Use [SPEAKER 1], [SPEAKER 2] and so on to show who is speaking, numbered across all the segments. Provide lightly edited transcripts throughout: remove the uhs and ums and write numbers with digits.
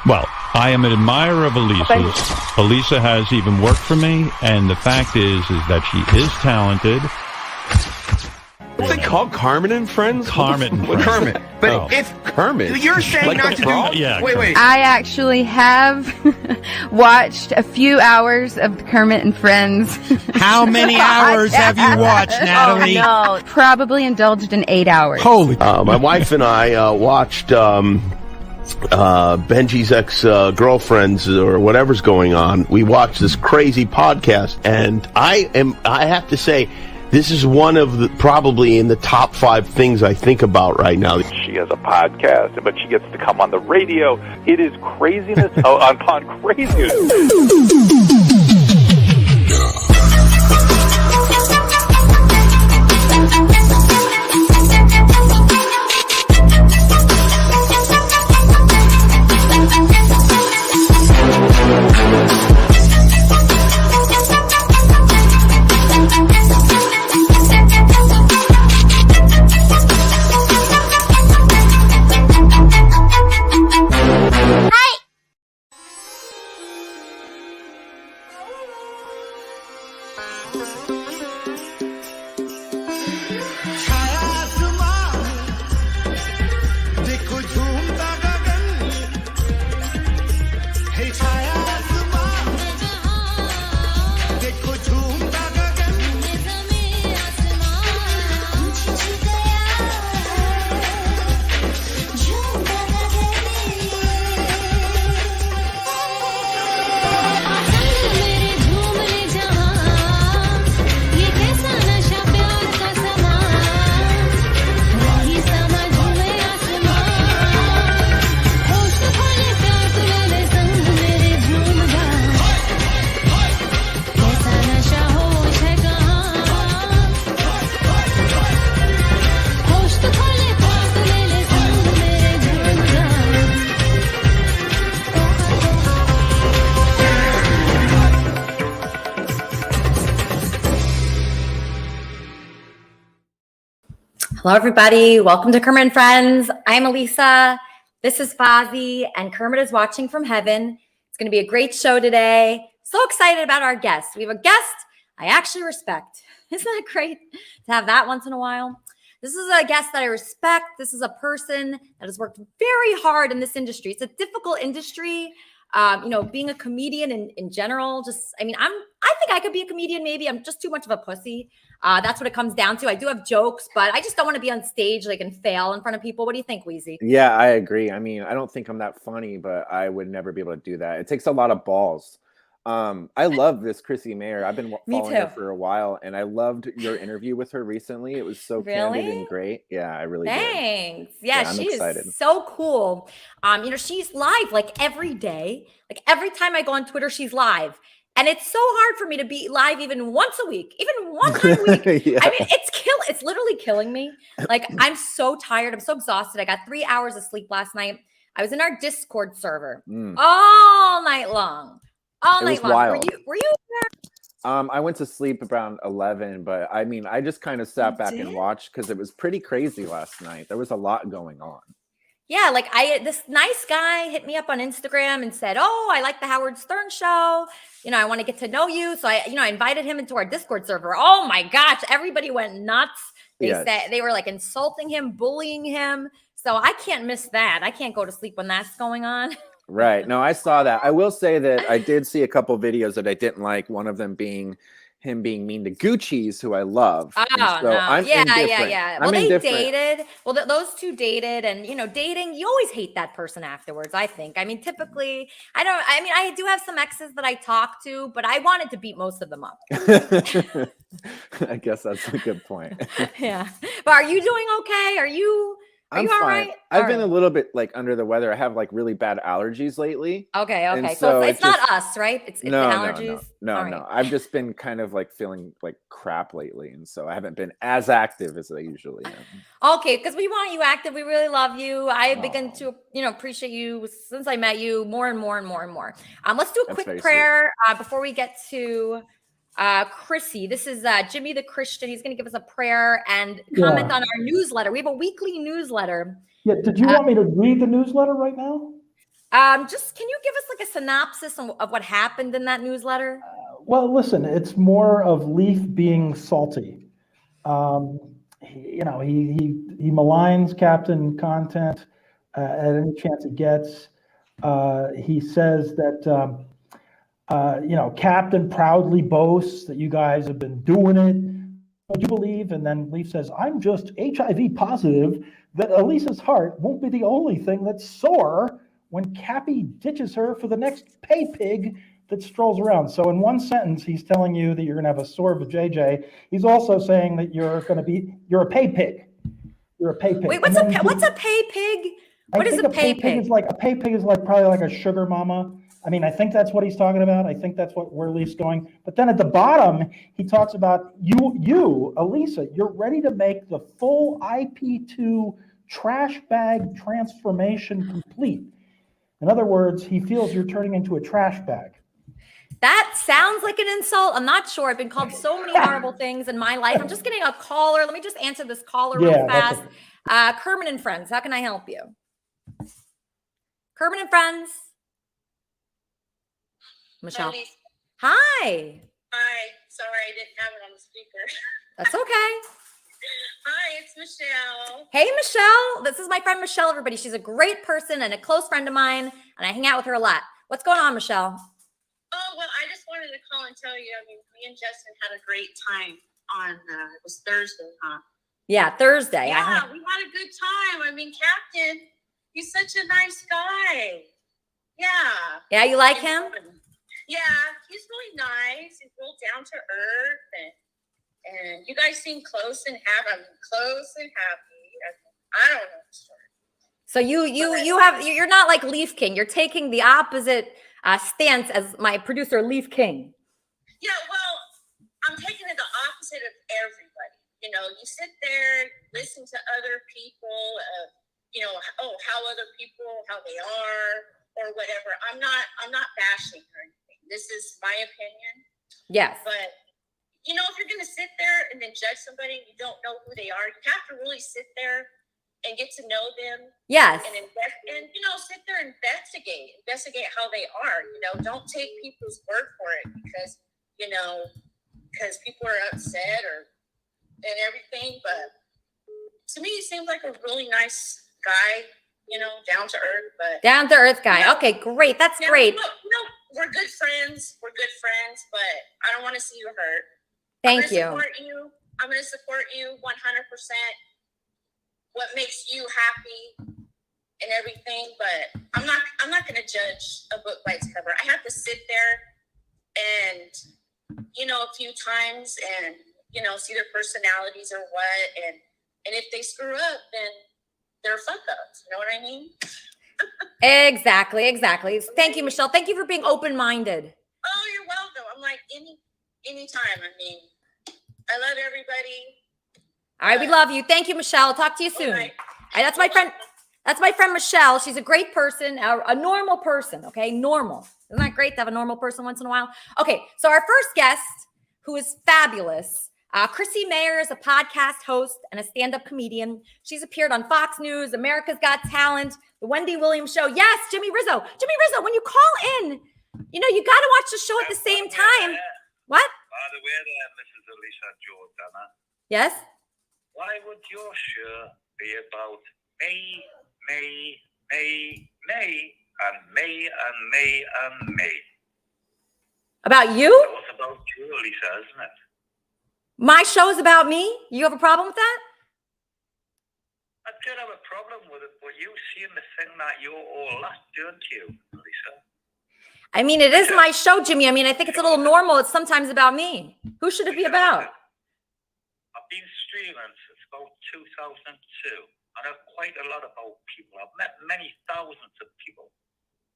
[SPEAKER 1] Well, I am an admirer of Elisa's. Elisa has even worked for me, and the fact is that she is talented.
[SPEAKER 2] What's it called? Kermit and Friends?
[SPEAKER 1] Kermit and Friends.
[SPEAKER 3] Kermit. But
[SPEAKER 2] It's Kermit.
[SPEAKER 3] You're saying
[SPEAKER 2] like
[SPEAKER 3] not to
[SPEAKER 2] frog?
[SPEAKER 3] do...
[SPEAKER 1] Yeah,
[SPEAKER 3] wait.
[SPEAKER 4] I actually have watched a few hours of Kermit and Friends.
[SPEAKER 5] How many hours have you watched, Natalie?
[SPEAKER 4] Oh, no. Probably indulged in 8 hours.
[SPEAKER 5] Holy...
[SPEAKER 6] My wife and I watched Benji's ex-girlfriends or whatever's going on. We watched this crazy podcast, and I have to say, this is one of the, probably in the top 5 things I think about right now.
[SPEAKER 7] She has a podcast, but she gets to come on the radio. It is craziness upon craziness.
[SPEAKER 8] Hello, everybody. Welcome to Kermit and Friends. I'm Elisa. This is Fozzie, and Kermit is watching from heaven. It's going to be a great show today. So excited about our guest. We have a guest I actually respect. Isn't that great to have that once in a while? This is a guest that I respect. This is a person that has worked very hard in this industry. It's a difficult industry. Being a comedian in general, I think I could be a comedian. Maybe I'm just too much of a pussy. That's what it comes down to. I do have jokes, but I just don't want to be on stage and fail in front of people. What do you think, Wheezy?
[SPEAKER 9] Yeah, I agree. I mean, I don't think I'm that funny, but I would never be able to do that. It takes a lot of balls. I love this Chrissie Mayr. I've been following her for a while, and I loved your interview with her recently. It was so candid and great. Yeah, I really did.
[SPEAKER 8] Thanks. Yeah,
[SPEAKER 9] I'm excited.
[SPEAKER 8] Is so cool. She's live every day. Every time I go on Twitter, she's live. And it's so hard for me to be live even once a week, even one time a week.
[SPEAKER 9] Yeah.
[SPEAKER 8] I mean, it's literally killing me. I'm so tired. I'm so exhausted. I got 3 hours of sleep last night. I was in our Discord server all night long. All night long.
[SPEAKER 9] Wild.
[SPEAKER 8] Were you there?
[SPEAKER 9] I went to sleep around 11, but I mean, I just kind of sat back and watched because it was pretty crazy last night. There was a lot going on.
[SPEAKER 8] Yeah, this nice guy hit me up on Instagram and said, "Oh, I like the Howard Stern show. I want to get to know you." So I invited him into our Discord server. Oh my gosh, everybody went nuts. They said they were insulting him, bullying him. So I can't miss that. I can't go to sleep when that's going on.
[SPEAKER 9] Right. No, I saw that. I will say that I did see a couple videos that I didn't like. One of them being him being mean to Gucci's, who I love.
[SPEAKER 8] Oh,
[SPEAKER 9] so
[SPEAKER 8] no.
[SPEAKER 9] I'm indifferent.
[SPEAKER 8] Yeah. Well, they dated. Well, those two dated, and dating, you always hate that person afterwards, I think. I mean, typically, I do have some exes that I talk to, but I wanted to beat most of them up.
[SPEAKER 9] I guess that's a good point.
[SPEAKER 8] Yeah. But are you doing okay? Are you
[SPEAKER 9] I'm
[SPEAKER 8] you all
[SPEAKER 9] fine.
[SPEAKER 8] right?
[SPEAKER 9] I've
[SPEAKER 8] All
[SPEAKER 9] been
[SPEAKER 8] right.
[SPEAKER 9] a little bit really under the weather. I have really bad allergies lately.
[SPEAKER 8] Okay.
[SPEAKER 9] So
[SPEAKER 8] it's not us, right? It's the allergies.
[SPEAKER 9] No. I've just been kind of feeling like crap lately, and so I haven't been as active as I usually am.
[SPEAKER 8] Okay, because we want you active. We really love you. I have begun to, appreciate you since I met you more and more and more and more. Let's do a quick prayer before we get to Chrissie. This is Jimmy the Christian. He's going to give us a prayer and comment on our newsletter. We have a weekly newsletter.
[SPEAKER 10] Yeah. Did you want me to read the newsletter right now?
[SPEAKER 8] Just can you give us like a synopsis of what happened in that newsletter?
[SPEAKER 3] Well, listen, it's more of Leaf being salty. He maligns Captain Content at any chance he gets. He says that Captain proudly boasts that you guys have been doing it. Would you believe? And then Leaf says, I'm just HIV positive that Elisa's heart won't be the only thing that's sore when Cappy ditches her for the next pay pig that strolls around. So in one sentence, he's telling you that you're going to have a sore vajayjay. He's also saying that you're a pay pig. You're a pay pig.
[SPEAKER 8] Wait, what's a pay pig? What is a pay pig?
[SPEAKER 3] A pay pig is like probably like a sugar mama. I mean, I think that's what he's talking about. I think that's where Leaf's going. But then at the bottom, he talks about you, Elisa, you're ready to make the full IP2 trash bag transformation complete. In other words, he feels you're turning into a trash bag.
[SPEAKER 8] That sounds like an insult. I'm not sure. I've been called so many horrible things in my life. I'm just getting a caller. Let me just answer this caller real fast. Kermit and Friends, how can I help you? Kermit and Friends. Michelle. Hi.
[SPEAKER 10] Hi. Sorry, I didn't have it on the speaker.
[SPEAKER 8] That's okay.
[SPEAKER 10] Hi, it's Michelle.
[SPEAKER 8] Hey, Michelle. This is my friend Michelle, everybody. She's a great person and a close friend of mine, and I hang out with her a lot. What's going on, Michelle?
[SPEAKER 10] Oh, well, I just wanted to call and tell you, me and Justin had a great time on, it was Thursday, huh?
[SPEAKER 8] Yeah, Thursday.
[SPEAKER 10] Yeah, we had a good time. Captain, he's such a nice guy. Yeah.
[SPEAKER 8] Yeah, you like him?
[SPEAKER 10] Yeah, he's really nice. He's real down to earth, and you guys seem close and happy. I don't know.
[SPEAKER 8] So you're not like Leaf King. You're taking the opposite stance as my producer Leaf King.
[SPEAKER 10] Yeah, well, I'm taking it the opposite of everybody. You sit there, listen to other people, how other people, how they are, or whatever. I'm not bashing or anything. This is my opinion.
[SPEAKER 8] Yes.
[SPEAKER 10] But, if you're going to sit there and then judge somebody and you don't know who they are, you have to really sit there and get to know them.
[SPEAKER 8] Yes.
[SPEAKER 10] And sit there and investigate how they are. Don't take people's word for it because people are upset and everything. But to me, he seems like a really nice guy, down to earth. But
[SPEAKER 8] down to earth guy. Okay, great. That's great.
[SPEAKER 10] We're good friends. But I don't want to see you hurt.
[SPEAKER 8] Thank you.
[SPEAKER 10] I'm going to support you 100%. What makes you happy and everything, but I'm not going to judge a book by its cover. I have to sit there and a few times and see their personalities or what, and if they screw up, then they're fuck ups. You know what I mean?
[SPEAKER 8] Exactly. Thank you, Michelle. Thank you for being open-minded.
[SPEAKER 10] Oh, you're welcome. I'm like anytime. I love everybody.
[SPEAKER 8] All right, we love you. Thank you, Michelle. Talk to you soon.
[SPEAKER 10] Right.
[SPEAKER 8] All right, that's my friend Michelle. She's a great person, a normal person, okay? Normal. Isn't that great to have a normal person once in a while? Okay, so our first guest, who is fabulous, Chrissie Mayr is a podcast host and a stand-up comedian. She's appeared on Fox News, America's Got Talent, The Wendy Williams Show. Yes, Jimmy Rizzo, when you call in, you got to watch the show at the same time. What?
[SPEAKER 11] By the way there, Mrs. Elisa Jordana.
[SPEAKER 8] Yes?
[SPEAKER 11] Why would your show be about me, and me?
[SPEAKER 8] About you?
[SPEAKER 11] It was about you, Elisa, isn't it?
[SPEAKER 8] My show is about me? You have a problem with that?
[SPEAKER 11] I did have a problem with it, but you seem to think that you're all that, don't you, Elisa?
[SPEAKER 8] I mean, it is my show, Jimmy. I mean, I think it's a little normal. It's sometimes about me. Who should it be about?
[SPEAKER 11] I've been streaming since about 2002. I know quite a lot about people. I've met many thousands of people.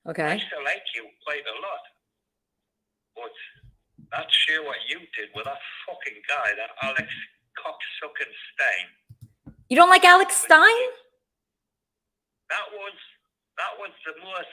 [SPEAKER 8] Okay.
[SPEAKER 11] I still like you quite a lot. But that show what you did with that fucking guy, that Alex cocksucking Stein.
[SPEAKER 8] You don't like Alex Stein?
[SPEAKER 11] That was the most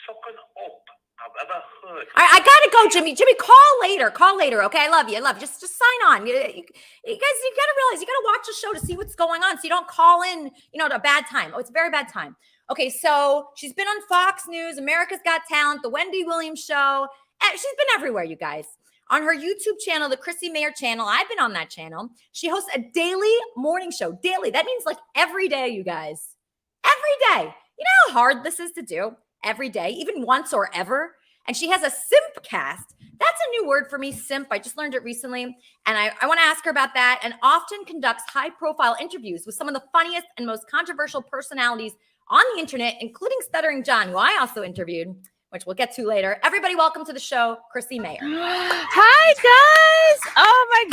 [SPEAKER 11] sucking up I've ever heard.
[SPEAKER 8] All right, I gotta go, Jimmy. Jimmy, call later. Call later, okay? I love you. I love you. Just sign on. You guys, you gotta realize you gotta watch the show to see what's going on, so you don't call in, at a bad time. Oh, it's a very bad time. Okay, so she's been on Fox News, America's Got Talent, the Wendy Williams Show. She's been everywhere, you guys. On her YouTube channel, the Chrissie Mayr channel, I've been on that channel. She hosts a daily morning show. Daily. That means like every day, you guys. Every day. You know how hard this is to do? Every day, even once or ever. And she has a simp cast. That's a new word for me, simp. I just learned it recently. And I want to ask her about that. And often conducts high-profile interviews with some of the funniest and most controversial personalities on the internet, including Stuttering John, who I also interviewed, which we'll get to later. Everybody, welcome to the show, Chrissie Mayr.
[SPEAKER 4] Hi, guys. Oh, my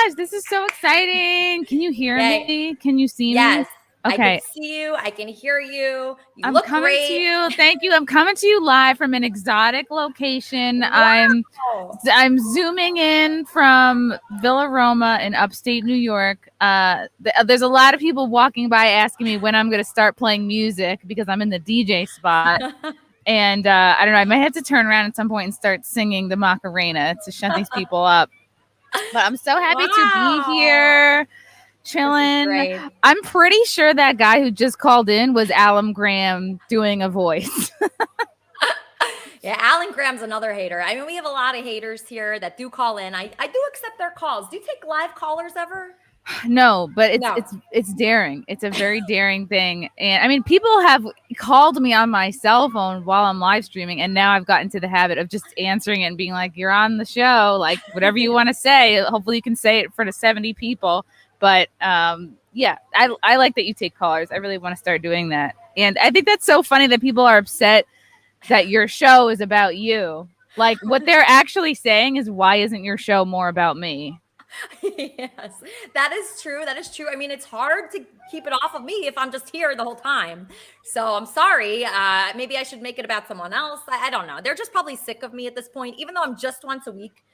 [SPEAKER 4] gosh. This is so exciting. Can you hear me? Can you see me?
[SPEAKER 8] Yes.
[SPEAKER 4] Okay.
[SPEAKER 8] I can see you. I can hear you. You
[SPEAKER 4] I'm
[SPEAKER 8] look
[SPEAKER 4] coming
[SPEAKER 8] great.
[SPEAKER 4] to you. Thank you. I'm coming to you live from an exotic location.
[SPEAKER 8] Wow.
[SPEAKER 4] I'm zooming in from Villa Roma in upstate New York. There's a lot of people walking by asking me when I'm going to start playing music because I'm in the DJ spot. And I don't know. I might have to turn around at some point and start singing the Macarena to shut these people up. But I'm so happy to be here. Chilling. I'm pretty sure that guy who just called in was Alan Graham doing a voice.
[SPEAKER 8] Yeah, Alan Graham's another hater. I mean, we have a lot of haters here that do call in. I do accept their calls. Do you take live callers ever?
[SPEAKER 4] No, but it's daring. It's a very daring thing. And I mean, people have called me on my cell phone while I'm live streaming, and now I've gotten to the habit of just answering it and being like, "You're on the show. Like, whatever you want to say. Hopefully, you can say it in front of 70 people." But yeah, I like that you take callers. I really want to start doing that. And I think that's so funny that people are upset that your show is about you. Like, what they're actually saying is, why isn't your show more about me?
[SPEAKER 8] Yes, that is true. That is true. I mean, it's hard to keep it off of me if I'm just here the whole time. So I'm sorry. Maybe I should make it about someone else. I don't know. They're just probably sick of me at this point, even though I'm just once a week.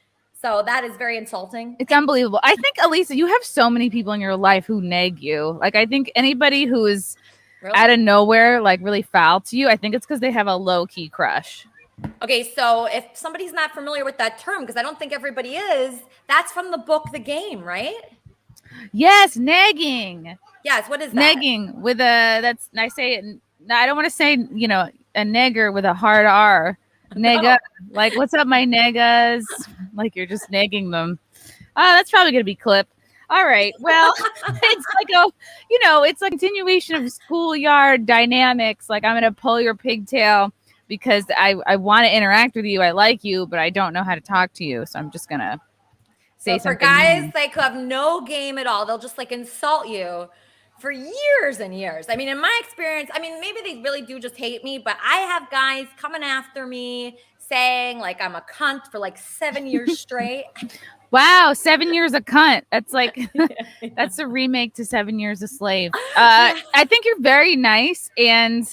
[SPEAKER 8] So that is very insulting.
[SPEAKER 4] It's unbelievable. I think, Elisa, you have so many people in your life who nag you. Like, I think anybody who is out of nowhere, like really foul to you, I think it's because they have a low-key crush.
[SPEAKER 8] Okay, so if somebody's not familiar with that term, because I don't think everybody is, that's from the book The Game, right?
[SPEAKER 4] Yes, nagging.
[SPEAKER 8] Yes, what is that?
[SPEAKER 4] Nagging with I say it, I don't want to say, a nigger with a hard R. Nega, like, what's up, my negas? Like, you're just nagging them. That's probably going to be clipped. All right. Well, it's like it's like a continuation of schoolyard dynamics. Like, I'm going to pull your pigtail because I want to interact with you. I like you, but I don't know how to talk to you. So I'm just going to say something.
[SPEAKER 8] For guys like who have no game at all, they'll just like insult you for years and years. I mean, in my experience, I mean, maybe they really do just hate me, but I have guys coming after me saying like I'm a cunt for like 7 years straight.
[SPEAKER 4] Wow, 7 years a cunt. That's like, that's a remake to 7 Years a Slave. I think you're very nice, and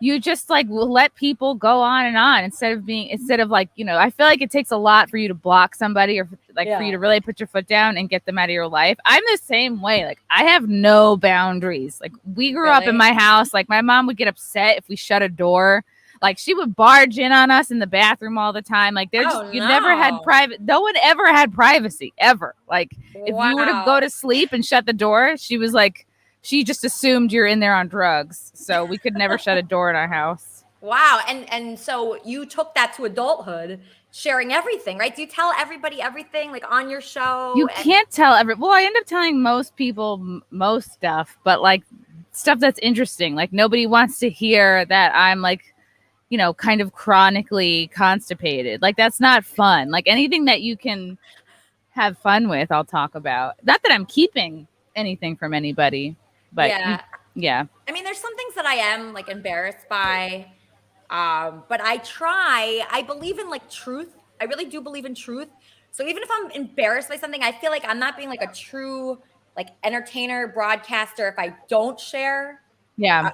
[SPEAKER 4] you just like will let people go on and on instead of like, I feel like it takes a lot for you to block somebody or like for you to really put your foot down and get them out of your life. I'm the same way. Like, I have no boundaries. Like, we grew up in my house. Like, my mom would get upset if we shut a door. Like, she would barge in on us in the bathroom all the time. Like, you never had no one ever had privacy, ever. Like, if you were to go to sleep and shut the door, she was like, she just assumed you're in there on drugs. So we could never shut a door in our house.
[SPEAKER 8] Wow. And so you took that to adulthood, sharing everything, right? Do you tell everybody everything, like on your show?
[SPEAKER 4] You can't tell well, I end up telling most people most stuff, but like stuff that's interesting. Like, nobody wants to hear that I'm like, kind of chronically constipated. Like, that's not fun. Like, anything that you can have fun with, I'll talk about. Not that I'm keeping anything from anybody, but yeah. I
[SPEAKER 8] mean, there's some things that I am like embarrassed by, but I believe in like truth. I really do believe in truth. So even if I'm embarrassed by something, I feel like I'm not being like a true like entertainer, broadcaster if I don't share.
[SPEAKER 4] Yeah.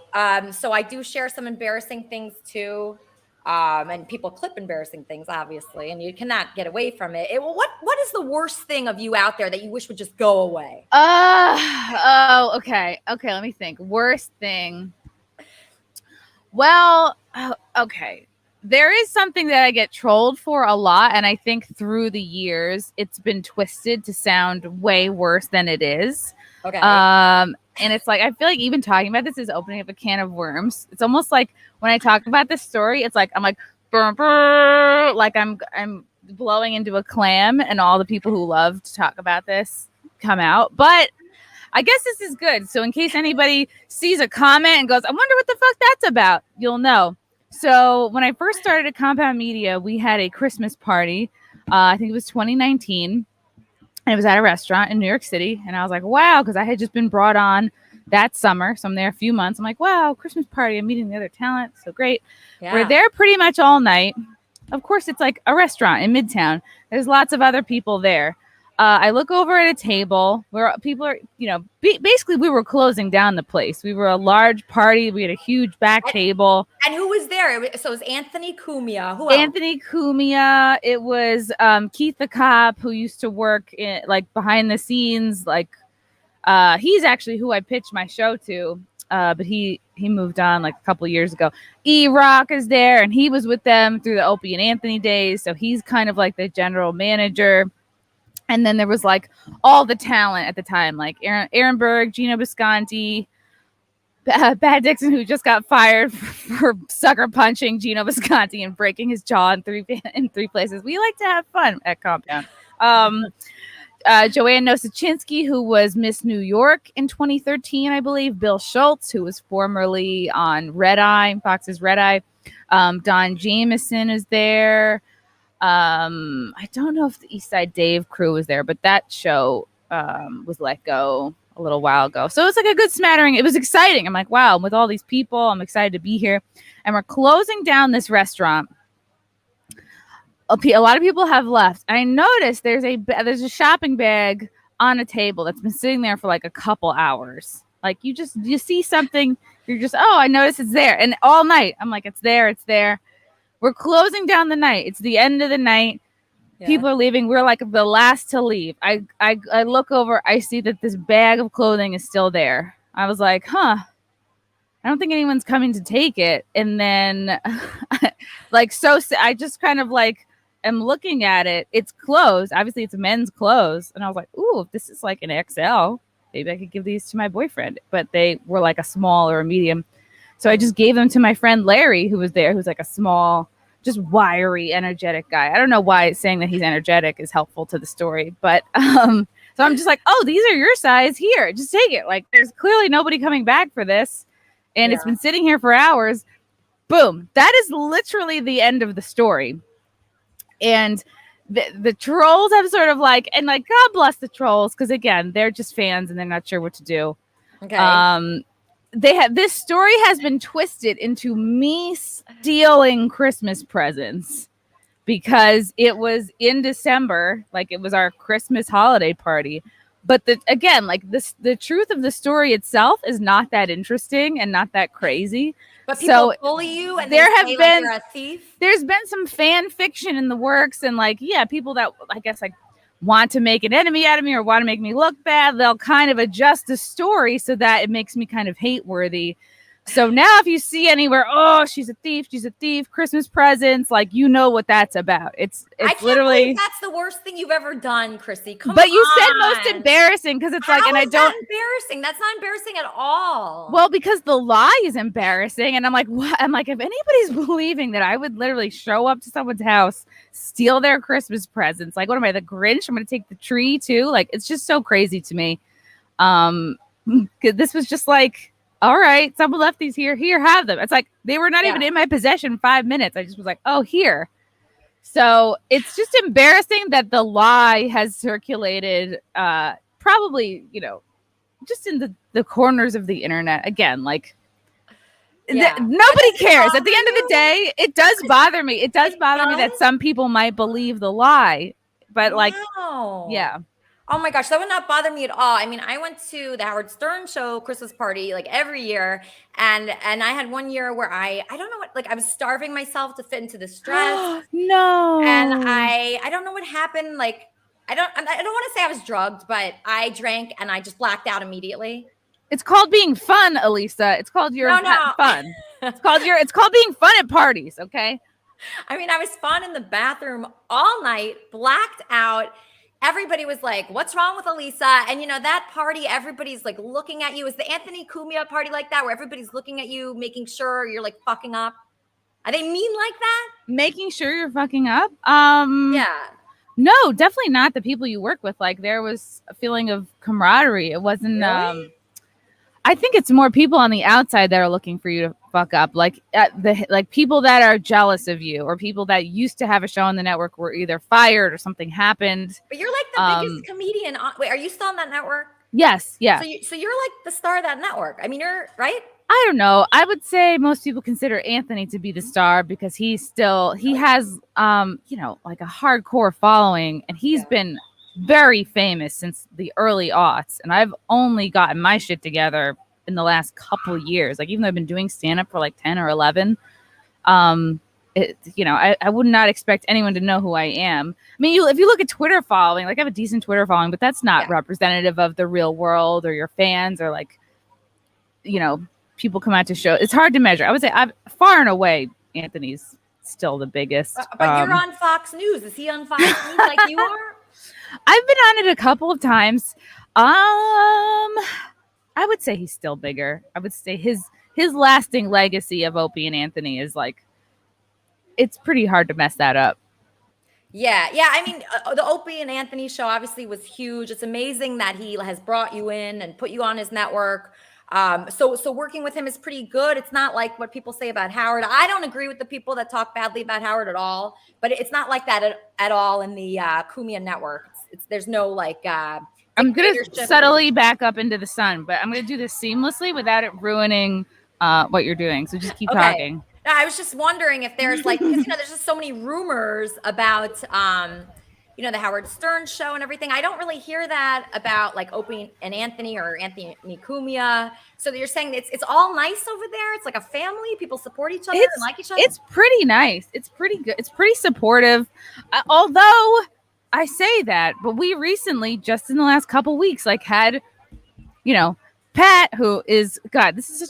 [SPEAKER 8] So I do share some embarrassing things too. And people clip embarrassing things, obviously, and you cannot get away from it. What is the worst thing of you out there that you wish would just go away?
[SPEAKER 4] Okay. Let me think. Worst thing. Well, okay. there is something that I get trolled for a lot, and I think through the years it's been twisted to sound way worse than it is.
[SPEAKER 8] Okay.
[SPEAKER 4] And it's like I feel like even talking about this is opening up a can of worms. It's almost like when I talk about this story, it's like I'm like brr, brr, like I'm blowing into a clam, and all the people who love to talk about this come out. But I guess this is good. So in case anybody sees a comment and goes, I wonder what the fuck that's about, you'll know. So when I first started at Compound Media, we had a Christmas party. I think it was 2019. And it was at a restaurant in New York City. And I was like, wow, because I had just been brought on that summer. So I'm there a few months. I'm like, wow, Christmas party. I'm meeting the other talent. So great. Yeah. We're there pretty much all night. Of course, it's like a restaurant in Midtown. There's lots of other people there. I look over at a table where people are, basically we were closing down the place. We were a large party. We had a huge back table.
[SPEAKER 8] And who was there? So it was Anthony Cumia. Who else?
[SPEAKER 4] Anthony Cumia. It was Keith the cop who used to work in like behind the scenes. Like he's actually who I pitched my show to. But he moved on like a couple years ago. E-Rock is there, and he was with them through the Opie and Anthony days. So he's kind of like the general manager. And then there was like all the talent at the time, like Aaron Berg, Gino Bisconti, Pat Dixon, who just got fired for sucker punching Gino Bisconti and breaking his jaw in three places. We like to have fun at Compound. Joanne Nosachinski, who was Miss New York in 2013, I believe. Bill Schultz, who was formerly on Red Eye, Fox's Red Eye. Don Jameson is there. I don't know if the East Side Dave crew was there, but that show was let go a little while ago. So it's like a good smattering. It was exciting. I'm like, wow, with all these people, I'm excited to be here. And we're closing down this restaurant. A lot of people have left. I noticed there's a shopping bag on a table that's been sitting there for like a couple hours. Like you see something, you're just, oh, I noticed it's there. And all night, I'm like, it's there. We're closing down the night. It's the end of the night. Yeah. People are leaving. We're like the last to leave. I look over. I see that this bag of clothing is still there. I was like, huh. I don't think anyone's coming to take it. And then I just kind of like am looking at it. It's clothes. Obviously, it's men's clothes. And I was like, ooh, if this is like an XL, maybe I could give these to my boyfriend. But they were like a small or a medium. So I just gave them to my friend Larry, who was there, who's like a small, just wiry, energetic guy. I don't know why saying that he's energetic is helpful to the story, but so I'm just like, oh, these are your size. Here, just take it. Like, there's clearly nobody coming back for this, and it's been sitting here for hours. Boom. That is literally the end of the story. And the trolls have sort of like, and like, God bless the trolls, because again, they're just fans and they're not sure what to do. Okay. This story has been twisted into me stealing Christmas presents because it was in December, like it was our Christmas holiday party. But the truth of the story itself is not that interesting and not that crazy.
[SPEAKER 8] But people bully you, and there's
[SPEAKER 4] been some fan fiction in the works, and like, yeah, people that I guess like want to make an enemy out of me or want to make me look bad, they'll kind of adjust the story so that it makes me kind of hate worthy. So now if you see anywhere, oh, she's a thief, Christmas presents, like, you know what that's about. It's literally,
[SPEAKER 8] that's the worst thing you've ever done, Chrissy. Come
[SPEAKER 4] but
[SPEAKER 8] on.
[SPEAKER 4] you said most embarrassing because it's like, and I don't.
[SPEAKER 8] Embarrassing. That's not embarrassing at all.
[SPEAKER 4] Well, because the lie is embarrassing, and I'm like, what? I'm like, if anybody's believing that I would literally show up to someone's house, steal their Christmas presents, like, what am I, the Grinch? I'm going to take the tree too. Like, it's just so crazy to me. This was just like, all right, someone left these here, have them. It's like, they were not even in my possession 5 minutes. I just was like, oh, here. So it's just embarrassing that the lie has circulated, probably, just in the corners of the internet. Again, like, nobody cares. At the end of the day, it does bother me. It does bother me that some people might believe the lie, but like, yeah.
[SPEAKER 8] Oh my gosh, that would not bother me at all. I mean, I went to the Howard Stern show Christmas party like every year, and I had one year where I don't know what, like, I was starving myself to fit into this dress.
[SPEAKER 4] No.
[SPEAKER 8] And I don't know what happened. Like, I don't want to say I was drugged, but I drank and I just blacked out immediately.
[SPEAKER 4] It's called being fun, Elisa. It's called fun. It's called being fun at parties, okay?
[SPEAKER 8] I mean, I was found in the bathroom all night, blacked out. Everybody was like, what's wrong with Elisa? And you know, that party, everybody's like looking at you. Is the Anthony Cumia party like that, where everybody's looking at you, making sure you're like fucking up? Are they mean like that?
[SPEAKER 4] Making sure you're fucking up?
[SPEAKER 8] Yeah.
[SPEAKER 4] No, definitely not the people you work with. Like, there was a feeling of camaraderie. It wasn't,
[SPEAKER 8] Really?
[SPEAKER 4] I think it's more people on the outside that are looking for you to fuck up. Like people that are jealous of you, or people that used to have a show on the network were either fired or something happened.
[SPEAKER 8] But you're like the biggest comedian. Wait, are you still on that network?
[SPEAKER 4] Yes. Yeah.
[SPEAKER 8] So you're like the star of that network. I mean, you're right.
[SPEAKER 4] I don't know. I would say most people consider Anthony to be the star because he has, you know, like a hardcore following, and he's been very famous since the early aughts. And I've only gotten my shit together in the last couple years. Like, even though I've been doing stand-up for like 10 or 11, you know, I would not expect anyone to know who I am. I mean, if you look at Twitter following, like, I have a decent Twitter following, but that's not representative of the real world or your fans, or like, you know, people come out to show. It's hard to measure. I would say far and away, Anthony's still the biggest.
[SPEAKER 8] But you're on Fox News. Is he on Fox News like you are?
[SPEAKER 4] I've been on it a couple of times. I would say he's still bigger. I would say his lasting legacy of Opie and Anthony is like, it's pretty hard to mess that up.
[SPEAKER 8] Yeah. I mean, the Opie and Anthony show obviously was huge. It's amazing that he has brought you in and put you on his network. So working with him is pretty good. It's not like what people say about Howard. I don't agree with the people that talk badly about Howard at all, but it's not like that at all in the Cumia network. There's no like.
[SPEAKER 4] I'm going to subtly back up into the sun, but I'm going to do this seamlessly without it ruining what you're doing. So just keep talking.
[SPEAKER 8] No, I was just wondering if there's like, because, you know, there's just so many rumors about, you know, the Howard Stern show and everything. I don't really hear that about like Opie and Anthony or Anthony Cumia. So you're saying it's all nice over there. It's like a family. People support each other and like each other.
[SPEAKER 4] It's pretty nice. It's pretty good. It's pretty supportive. Although I say that, but we recently, just in the last couple weeks, like had, you know, Pat, who is, God, this is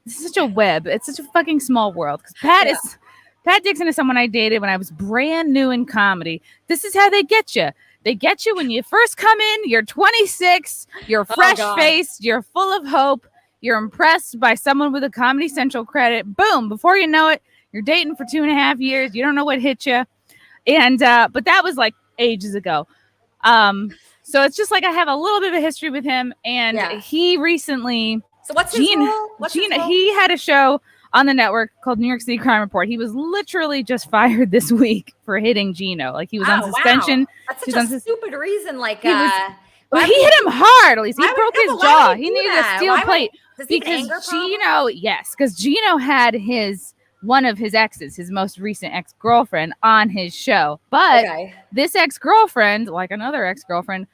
[SPEAKER 4] such a web. It's such a fucking small world. Because Pat Dixon is someone I dated when I was brand new in comedy. This is how they get you. They get you when you first come in. You're 26. You're fresh-faced. You're full of hope. You're impressed by someone with a Comedy Central credit. Boom. Before you know it, you're dating for 2.5 years. You don't know what hit you. And but that was like ages ago. So it's just like I have a little bit of a history with him. And he recently...
[SPEAKER 8] So what's his role?
[SPEAKER 4] He had a show on the network called New York City Crime Report. He was literally just fired this week for hitting Gino. Like, he was on suspension.
[SPEAKER 8] Wow. That's such a stupid reason. Like,
[SPEAKER 4] he hit him hard. At least he broke his jaw. He needed a steel plate because Gino. Yes, because Gino had one of his exes, his most recent ex-girlfriend, on his show. But this ex-girlfriend, like another ex-girlfriend,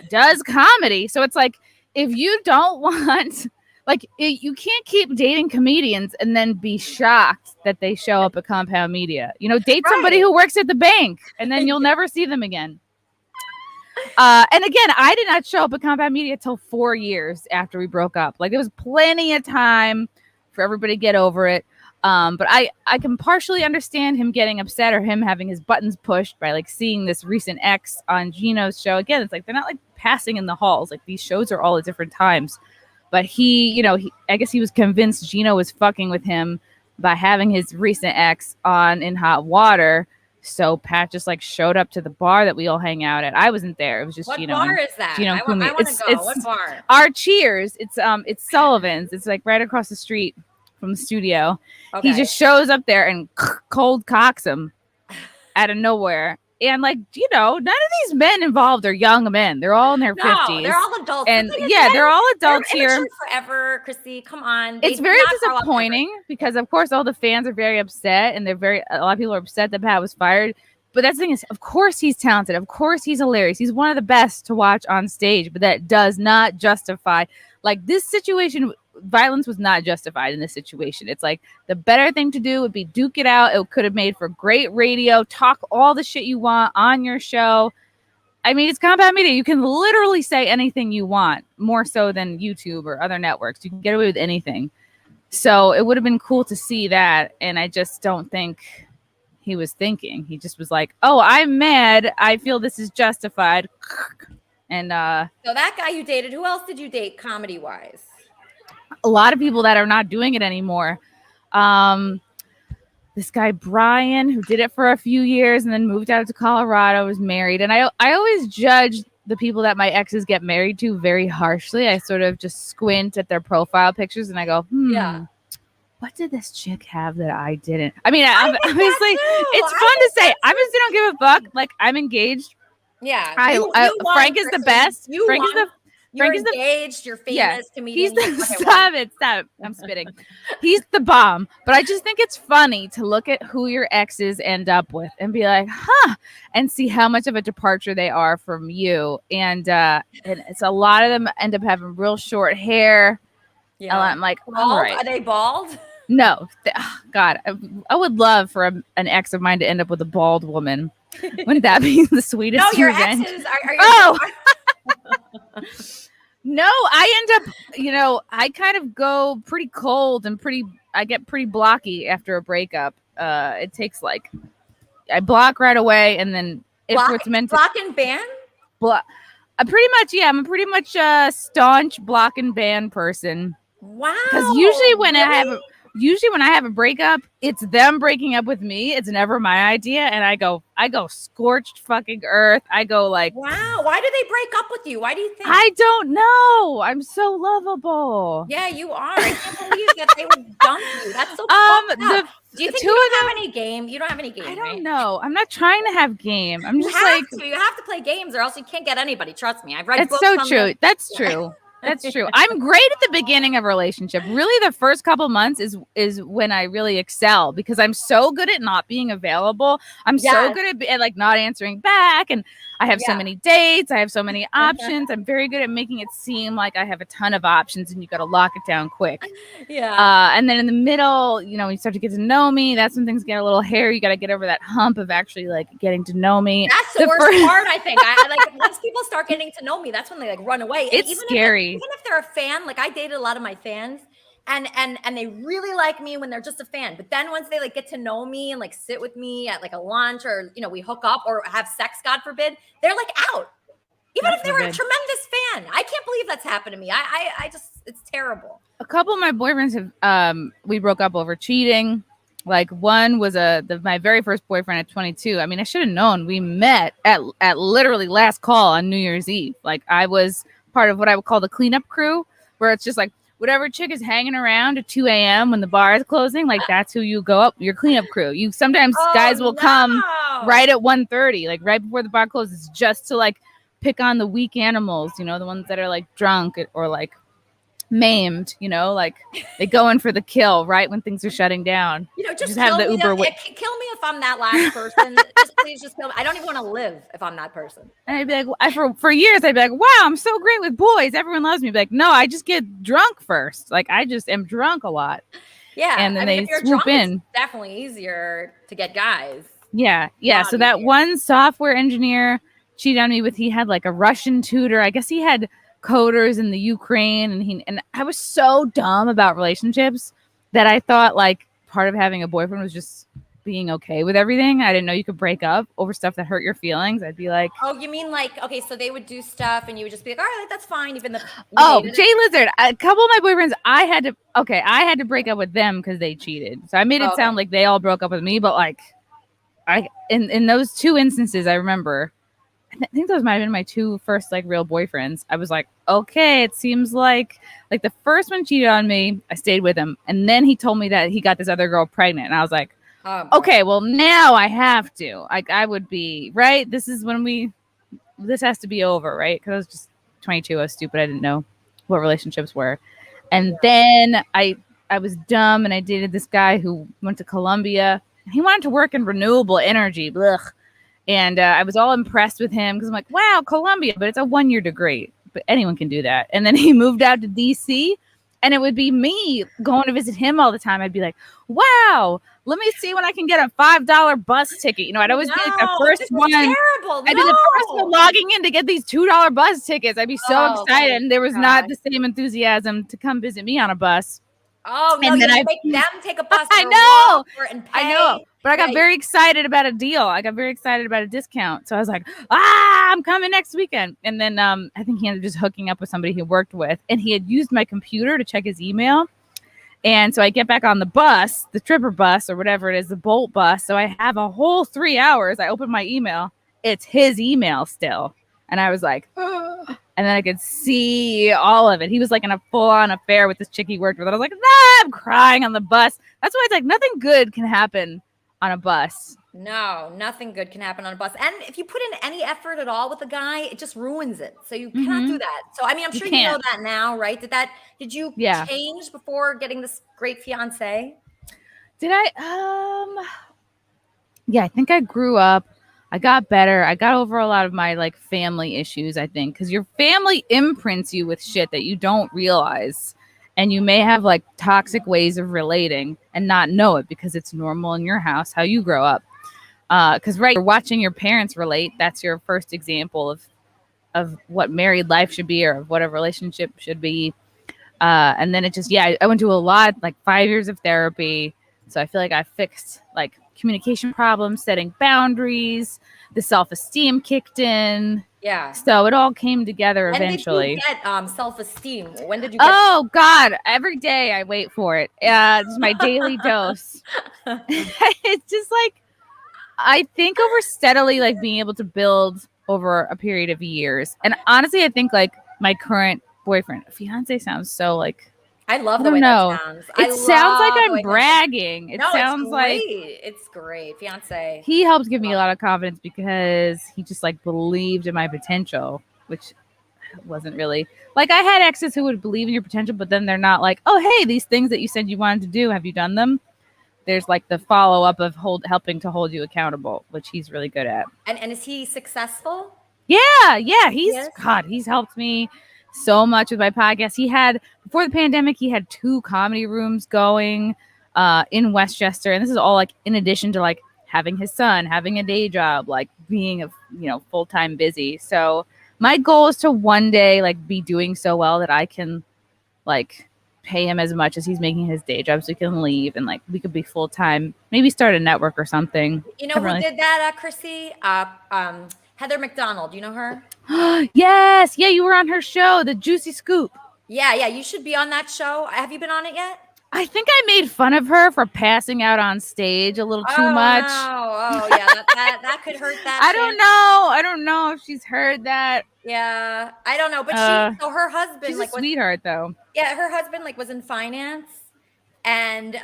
[SPEAKER 4] does comedy. So it's like, if you don't want. Like, you can't keep dating comedians and then be shocked that they show up at Compound Media. You know, date somebody who works at the bank, and then you'll never see them again. And again, I did not show up at Compound Media till 4 years after we broke up. Like, there was plenty of time for everybody to get over it. But I can partially understand him getting upset, or him having his buttons pushed by like seeing this recent ex on Gino's show. Again, it's like they're not like passing in the halls. Like, these shows are all at different times. But I guess he was convinced Gino was fucking with him by having his recent ex on in hot water. So Pat just like showed up to the bar that we all hang out at. I wasn't there. It was just Gino.
[SPEAKER 8] What bar is that?
[SPEAKER 4] Gino
[SPEAKER 8] I want to go. What bar?
[SPEAKER 4] Our Cheers. It's Sullivan's. It's like right across the street from the studio. Okay. He just shows up there and cold cocks him out of nowhere. And like, you know, none of these men involved are young men. They're all in their 50s.
[SPEAKER 8] They're all adults.
[SPEAKER 4] And they're all adults here.
[SPEAKER 8] Forever, Chrissy. Come on.
[SPEAKER 4] It's very disappointing because, of course, all the fans are very upset, and a lot of people are upset that Pat was fired. But that's the thing is, of course, he's talented. Of course, he's hilarious. He's one of the best to watch on stage. But that does not justify, like, this situation. Violence was not justified in this situation. It's like the better thing to do would be duke it out. It could have made for great radio. Talk all the shit you want on your show. I mean, it's Compound Media. You can literally say anything you want, more so than YouTube or other networks. You can get away with anything. So it would have been cool to see that. And I just don't think he was thinking. He just was like, oh, I'm mad. I feel this is justified. And
[SPEAKER 8] so that guy you dated, who else did you date comedy wise?
[SPEAKER 4] A lot of people that are not doing it anymore. This guy, Brian, who did it for a few years and then moved out to Colorado, was married. And I always judge the people that my exes get married to very harshly. I sort of just squint at their profile pictures and I go, what did this chick have that I didn't? I mean, obviously, it's fun to say. I just don't give a fuck. Like, I'm engaged.
[SPEAKER 8] Yeah.
[SPEAKER 4] Frank is the best.
[SPEAKER 8] You're engaged. You're famous comedian.
[SPEAKER 4] Stop it. I'm spitting. He's the bomb. But I just think it's funny to look at who your exes end up with and be like, and see how much of a departure they are from you. And it's a lot of them end up having real short hair. Yeah. And I'm like, all right.
[SPEAKER 8] Are they bald?
[SPEAKER 4] No. God, I would love for an ex of mine to end up with a bald woman. Wouldn't that be the sweetest?
[SPEAKER 8] No, your exes are
[SPEAKER 4] No, I end up, I kind of go pretty cold and I get pretty blocky after a breakup. It takes I block right away. And then if it's meant to
[SPEAKER 8] block and ban?
[SPEAKER 4] Pretty much. Yeah. I'm a pretty much staunch block and ban person.
[SPEAKER 8] Wow.
[SPEAKER 4] Because usually when I have a breakup, it's them breaking up with me. It's never my idea. And I go scorched fucking earth. I go like,
[SPEAKER 8] wow, why do they break up with you? Why do you think?
[SPEAKER 4] I don't know. I'm so lovable.
[SPEAKER 8] Yeah, you are. I can't believe that they would dump you. That's so fucked up. Do you think you don't have any game? You don't have any game.
[SPEAKER 4] I don't know. I'm not trying to have game. I'm just
[SPEAKER 8] you have to play games or else you can't get anybody. Trust me. I've read books.
[SPEAKER 4] It's so true. That's true. That's true. I'm great at the beginning of a relationship. Really, the first couple months is when I really excel because I'm so good at not being available. I'm so good at not answering back, and I have so many dates. I have so many options. I'm very good at making it seem like I have a ton of options, and you got to lock it down quick.
[SPEAKER 8] Yeah.
[SPEAKER 4] And then in the middle, when you start to get to know me, that's when things get a little hairy. You got to get over that hump of actually getting to know me.
[SPEAKER 8] That's the worst part, I think. I once people start getting to know me, that's when they run away.
[SPEAKER 4] It's scary.
[SPEAKER 8] Even if they're a fan, I dated a lot of my fans and they really like me when they're just a fan. But then once they get to know me and sit with me at a lunch or, we hook up or have sex, God forbid, they're out. Even if they were a tremendous fan. I can't believe that's happened to me. I just, it's terrible.
[SPEAKER 4] A couple of my boyfriends have, we broke up over cheating. One was my very first boyfriend at 22. I mean, I should have known. We met at literally last call on New Year's Eve. I was part of what I would call the cleanup crew, where it's just whatever chick is hanging around at 2 a.m. when the bar is closing, that's who you go up, your cleanup crew. You sometimes guys will come right at 1:30, right before the bar closes, just to pick on the weak animals, the ones that are drunk or maimed, they go in for the kill right when things are shutting down.
[SPEAKER 8] Just
[SPEAKER 4] have the Uber.
[SPEAKER 8] Kill me if I'm that last person. Please just kill me. I don't even want to live if I'm that person.
[SPEAKER 4] And I'd be for years, I'd be wow, I'm so great with boys. Everyone loves me. Be no, I just get drunk first. I just am drunk a lot.
[SPEAKER 8] Yeah.
[SPEAKER 4] And then they swoop in.
[SPEAKER 8] It's definitely easier to get guys.
[SPEAKER 4] Yeah. Yeah. So that one software engineer cheated on me with, he had a Russian tutor. I guess he had coders in the Ukraine, and I was so dumb about relationships that I thought part of having a boyfriend was just being okay with everything. I didn't know you could break up over stuff that hurt your feelings. I'd be oh,
[SPEAKER 8] you mean okay, so they would do stuff and you would just be all right, that's fine, even
[SPEAKER 4] Jay Lizard, a couple of my boyfriends, I had to break up with them because they cheated. So I made it sound like they all broke up with me, but in those two instances, I remember, I think those might have been my two first real boyfriends. I was okay, it seems like the first one cheated on me. I stayed with him, and then he told me that he got this other girl pregnant, and I was okay, well now I have to. I would be right. This is when this has to be over, right? Because I was just 22. I was stupid. I didn't know what relationships were, and then I was dumb, and I dated this guy who went to Columbia. He wanted to work in renewable energy. Blech. And I was all impressed with him because I'm wow, Columbia, but it's a 1-year degree. But anyone can do that. And then he moved out to D.C. and it would be me going to visit him all the time. I'd be wow, let me see when I can get a $5 bus ticket. I'd always be the first one.
[SPEAKER 8] Terrible.
[SPEAKER 4] I'd be the first one logging in to get these $2 bus tickets. I'd be so excited. And there was not the same enthusiasm to come visit me on a bus.
[SPEAKER 8] Oh, no,
[SPEAKER 4] and then
[SPEAKER 8] make them take a bus.
[SPEAKER 4] I know.
[SPEAKER 8] And pay.
[SPEAKER 4] I know. But I got
[SPEAKER 8] Right.
[SPEAKER 4] very excited about a deal. I got very excited about a discount. So I was like, I'm coming next weekend. And then I think he ended up just hooking up with somebody he worked with. And he had used my computer to check his email. And so I get back on the bus, the Tripper bus or whatever it is, the Bolt bus. So I have a whole 3 hours. I open my email. It's his email still. And I was like, and then I could see all of it. He was like in a full-on affair with this chick he worked with. And I was like, I'm crying on the bus. That's why it's like nothing good can happen on a bus.
[SPEAKER 8] No, nothing good can happen on a bus. And if you put in any effort at all with a guy, it just ruins it. So you cannot do that. So I mean, I'm sure you know that now, right? Did you change before getting this great fiance?
[SPEAKER 4] Did I? Yeah, I think I grew up. I got better. I got over a lot of my like family issues, I think, because your family imprints you with shit that you don't realize. And you may have like toxic ways of relating and not know it because it's normal in your house, how you grow up. Because you're watching your parents relate. That's your first example of what married life should be or of what a relationship should be. And then it just, I went to a lot, like 5 years of therapy. So I feel like I fixed like communication problems, setting boundaries, the self-esteem kicked in.
[SPEAKER 8] Yeah.
[SPEAKER 4] So it all came together eventually.
[SPEAKER 8] When did you get self-esteem? When did you get
[SPEAKER 4] Oh God, every day I wait for it. This is my daily dose. It's just like I think over steadily like being able to build over a period of years. And honestly, I think like my current boyfriend, fiance sounds so like
[SPEAKER 8] I love the way that sounds.
[SPEAKER 4] It sounds like I'm bragging. It sounds like
[SPEAKER 8] it's great. Fiance.
[SPEAKER 4] He helps give me a lot of confidence because he just like believed in my potential, which wasn't really like I had exes who would believe in your potential, but then they're not like, oh, hey, these things that you said you wanted to do, have you done them? There's like the follow up of helping to hold you accountable, which he's really good at.
[SPEAKER 8] And is he successful?
[SPEAKER 4] Yeah. He's helped me so much with my podcast. He had, before the pandemic, he had 2 comedy rooms going in Westchester. And this is all like in addition to like having his son, having a day job, like being full-time busy. So my goal is to one day like be doing so well that I can like pay him as much as he's making his day job so he can leave and like we could be full-time, maybe start a network or something.
[SPEAKER 8] You know who did that, Chrissie? Heather McDonald. Do you know her?
[SPEAKER 4] Yes. Yeah, you were on her show, The Juicy Scoop.
[SPEAKER 8] Yeah. You should be on that show. Have you been on it yet?
[SPEAKER 4] I think I made fun of her for passing out on stage a little too much.
[SPEAKER 8] Oh, yeah. That could hurt that.
[SPEAKER 4] I don't know if she's heard that.
[SPEAKER 8] Yeah, I don't know. But so her husband,
[SPEAKER 4] she's a sweetheart though.
[SPEAKER 8] Yeah, her husband like was in finance, and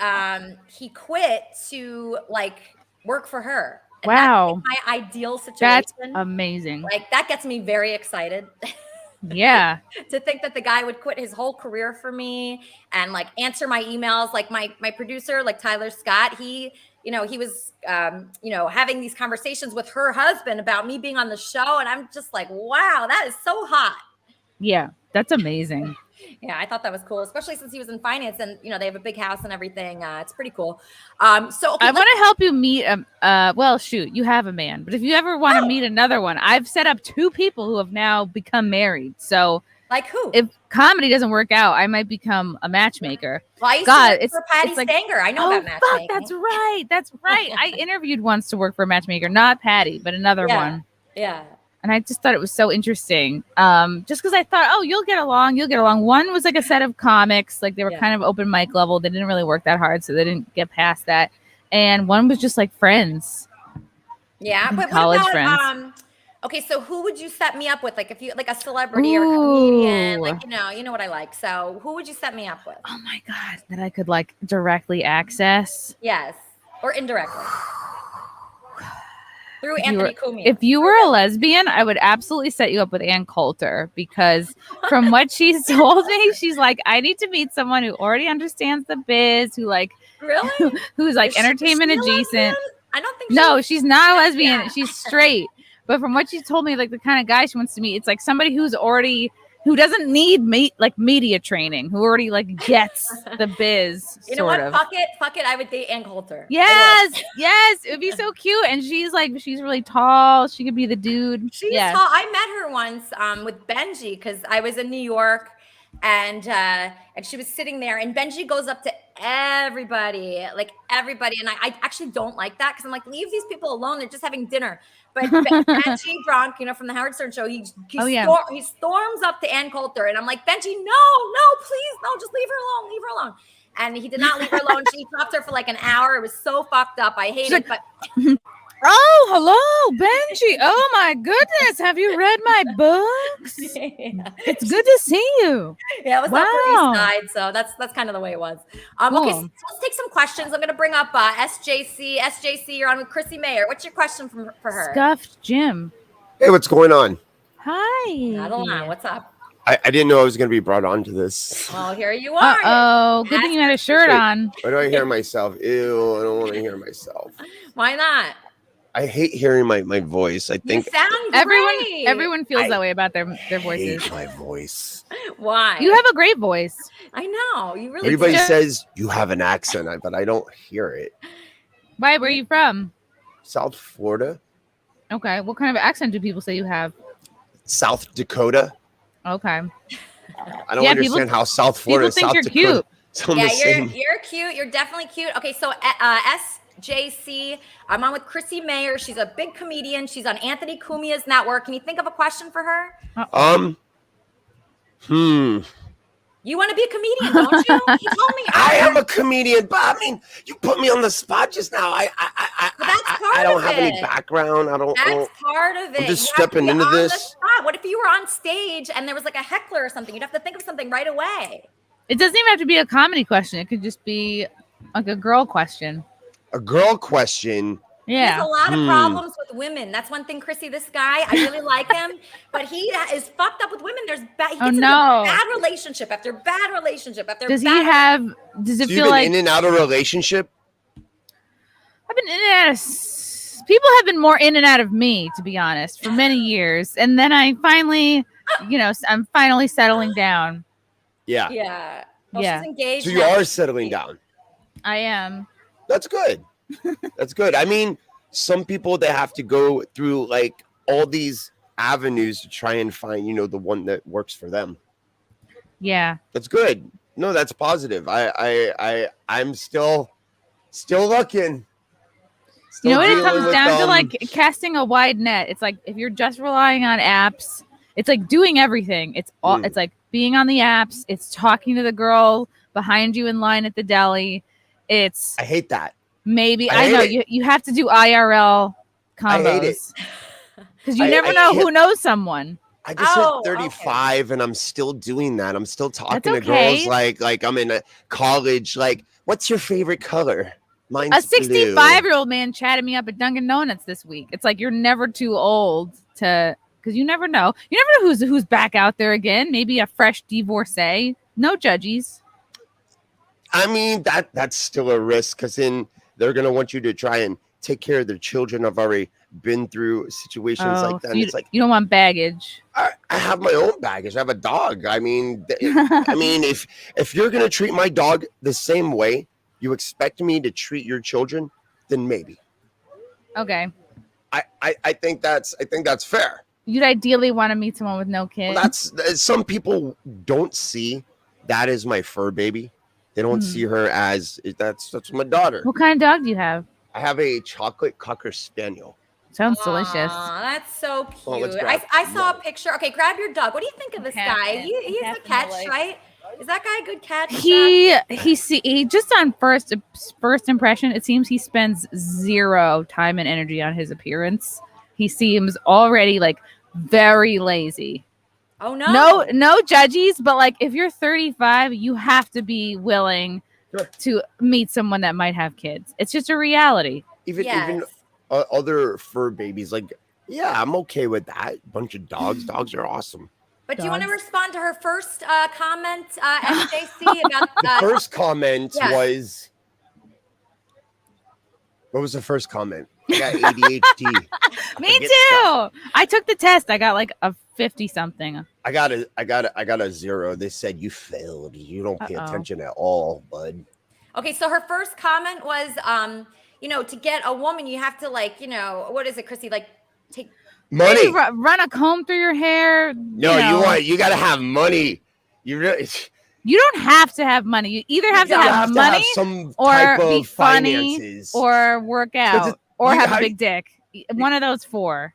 [SPEAKER 8] he quit to like work for her. And
[SPEAKER 4] wow,
[SPEAKER 8] that's my ideal situation.
[SPEAKER 4] That's amazing.
[SPEAKER 8] Like that gets me very excited.
[SPEAKER 4] Yeah.
[SPEAKER 8] To think that the guy would quit his whole career for me and like answer my emails, like my producer, like Tyler Scott, he was having these conversations with her husband about me being on the show, and I'm just like, wow, that is so hot.
[SPEAKER 4] Yeah, that's amazing.
[SPEAKER 8] Yeah, I thought that was cool, especially since he was in finance and they have a big house and everything. It's pretty cool. So okay,
[SPEAKER 4] I want to help you meet well, shoot, you have a man, but if you ever want to meet another one, I've set up 2 people who have now become married. So
[SPEAKER 8] like who?
[SPEAKER 4] If comedy doesn't work out, I might become a matchmaker.
[SPEAKER 8] Well, I used to work for Patty Stanger. I know about matchmaking.
[SPEAKER 4] That's right. I interviewed once to work for a matchmaker, not Patty, but another one.
[SPEAKER 8] Yeah.
[SPEAKER 4] And I just thought it was so interesting. Just because I thought, oh, you'll get along. One was like a set of comics, like they were kind of open mic level. They didn't really work that hard, so they didn't get past that. And one was just like friends.
[SPEAKER 8] Yeah, but
[SPEAKER 4] college
[SPEAKER 8] what about,
[SPEAKER 4] friends.
[SPEAKER 8] Okay, so who would you set me up with? Like if you like a celebrity or a comedian, like you know what I like. So who would you set me up with?
[SPEAKER 4] Oh my God, that I could like directly access.
[SPEAKER 8] Yes, or indirectly. Through Anthony Cumia.
[SPEAKER 4] If you were a lesbian, I would absolutely set you up with Ann Coulter because from what she's told me, she's like, I need to meet someone who already understands the biz, who like
[SPEAKER 8] really
[SPEAKER 4] who's like entertainment adjacent.
[SPEAKER 8] I don't think
[SPEAKER 4] she's not a lesbian. Yeah. She's straight. But from what she told me, like the kind of guy she wants to meet, it's like somebody who doesn't need media training, who already like gets the biz.
[SPEAKER 8] You know what? Fuck it. I would date Ann Coulter.
[SPEAKER 4] Yes. It would be so cute. And she's really tall. She could be the dude.
[SPEAKER 8] She's tall. I met her once with Benji because I was in New York And she was sitting there, and Benji goes up to everybody, and I actually don't like that because I'm like, leave these people alone. They're just having dinner. But Benji Bronk, from the Howard Stern show, he storms up to Ann Coulter, and I'm like, Benji, no, please, no, just leave her alone. And he did not leave her alone. She talked to her for like an hour. It was so fucked up. I hate it, but.
[SPEAKER 4] Oh, hello, Benji. Oh my goodness. Have you read my books? It's good to see you.
[SPEAKER 8] Yeah, it was Upper East Side, so that's kind of the way it was. Okay, so let's take some questions. I'm gonna bring up SJC. SJC, you're on with Chrissie Mayr. What's your question for her?
[SPEAKER 4] Scuffed Jim.
[SPEAKER 12] Hey, what's going on?
[SPEAKER 4] Hi.
[SPEAKER 8] Adeline, what's up?
[SPEAKER 12] I didn't know I was going to be brought on to this.
[SPEAKER 8] Well, here you are.
[SPEAKER 4] Uh-oh. Good thing you had a shirt on.
[SPEAKER 12] Why do I hear myself? Ew, I don't want to hear myself.
[SPEAKER 8] Why not?
[SPEAKER 12] I hate hearing my voice. I think
[SPEAKER 8] you sound great.
[SPEAKER 4] Everyone feels that way about their voices.
[SPEAKER 12] I hate my voice.
[SPEAKER 8] Why?
[SPEAKER 4] You have a great voice.
[SPEAKER 8] I know. You really
[SPEAKER 12] Everybody
[SPEAKER 8] do.
[SPEAKER 12] says you have an accent, but I don't hear it.
[SPEAKER 4] Why? Where are you from?
[SPEAKER 12] South Florida.
[SPEAKER 4] Okay. What kind of accent do people say you have?
[SPEAKER 12] South Dakota.
[SPEAKER 4] Okay.
[SPEAKER 12] I don't understand how South Florida.
[SPEAKER 4] People think
[SPEAKER 12] South
[SPEAKER 4] you're
[SPEAKER 12] Dakota,
[SPEAKER 4] cute.
[SPEAKER 8] You're cute. You're definitely cute. Okay, so SJC, I'm on with Chrissie Mayr. She's a big comedian. She's on Anthony Cumia's network. Can you think of a question for her? You want to be a comedian, don't you? He told me.
[SPEAKER 12] I am a comedian, but I mean, you put me on the spot just now. I don't have any background.
[SPEAKER 8] That's part of it.
[SPEAKER 12] I'm just stepping into this.
[SPEAKER 8] What if you were on stage and there was like a heckler or something? You'd have to think of something right away.
[SPEAKER 4] It doesn't even have to be a comedy question. It could just be like a girl question.
[SPEAKER 12] A girl question.
[SPEAKER 4] Yeah.
[SPEAKER 8] He has a lot of problems with women. That's one thing, Chrissie, this guy, I really like him, but he is fucked up with women. He gets into bad relationship after bad relationship after
[SPEAKER 4] does
[SPEAKER 12] So
[SPEAKER 4] it feel like
[SPEAKER 12] in and out of a relationship?
[SPEAKER 4] I've been in and out of people have been more in and out of me, to be honest, for many years. And then I finally, I'm finally settling down.
[SPEAKER 12] Yeah.
[SPEAKER 8] Yeah. Well,
[SPEAKER 4] yeah.
[SPEAKER 8] She's engaged.
[SPEAKER 12] So you are settling down.
[SPEAKER 4] I am.
[SPEAKER 12] That's good. That's good. I mean, some people, they have to go through like all these avenues to try and find, the one that works for them.
[SPEAKER 4] Yeah.
[SPEAKER 12] That's good. No, that's positive. I'm still looking.
[SPEAKER 4] You know what it comes down to, like casting a wide net. It's like if you're just relying on apps, it's like doing everything. It's all it's like being on the apps, it's talking to the girl behind you in line at the deli. I
[SPEAKER 12] hate that.
[SPEAKER 4] Maybe I know you have to do IRL combos.
[SPEAKER 12] I hate it.
[SPEAKER 4] Because you never know who knows someone.
[SPEAKER 12] I just hit 35 and I'm still doing that. I'm still talking to girls like I'm in a college. Like, what's your favorite color? Mine's
[SPEAKER 4] a 65-year-old man chatted me up at Dunkin' Donuts this week. It's like you're never too old to, because you never know. You never know who's back out there again. Maybe a fresh divorcee. No judges.
[SPEAKER 12] I mean, that's still a risk because then they're gonna want you to try and take care of their children. I've already been through situations like that.
[SPEAKER 4] So
[SPEAKER 12] and it's like
[SPEAKER 4] you don't want baggage.
[SPEAKER 12] I have my own baggage. I have a dog. I mean, if you're gonna treat my dog the same way you expect me to treat your children, then maybe.
[SPEAKER 4] Okay.
[SPEAKER 12] I think that's fair.
[SPEAKER 4] You'd ideally want to meet someone with no kids.
[SPEAKER 12] Well, that's some people don't see that as my fur baby. They don't see her as that's my daughter.
[SPEAKER 4] What kind of dog do you have?
[SPEAKER 12] I have a chocolate cocker spaniel.
[SPEAKER 4] Sounds delicious.
[SPEAKER 8] That's so cute.
[SPEAKER 12] Well,
[SPEAKER 8] I saw a picture. Okay, grab your dog. What do you think of this guy? He's a catch, right? Is that guy a good catch?
[SPEAKER 4] He just on first impression, it seems he spends zero time and energy on his appearance. He seems already like very lazy.
[SPEAKER 8] Oh no.
[SPEAKER 4] No judges, but like if you're 35, you have to be willing to meet someone that might have kids. It's just a reality.
[SPEAKER 12] Even other fur babies, like, yeah, I'm okay with that. Bunch of dogs. Dogs are awesome.
[SPEAKER 8] But do you want to respond to her first comment, SJC, about
[SPEAKER 12] the first comment was, what was the first comment? I got ADHD.
[SPEAKER 4] Me too. I took the test. I got like a 50 something.
[SPEAKER 12] I got a 0. They said you failed. You don't pay attention at all, bud.
[SPEAKER 8] Okay, so her first comment was, to get a woman, you have to what is it, Chrissie? Like take
[SPEAKER 12] money.
[SPEAKER 4] Run a comb through your hair.
[SPEAKER 12] No, you got to have money. You really.
[SPEAKER 4] You don't have to have money. You either have to have money
[SPEAKER 12] some
[SPEAKER 4] or
[SPEAKER 12] type
[SPEAKER 4] be
[SPEAKER 12] of
[SPEAKER 4] funny
[SPEAKER 12] finances.
[SPEAKER 4] or work out or
[SPEAKER 12] you-
[SPEAKER 4] have a
[SPEAKER 12] how-
[SPEAKER 4] big dick. One of those four.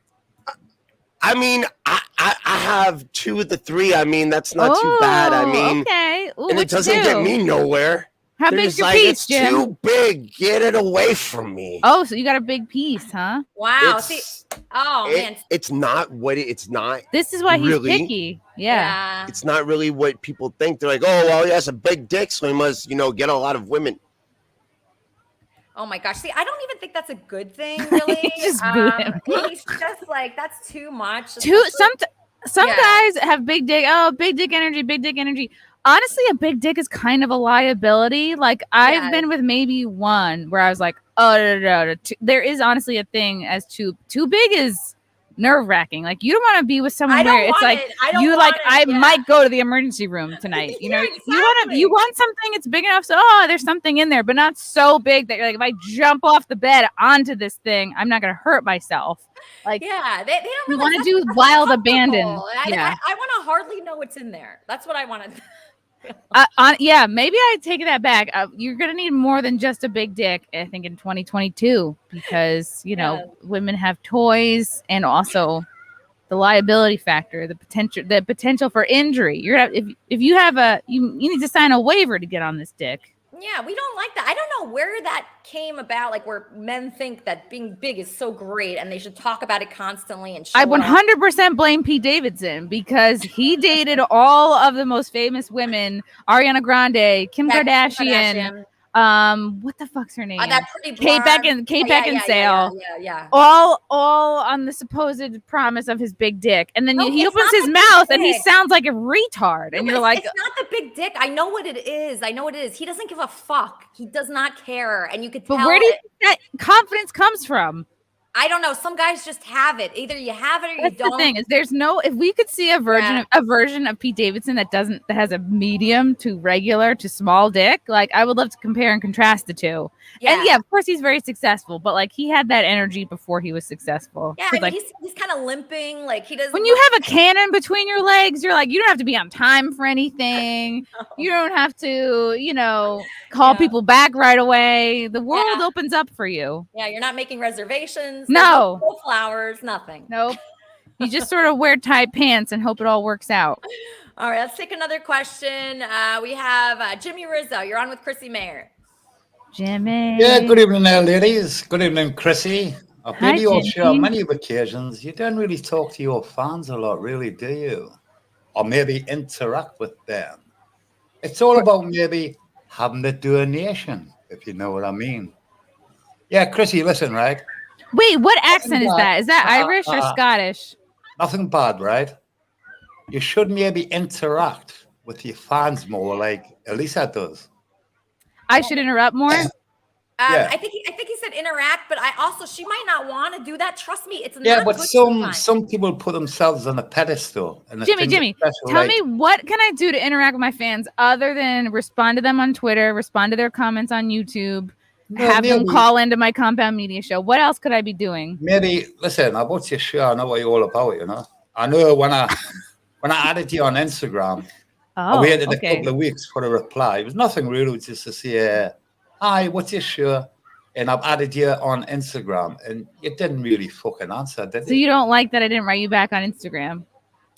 [SPEAKER 12] I mean, I have 2 of the 3. I mean, that's not too bad. I mean,
[SPEAKER 4] okay. Ooh,
[SPEAKER 12] and it doesn't get me nowhere.
[SPEAKER 4] How
[SPEAKER 12] They're
[SPEAKER 4] big's
[SPEAKER 12] just
[SPEAKER 4] your
[SPEAKER 12] like,
[SPEAKER 4] piece,
[SPEAKER 12] it's
[SPEAKER 4] Jim?
[SPEAKER 12] too big. Get it away from me.
[SPEAKER 4] Oh, so you got a big piece, huh?
[SPEAKER 8] Wow.
[SPEAKER 12] It's-
[SPEAKER 8] Man.
[SPEAKER 12] It's not what it's not.
[SPEAKER 4] This is why he's
[SPEAKER 12] really,
[SPEAKER 4] picky. Yeah.
[SPEAKER 12] It's not really what people think. They're like, oh, well, he has a big dick, so he must, get a lot of women.
[SPEAKER 8] Oh my gosh. See, I don't even think that's a good thing, really.
[SPEAKER 4] Just boo him.
[SPEAKER 8] He's just like, that's too much.
[SPEAKER 4] Some guys have big dick. Oh, big dick energy, big dick energy. Honestly, a big dick is kind of a liability. Like I've been with maybe one where I was like, oh, no. There is honestly a thing as too big is nerve wracking. Like you don't want to be with someone where it's like I might go to the emergency room tonight. You know, you want something it's big enough so there's something in there, but not so big that you're like, if I jump off the bed onto this thing, I'm not gonna hurt myself. Like
[SPEAKER 8] they don't
[SPEAKER 4] you want to do wild abandon.
[SPEAKER 8] I want to hardly know what's in there. That's what I want to.
[SPEAKER 4] Maybe I take that back. You're gonna need more than just a big dick, I think, in 2022 because women have toys and also the liability factor, the potential for injury. You're gonna if you have you need to sign a waiver to get on this dick.
[SPEAKER 8] Yeah, we don't like that. I don't know where that came about, like where men think that being big is so great and they should talk about it constantly. And
[SPEAKER 4] I 100% blame Pete Davidson because he dated all of the most famous women: Ariana Grande, Kim Kardashian. What the fuck's her name?
[SPEAKER 8] That pretty
[SPEAKER 4] Kate Beckinsale.
[SPEAKER 8] Yeah.
[SPEAKER 4] All on the supposed promise of his big dick, and then he opens his mouth and he sounds like a retard, and you're like,
[SPEAKER 8] it's not the big dick. I know what it is. He doesn't give a fuck. He does not care, and you could tell.
[SPEAKER 4] But where do you think that confidence comes from?
[SPEAKER 8] I don't know. Some guys just have it. Either you have it or you don't.
[SPEAKER 4] The thing is, if we could see a version of Pete Davidson that has a medium to regular to small dick, like I would love to compare and contrast the two. Yeah. And of course he's very successful, but like he had that energy before he was successul.
[SPEAKER 8] Yeah, he's kind of limping. Like he doesn't.
[SPEAKER 4] When you have a cannon between your legs, you're like, you don't have to be on time for anything. No. You don't have to, call people back right away. The world opens up for you.
[SPEAKER 8] Yeah, you're not making reservations.
[SPEAKER 4] No
[SPEAKER 8] flowers, nothing.
[SPEAKER 4] Nope. You just sort of wear tight pants and hope it all works out.
[SPEAKER 8] All right, let's take another question. We have Jimmy Rizzo. You're on with Chrissie Mayr.
[SPEAKER 4] Jimmy.
[SPEAKER 13] Yeah, good evening there, ladies. Good evening, Chrissie. I've been to your show on many occasions. You don't really talk to your fans a lot, really, do you? Or maybe interact with them. It's all about maybe having a donation, if you know what I mean. Yeah, Chrissie, listen, right?
[SPEAKER 4] Wait, what accent is that? Is that Irish or Scottish?
[SPEAKER 13] Nothing bad, right? You should maybe interact with your fans more like Elisa does.
[SPEAKER 4] I should interrupt more?
[SPEAKER 8] I think he said interact, but she might not want to do that. Trust me, it's not.
[SPEAKER 13] Yeah, but some people put themselves on a pedestal. And
[SPEAKER 4] Jimmy, tell me, what can I do to interact with my fans other than respond to them on Twitter, respond to their comments on YouTube, have them call into my Compound Media show? What else could I be doing?
[SPEAKER 13] Maybe listen. I watch your show. I know what you're all about. I know when I added you on Instagram, I waited a couple of weeks for a reply. It was nothing really, it was just to say, hi, what's your show? And I've added you on Instagram, and you didn't really fucking answer, did you?
[SPEAKER 4] So you don't like that I didn't write you back on Instagram?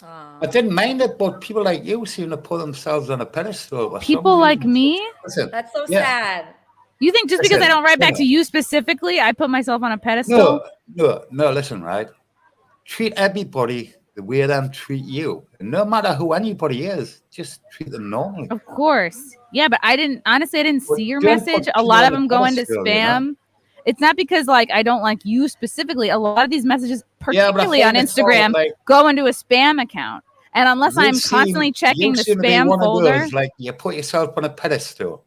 [SPEAKER 13] I didn't mind it, but people like you seem to put themselves on a pedestal.
[SPEAKER 4] People like me?
[SPEAKER 13] Listen,
[SPEAKER 8] that's so sad.
[SPEAKER 4] You think just because I don't write back to you specifically, I put myself on a pedestal?
[SPEAKER 13] No, listen, right? Treat everybody the way them treat you. And no matter who anybody is, just treat them normally.
[SPEAKER 4] Of course. Yeah, but I didn't see your message. A lot of them go into spam. It's not because I don't like you specifically. A lot of these messages, particularly on Instagram, go into a spam account. And unless I'm constantly checking the spam folder.
[SPEAKER 13] Like you put yourself on a pedestal.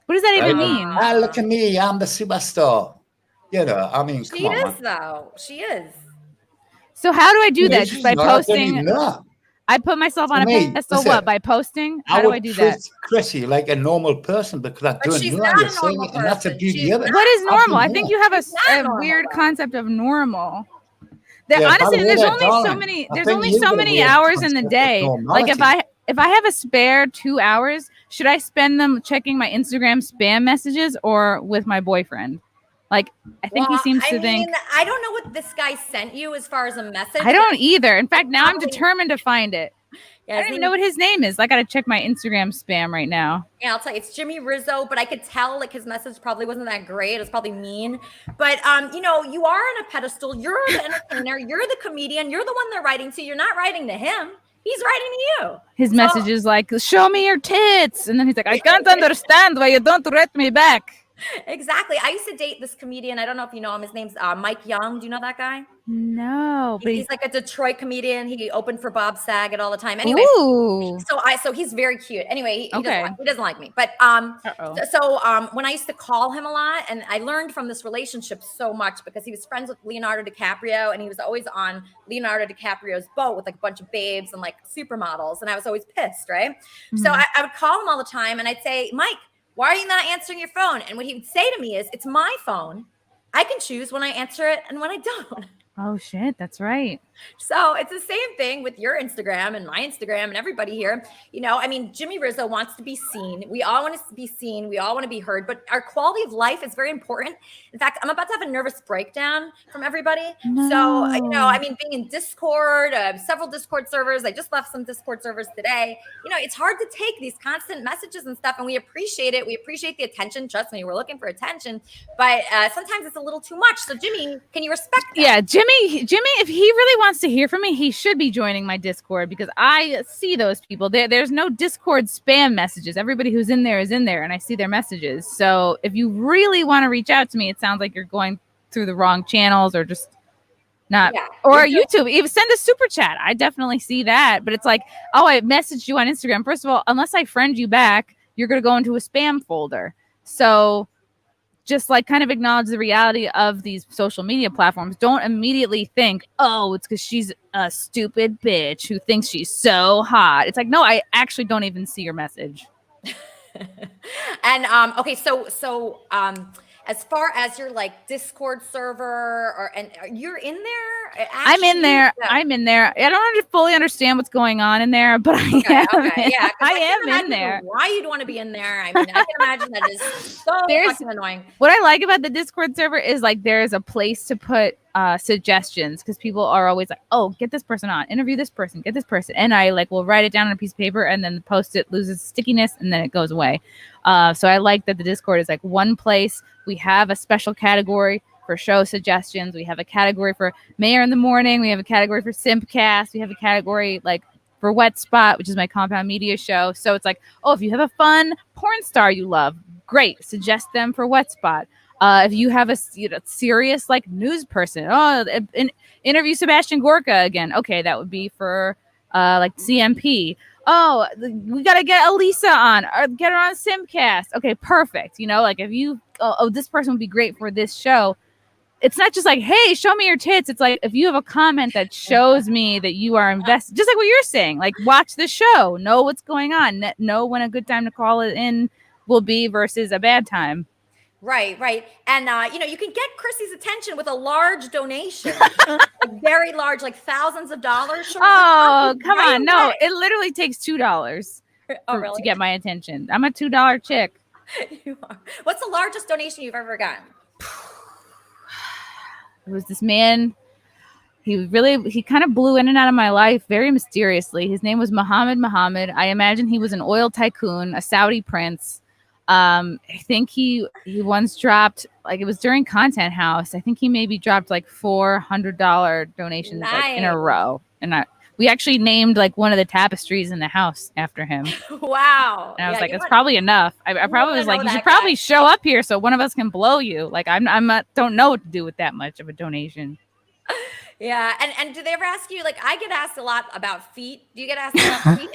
[SPEAKER 4] What does that even mean?
[SPEAKER 13] Look at me, I'm the superstar. I mean,
[SPEAKER 8] she is though. She is.
[SPEAKER 4] So how do I do that? Just by posting? I put myself on a pedestal. What, by posting? How do I do that?
[SPEAKER 13] Chrissie, like a normal person, because I don't know you're saying it, and that's a beauty of it.
[SPEAKER 4] What is normal? I think you have a weird concept of normal. Honestly, there's only so many hours in the day. Like if I have a spare 2 hours, should I spend them checking my Instagram spam messages or with my boyfriend? Like, I think he seems to think.
[SPEAKER 8] I don't know what this guy sent you as far as a message.
[SPEAKER 4] I don't either. In fact, now I'm determined to find it.
[SPEAKER 8] Yeah,
[SPEAKER 4] I don't even know what his name is. I got to check my Instagram spam right now.
[SPEAKER 8] Yeah, I'll tell you, it's Jimmy Rizzo, but I could tell like his message probably wasn't that great. It was probably mean. But you know, you are on a pedestal. You're the entertainer. You're the comedian. You're the one they're writing to. You're not writing to him. He's writing to you.
[SPEAKER 4] His message is like, "Show me your tits," and then he's like, "I can't understand why you don't write me back."
[SPEAKER 8] Exactly. I used to date this comedian. I don't know if you know him. His name's Mike Young. Do you know that guy?
[SPEAKER 4] No, but
[SPEAKER 8] he's like a Detroit comedian. He opened for Bob Saget all the time. Anyway, so he's very cute. Anyway, he doesn't like me. But when I used to call him a lot, and I learned from this relationship so much because he was friends with Leonardo DiCaprio, and he was always on Leonardo DiCaprio's boat with like a bunch of babes and like supermodels, and I was always pissed, right?
[SPEAKER 4] Mm-hmm.
[SPEAKER 8] So I would call him all the time, and I'd say, Mike, why are you not answering your phone? And what he would say to me is, it's my phone. I can choose when I answer it and when I don't.
[SPEAKER 4] Oh, shit. That's right.
[SPEAKER 8] So it's the same thing with your Instagram and my Instagram and everybody here. You know, I mean, Jimmy Rizzo wants to be seen. We all want to be seen. We all want to be heard. But our quality of life is very important. In fact, I'm about to have a nervous breakdown from everybody.
[SPEAKER 4] No.
[SPEAKER 8] So, you know, I mean, being in Discord, several Discord servers. I just left some Discord servers today. You know, it's hard to take these constant messages and stuff. And we appreciate it. We appreciate the attention. Trust me, we're looking for attention. But sometimes it's a little too much. So, Jimmy, can you respect that?
[SPEAKER 4] Yeah, Jimmy, if he really wants to hear from me, he should be joining my Discord because I see those people. There's no Discord spam messages. Everybody who's in there is in there, and I see their messages. So if you really want to reach out to me, it sounds like you're going through the wrong channels or just not. Yeah, or YouTube. Even send a super chat. I definitely see that. But it's like, oh, I messaged you on Instagram. First of all, unless I friend you back, you're going to go into a spam folder. So just like kind of acknowledge the reality of these social media platforms. Don't immediately think, oh, it's because she's a stupid bitch who thinks she's so hot. It's like, no, I actually don't even see your message.
[SPEAKER 8] And okay, so as far as your like Discord server, and you're in there?
[SPEAKER 4] I'm in there. I'm in there. I don't fully understand what's going on in there, but I am in there.
[SPEAKER 8] Why you'd want to be in there? I mean, I can imagine that is so fucking annoying.
[SPEAKER 4] What I like about the Discord server is like there's a place to put suggestions because people are always like, oh, get this person on, interview this person, get this person, and I like will write it down on a piece of paper and then the post-it loses stickiness and then it goes away. So I like that the Discord is like one place. We have a special category for show suggestions. We have a category for Mayr in the Morning. We have a category for Simpcast. We have a category like for Wet Spot, which is my compound media show. So it's like, oh, if you have a fun porn star you love, great, suggest them for Wet Spot. If you have a serious like news person, interview Sebastian Gorka again. Okay, that would be for like CMP. Oh, we got to get Elisa on or get her on Simcast. Okay, perfect. You know, like if you, this person would be great for this show. It's not just like, hey, show me your tits. It's like if you have a comment that shows me that you are invested, just like what you're saying, like watch the show, know what's going on, know when a good time to call it in will be versus a bad time.
[SPEAKER 8] Right. And, you know, you can get Chrissie's attention with a large donation, very large, like thousands of dollars.
[SPEAKER 4] Oh, come on. No, it literally takes $2 to get my attention. I'm a $2 chick.
[SPEAKER 8] You are. What's the largest donation you've ever gotten?
[SPEAKER 4] It was this man. He kind of blew in and out of my life very mysteriously. His name was Muhammad. I imagine he was an oil tycoon, a Saudi prince. I think he once dropped, like it was during Content House. I think he maybe dropped like $400 donations like, in a row. And we actually named like one of the tapestries in the house after him.
[SPEAKER 8] Wow.
[SPEAKER 4] And I was like, it's probably enough. I probably was like, you should probably show up here so one of us can blow you. Like don't know what to do with that much of a donation.
[SPEAKER 8] Yeah. And do they ever ask you, like I get asked a lot about feet. Do you get asked about feet?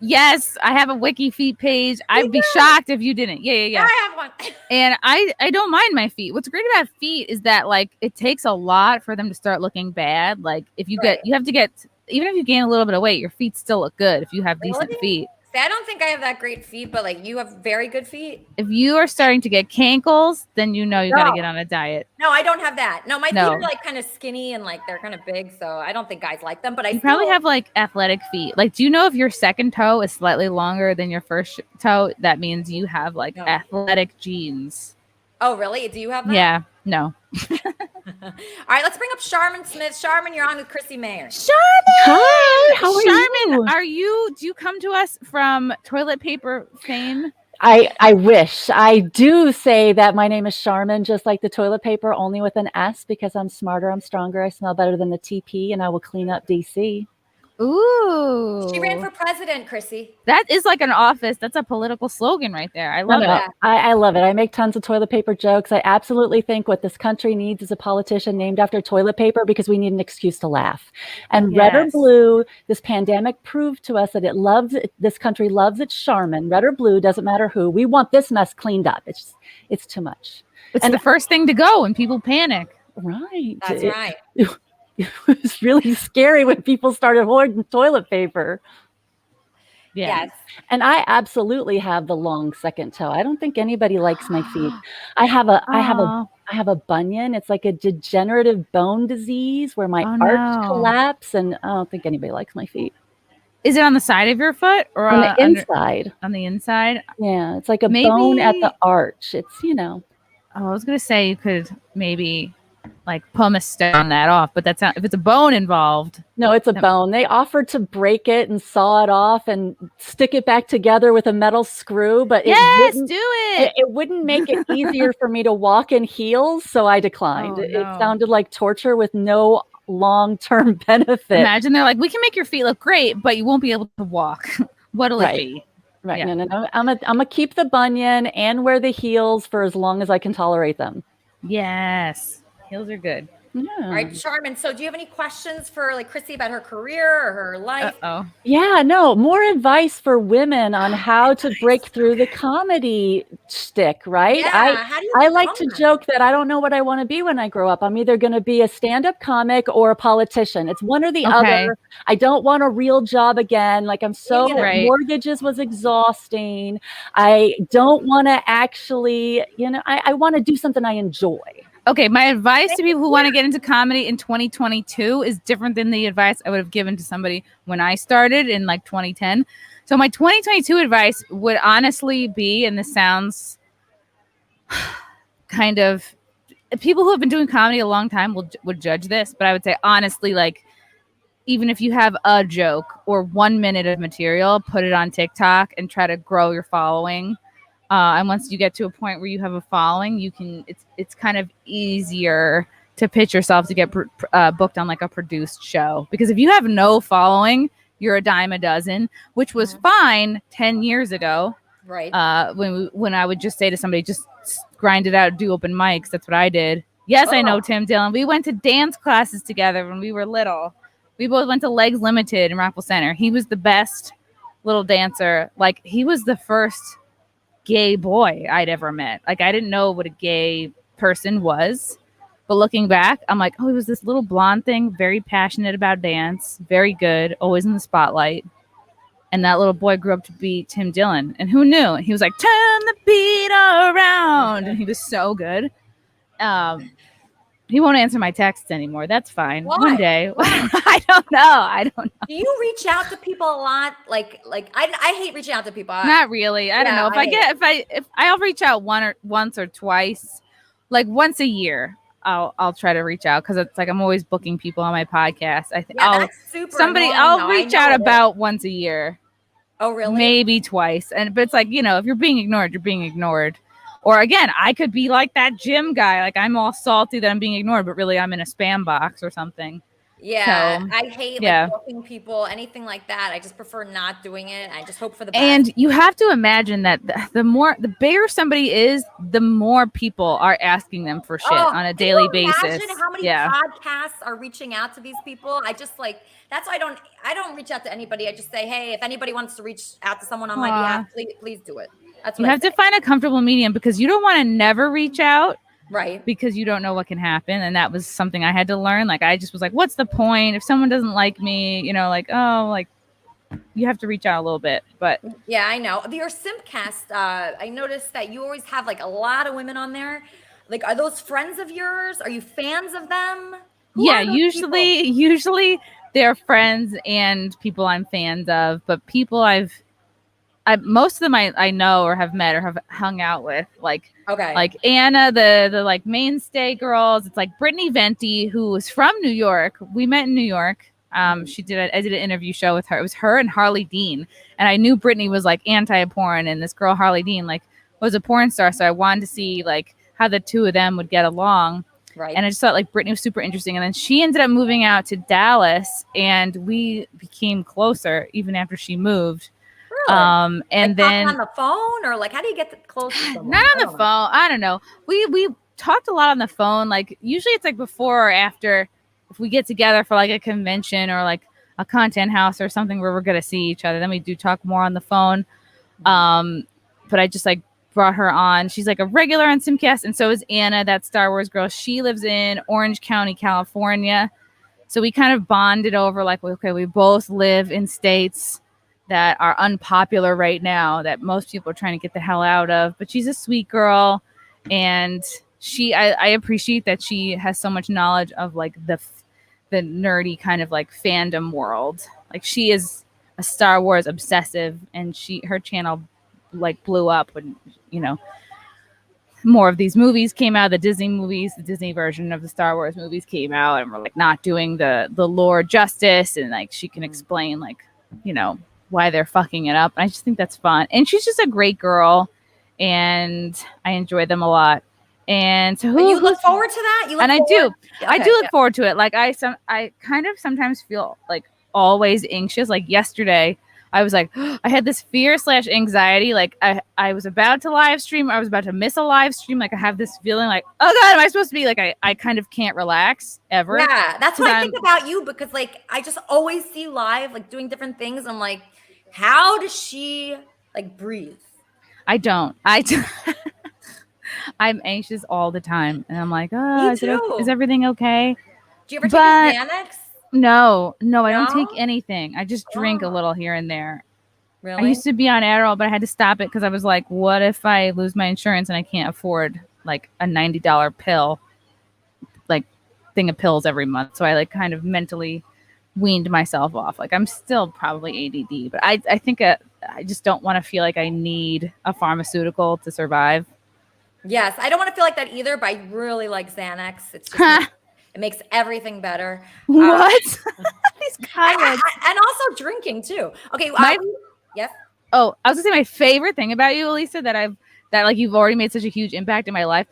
[SPEAKER 4] Yes, I have a wiki feet page. I'd be shocked if you didn't. Yeah.
[SPEAKER 8] I have one.
[SPEAKER 4] And I don't mind my feet. What's great about feet is that like it takes a lot for them to start looking bad. Like if you you have to get, even if you gain a little bit of weight, your feet still look good if you have decent feet.
[SPEAKER 8] See, I don't think I have that great feet, but like you have very good feet.
[SPEAKER 4] If you are starting to get cankles, then you know you got to get on a diet.
[SPEAKER 8] No, I don't have that. No, my feet
[SPEAKER 4] No.
[SPEAKER 8] are like kind of skinny and like they're kind of big, so I don't think guys like them. But
[SPEAKER 4] You probably have like athletic feet. Like, do you know if your second toe is slightly longer than your first toe, that means you have like athletic genes.
[SPEAKER 8] Oh, really? Do you have that?
[SPEAKER 4] Yeah. No.
[SPEAKER 8] All right, let's bring up Charmin Smith. Charmin, you're on with Chrissie Mayr.
[SPEAKER 4] Charmin!
[SPEAKER 14] Hi, how are
[SPEAKER 4] Charmin,
[SPEAKER 14] you?
[SPEAKER 4] do you come to us from toilet paper fame?
[SPEAKER 14] I wish. I do say that my name is Charmin, just like the toilet paper, only with an S, because I'm smarter, I'm stronger, I smell better than the TP, and I will clean up DC.
[SPEAKER 4] Ooh.
[SPEAKER 8] She ran for president, Chrissie.
[SPEAKER 4] That is like an office. That's a political slogan right there. I love it.
[SPEAKER 14] I love it. I make tons of toilet paper jokes. I absolutely think what this country needs is a politician named after toilet paper, because we need an excuse to laugh. And red or blue, this pandemic proved to us that this country loves its Charmin. Red or blue, doesn't matter who. We want this mess cleaned up. It's too much.
[SPEAKER 4] It's the first thing to go when people panic.
[SPEAKER 14] Right.
[SPEAKER 8] That's right.
[SPEAKER 14] It was really scary when people started hoarding toilet paper.
[SPEAKER 8] Yes.
[SPEAKER 14] And I absolutely have the long second toe. I don't think anybody likes my feet. I have a bunion. It's like a degenerative bone disease where my arch collapse, and I don't think anybody likes my feet.
[SPEAKER 4] Is it on the side of your foot or
[SPEAKER 14] on the inside?
[SPEAKER 4] On the inside?
[SPEAKER 14] Yeah, it's like a bone at the arch. It's,
[SPEAKER 4] Oh, I was gonna say you could maybe like pumice stone that off, but that's not, if it's a bone involved.
[SPEAKER 14] No, it's a bone. They offered to break it and saw it off and stick it back together with a metal screw, but
[SPEAKER 4] do it.
[SPEAKER 14] It wouldn't make it easier for me to walk in heels, so I declined.
[SPEAKER 4] Oh,
[SPEAKER 14] It
[SPEAKER 4] no.
[SPEAKER 14] sounded like torture with no long-term benefit.
[SPEAKER 4] Imagine they're like, we can make your feet look great, but you won't be able to walk. What'll it be?
[SPEAKER 14] Right.
[SPEAKER 4] Yeah.
[SPEAKER 14] No. I'm gonna keep the bunion and wear the heels for as long as I can tolerate them.
[SPEAKER 4] Yes. Heels are good.
[SPEAKER 14] Yeah.
[SPEAKER 8] All right, Charmin. So do you have any questions for like Chrissie about her career or her life?
[SPEAKER 14] Yeah, no, more advice for women on how to break through the comedy shtick, right?
[SPEAKER 8] Yeah, how do you
[SPEAKER 14] I like to
[SPEAKER 8] become that?
[SPEAKER 14] joke that I don't know what I want to be when I grow up. I'm either going to be a stand-up comic or a politician. It's one or the other. I don't want a real job again. Like mortgages was exhausting. I don't want to actually, I want to do something I enjoy.
[SPEAKER 4] Okay, my advice to people who want to get into comedy in 2022 is different than the advice I would have given to somebody when I started in like 2010. So my 2022 advice would honestly be, and this sounds kind of, people who have been doing comedy a long time would judge this, but I would say honestly, like, even if you have a joke or 1 minute of material, put it on TikTok and try to grow your following. And once you get to a point where you have a following, you can. It's kind of easier to pitch yourself to get booked on like a produced show. Because if you have no following, you're a dime a dozen, which was fine 10 years ago.
[SPEAKER 8] Right.
[SPEAKER 4] When I would just say to somebody, just grind it out, do open mics. That's what I did. Yes, I know Tim Dillon. We went to dance classes together when we were little. We both went to Legs Limited in Rockville Center. He was the best little dancer. Like, he was the first gay boy I'd ever met. Like, I didn't know what a gay person was, but looking back, I'm like, oh, he was this little blonde thing, very passionate about dance, very good, always in the spotlight. And that little boy grew up to be Tim Dillon. And who knew? He was like, turn the beat around. And he was so good. He won't answer my texts anymore. That's fine.
[SPEAKER 8] Why?
[SPEAKER 4] One day. I don't know.
[SPEAKER 8] Do you reach out to people a lot? Like I hate reaching out to people.
[SPEAKER 4] Not really. I don't know. If I'll reach out once or twice, like once a year, I'll try to reach out, because it's like I'm always booking people on my podcast.
[SPEAKER 8] That's super annoying,
[SPEAKER 4] I'll
[SPEAKER 8] though.
[SPEAKER 4] reach
[SPEAKER 8] I know
[SPEAKER 4] out
[SPEAKER 8] it is.
[SPEAKER 4] about once a year.
[SPEAKER 8] Oh, really?
[SPEAKER 4] Maybe twice. But it's like, if you're being ignored, you're being ignored. Or again, I could be like that gym guy. Like, I'm all salty that I'm being ignored, but really I'm in a spam box or something.
[SPEAKER 8] Yeah,
[SPEAKER 4] So,
[SPEAKER 8] I hate booking people, anything like that. I just prefer not doing it. I just hope for the best.
[SPEAKER 4] And you have to imagine that the bigger somebody is, the more people are asking them for shit on a daily basis.
[SPEAKER 8] Imagine how many podcasts are reaching out to these people. I just that's why I don't reach out to anybody. I just say, hey, if anybody wants to reach out to someone on my behalf, please do it. That's what
[SPEAKER 4] you have to find a comfortable medium, because you don't want to never reach out.
[SPEAKER 8] Right.
[SPEAKER 4] Because you don't know what can happen. And that was something I had to learn. Like, I just was like, what's the point if someone doesn't like me? you have to reach out a little bit, but
[SPEAKER 8] yeah, I know. Your Simpcast, I noticed that you always have like a lot of women on there. Like, are those friends of yours? Are you fans of them? Who
[SPEAKER 4] yeah,
[SPEAKER 8] are those
[SPEAKER 4] usually they're friends and people I'm fans of, but people most of them I know or have met or have hung out with, like Anna, the like mainstay girls. It's like Brittany Venti, who was from New York. We met in New York. I did an interview show with her. It was her and Harley Dean, and I knew Brittany was like anti-porn, and this girl Harley Dean like was a porn star, so I wanted to see like how the two of them would get along.
[SPEAKER 8] Right.
[SPEAKER 4] And I just thought like Brittany was super interesting, and then she ended up moving out to Dallas, and we became closer even after she moved.
[SPEAKER 8] Really?
[SPEAKER 4] And
[SPEAKER 8] like
[SPEAKER 4] then
[SPEAKER 8] on the phone, or like how do you get close to someone?
[SPEAKER 4] not on the phone. I don't know. We talked a lot on the phone. Like usually it's like before or after, if we get together for like a convention or like a content house or something where we're gonna see each other, then we do talk more on the phone. But I just like brought her on. She's like a regular on Simcast, and so is Anna, that Star Wars girl. She lives in Orange County, California. So we kind of bonded over like, okay, we both live in states that are unpopular right now, that most people are trying to get the hell out of. But she's a sweet girl, and I appreciate that she has so much knowledge of like the nerdy kind of like fandom world. Like she is a Star Wars obsessive, and her channel like blew up when, you know, more of these movies came out, the Disney version of the Star Wars movies came out, and we're like not doing the lore justice, and like she can explain like, you know, why they're fucking it up. And I just think that's fun. And she's just a great girl, and I enjoy them a lot. And so
[SPEAKER 8] you look forward to that?
[SPEAKER 4] I do look forward to it. Like I kind of sometimes feel like always anxious. Like yesterday, I was like, I had this fear/anxiety. Like I was about to live stream. I was about to miss a live stream. Like I have this feeling like, oh God, am I supposed to be like, I kind of can't relax ever.
[SPEAKER 8] Yeah, that's what I think about you, because like I just always see live, like doing different things. I'm like, how does she like breathe?
[SPEAKER 4] I don't. I'm anxious all the time, and I'm like, oh, is everything okay?
[SPEAKER 8] Do you ever take Xanax?
[SPEAKER 4] No, I don't take anything. I just drink a little here and there.
[SPEAKER 8] Really?
[SPEAKER 4] I used to be on Adderall, but I had to stop it because I was like, what if I lose my insurance and I can't afford like a $90 pill, like thing of pills every month? So I like kind of mentally weaned myself off. Like I'm still probably ADD, but I think I just don't want to feel like I need a pharmaceutical to survive.
[SPEAKER 8] Yes, I don't want to feel like that either, but I really like Xanax. It's just it makes everything better.
[SPEAKER 4] What? These comments.
[SPEAKER 8] And also drinking too. Okay. Yes.
[SPEAKER 4] Oh, I was gonna say my favorite thing about you, Elisa, that like you've already made such a huge impact in my life.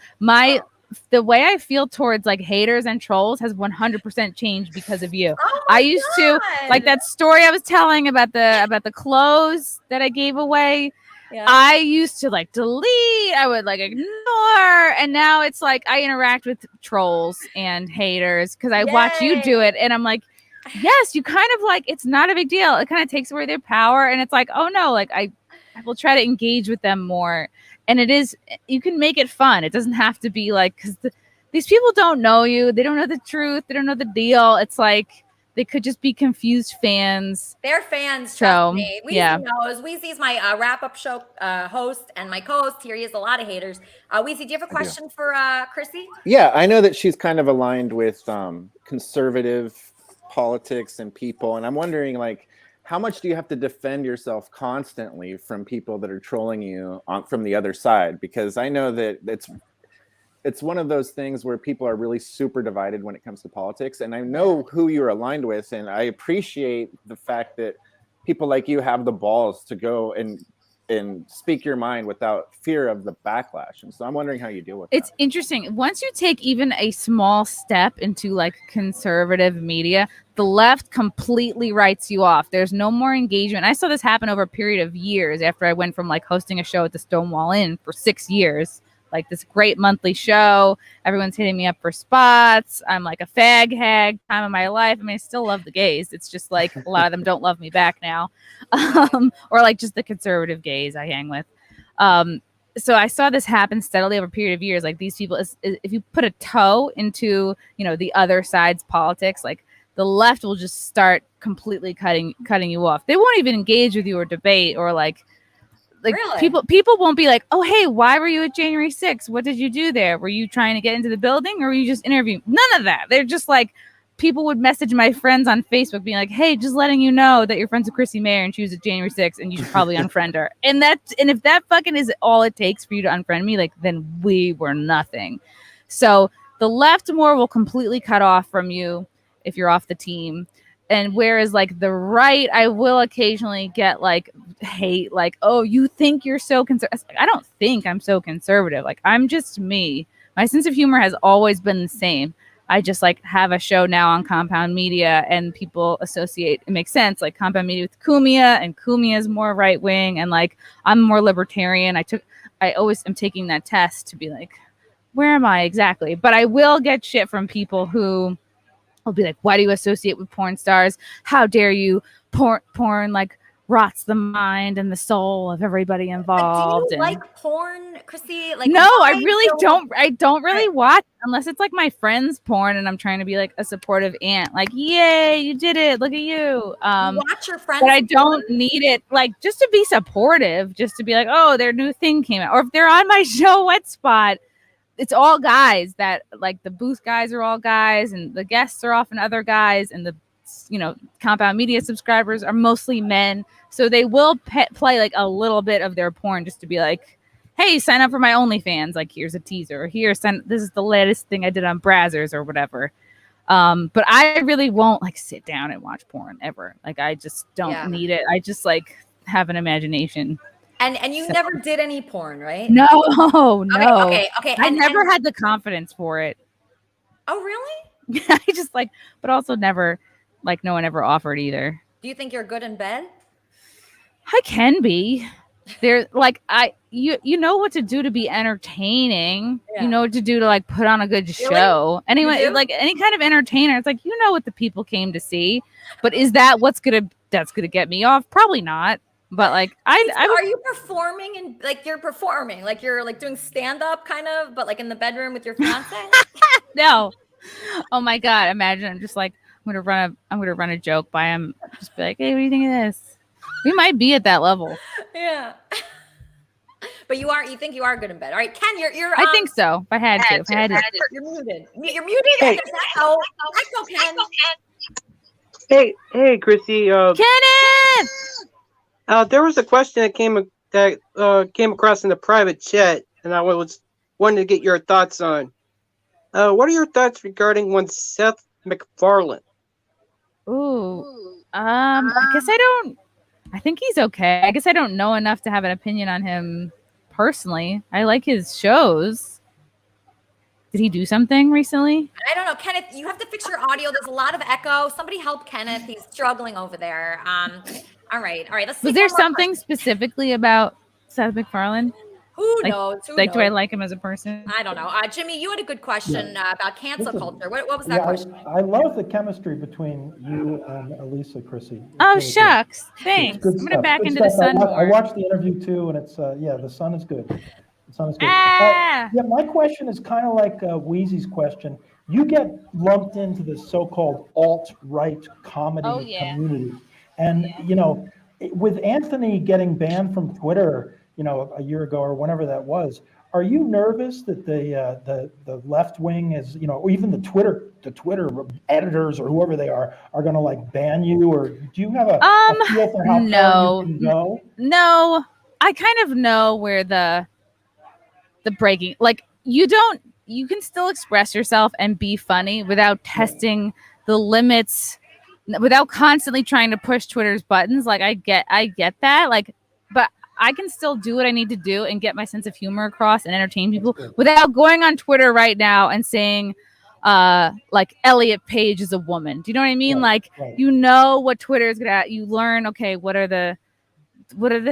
[SPEAKER 4] The way I feel towards like haters and trolls has 100% changed because of you. I used to like that story I was telling about the clothes that I gave away. Yeah. I used to like delete, I would like ignore, and now it's like I interact with trolls and haters because I watch you do it, and I'm like, yes, you kind of like, it's not a big deal. It kind of takes away their power, and it's like, oh no, like I will try to engage with them more, and you can make it fun. It doesn't have to be like, because these people don't know you, they don't know the truth, they don't know the deal. It's like they could just be confused fans.
[SPEAKER 8] They're fans, trust me. Weezy knows. Weezy's my wrap-up show host and my co-host here. He has a lot of haters. Weezy, do you have a question for Chrissie?
[SPEAKER 9] Yeah, I know that she's kind of aligned with conservative politics and people, and I'm wondering, like, how much do you have to defend yourself constantly from people that are trolling you from the other side? Because I know that it's one of those things where people are really super divided when it comes to politics. And I know who you're aligned with. And I appreciate the fact that people like you have the balls to go and speak your mind without fear of the backlash. And so I'm wondering how you deal with
[SPEAKER 4] It's interesting. Once you take even a small step into like conservative media, the left completely writes you off. There's no more engagement. I saw this happen over a period of years after I went from like hosting a show at the Stonewall Inn for 6 years. Like this great monthly show. Everyone's hitting me up for spots. I'm like a fag hag time of my life. I mean, I still love the gays. It's just like a lot of them don't love me back now. Or like just the conservative gays I hang with. So I saw this happen steadily over a period of years. Like these people, if you put a toe into, you know, the other side's politics, like the left will just start completely cutting you off. They won't even engage with you or debate or like
[SPEAKER 8] really?
[SPEAKER 4] people won't be like, oh, hey, why were you at January 6th? What did you do there? Were you trying to get into the building or were you just interviewing? None of that. They're just like, people would message my friends on Facebook being like, hey, just letting you know that you're friends with Chrissie Mayr and she was at January 6th and you should probably unfriend her. And if that fucking is all it takes for you to unfriend me, like, then we were nothing. So the left more will completely cut off from you if you're off the team. And whereas like the right, I will occasionally get like hate, like, oh, you think you're so conservative. I don't think I'm so conservative. Like, I'm just me. My sense of humor has always been the same. I just like have a show now on Compound Media and people associate, it makes sense, like Compound Media with Cumia, and Cumia is more right wing and like I'm more libertarian. I always am taking that test to be like, where am I exactly? But I will get shit from people who will be like, why do you associate with porn stars? How dare you? Porn like rots the mind and the soul of everybody involved.
[SPEAKER 8] Do you like porn, Chrissie? Like,
[SPEAKER 4] no, I really don't. I don't really watch unless it's like my friend's porn and I'm trying to be like a supportive aunt. Like, yay, you did it. Look at you.
[SPEAKER 8] Watch your friends.
[SPEAKER 4] But I don't need it like just to be supportive, just to be like, oh, their new thing came out. Or if they're on my show, Wet Spot, it's all guys that like the booth guys are all guys and the guests are often other guys and the Compound Media subscribers are mostly men. So they will play like a little bit of their porn just to be like, hey, sign up for my OnlyFans. Like, here's a teaser. Or this is the latest thing I did on Brazzers or whatever. But I really won't like sit down and watch porn ever. Like, I just don't need it. I just like have an imagination.
[SPEAKER 8] And you never did any porn, right?
[SPEAKER 4] No.
[SPEAKER 8] Okay.
[SPEAKER 4] I never had the confidence for it.
[SPEAKER 8] Oh, really?
[SPEAKER 4] I just like, but also never, like, no one ever offered either.
[SPEAKER 8] Do you think you're good in bed?
[SPEAKER 4] I can be. There, like, you know what to do to be entertaining. Yeah. You know what to do to like put on a good show. Anyway, like any kind of entertainer, it's like, you know what the people came to see. But is that that's gonna get me off? Probably not. But like, are
[SPEAKER 8] you performing and like you're performing, like you're like doing stand up kind of, but like in the bedroom with your fiance?
[SPEAKER 4] No. Oh my God! Imagine I'm just like I'm gonna run a joke by him. Just be like, hey, what do you think of this? We might be at that level.
[SPEAKER 8] Yeah. But you think you are good in bed. All right, Ken, you're
[SPEAKER 4] I think so. If I had to.
[SPEAKER 8] You're muted. You're muted. Hey. Echo, Ken.
[SPEAKER 15] Hey, Chrissie.
[SPEAKER 4] Kenneth!
[SPEAKER 15] There was a question that came across in the private chat, and I wanted to get your thoughts on. What are your thoughts regarding one Seth MacFarlane?
[SPEAKER 4] Ooh, I guess I think he's okay. I guess I don't know enough to have an opinion on him personally. I like his shows. Did he do something recently?
[SPEAKER 8] I don't know, Kenneth. You have to fix your audio. There's a lot of echo. Somebody help Kenneth. He's struggling over there. All right.
[SPEAKER 4] Was there something specifically about Seth MacFarlane?
[SPEAKER 8] Who knows?
[SPEAKER 4] Do I like him as a person?
[SPEAKER 8] I don't know. Jimmy, you had a good question about cancel culture. What was that question?
[SPEAKER 3] I love the chemistry between you and Elisa, Chrissie.
[SPEAKER 4] Oh, shucks. Thanks. I'm going to back into the sun more.
[SPEAKER 3] I watched the interview too, and it's, the sun is good. The sun is good. My question is kind of like Wheezy's question. You get lumped into the so-called alt-right comedy community. And, with Anthony getting banned from Twitter, a year ago or whenever that was, are you nervous that the left wing is, or even the Twitter editors or whoever they are going to like ban you? Or do you have a feel for how far you can go?
[SPEAKER 4] No, I kind of know where the breaking, like you can still express yourself and be funny without testing the limits, without constantly trying to push Twitter's buttons. Like I get that, like, but I can still do what I need to do and get my sense of humor across and entertain people without going on Twitter right now and saying, like Elliot Page is a woman. Do you know what I mean? Right. You know what Twitter is gonna. You learn, okay, what are the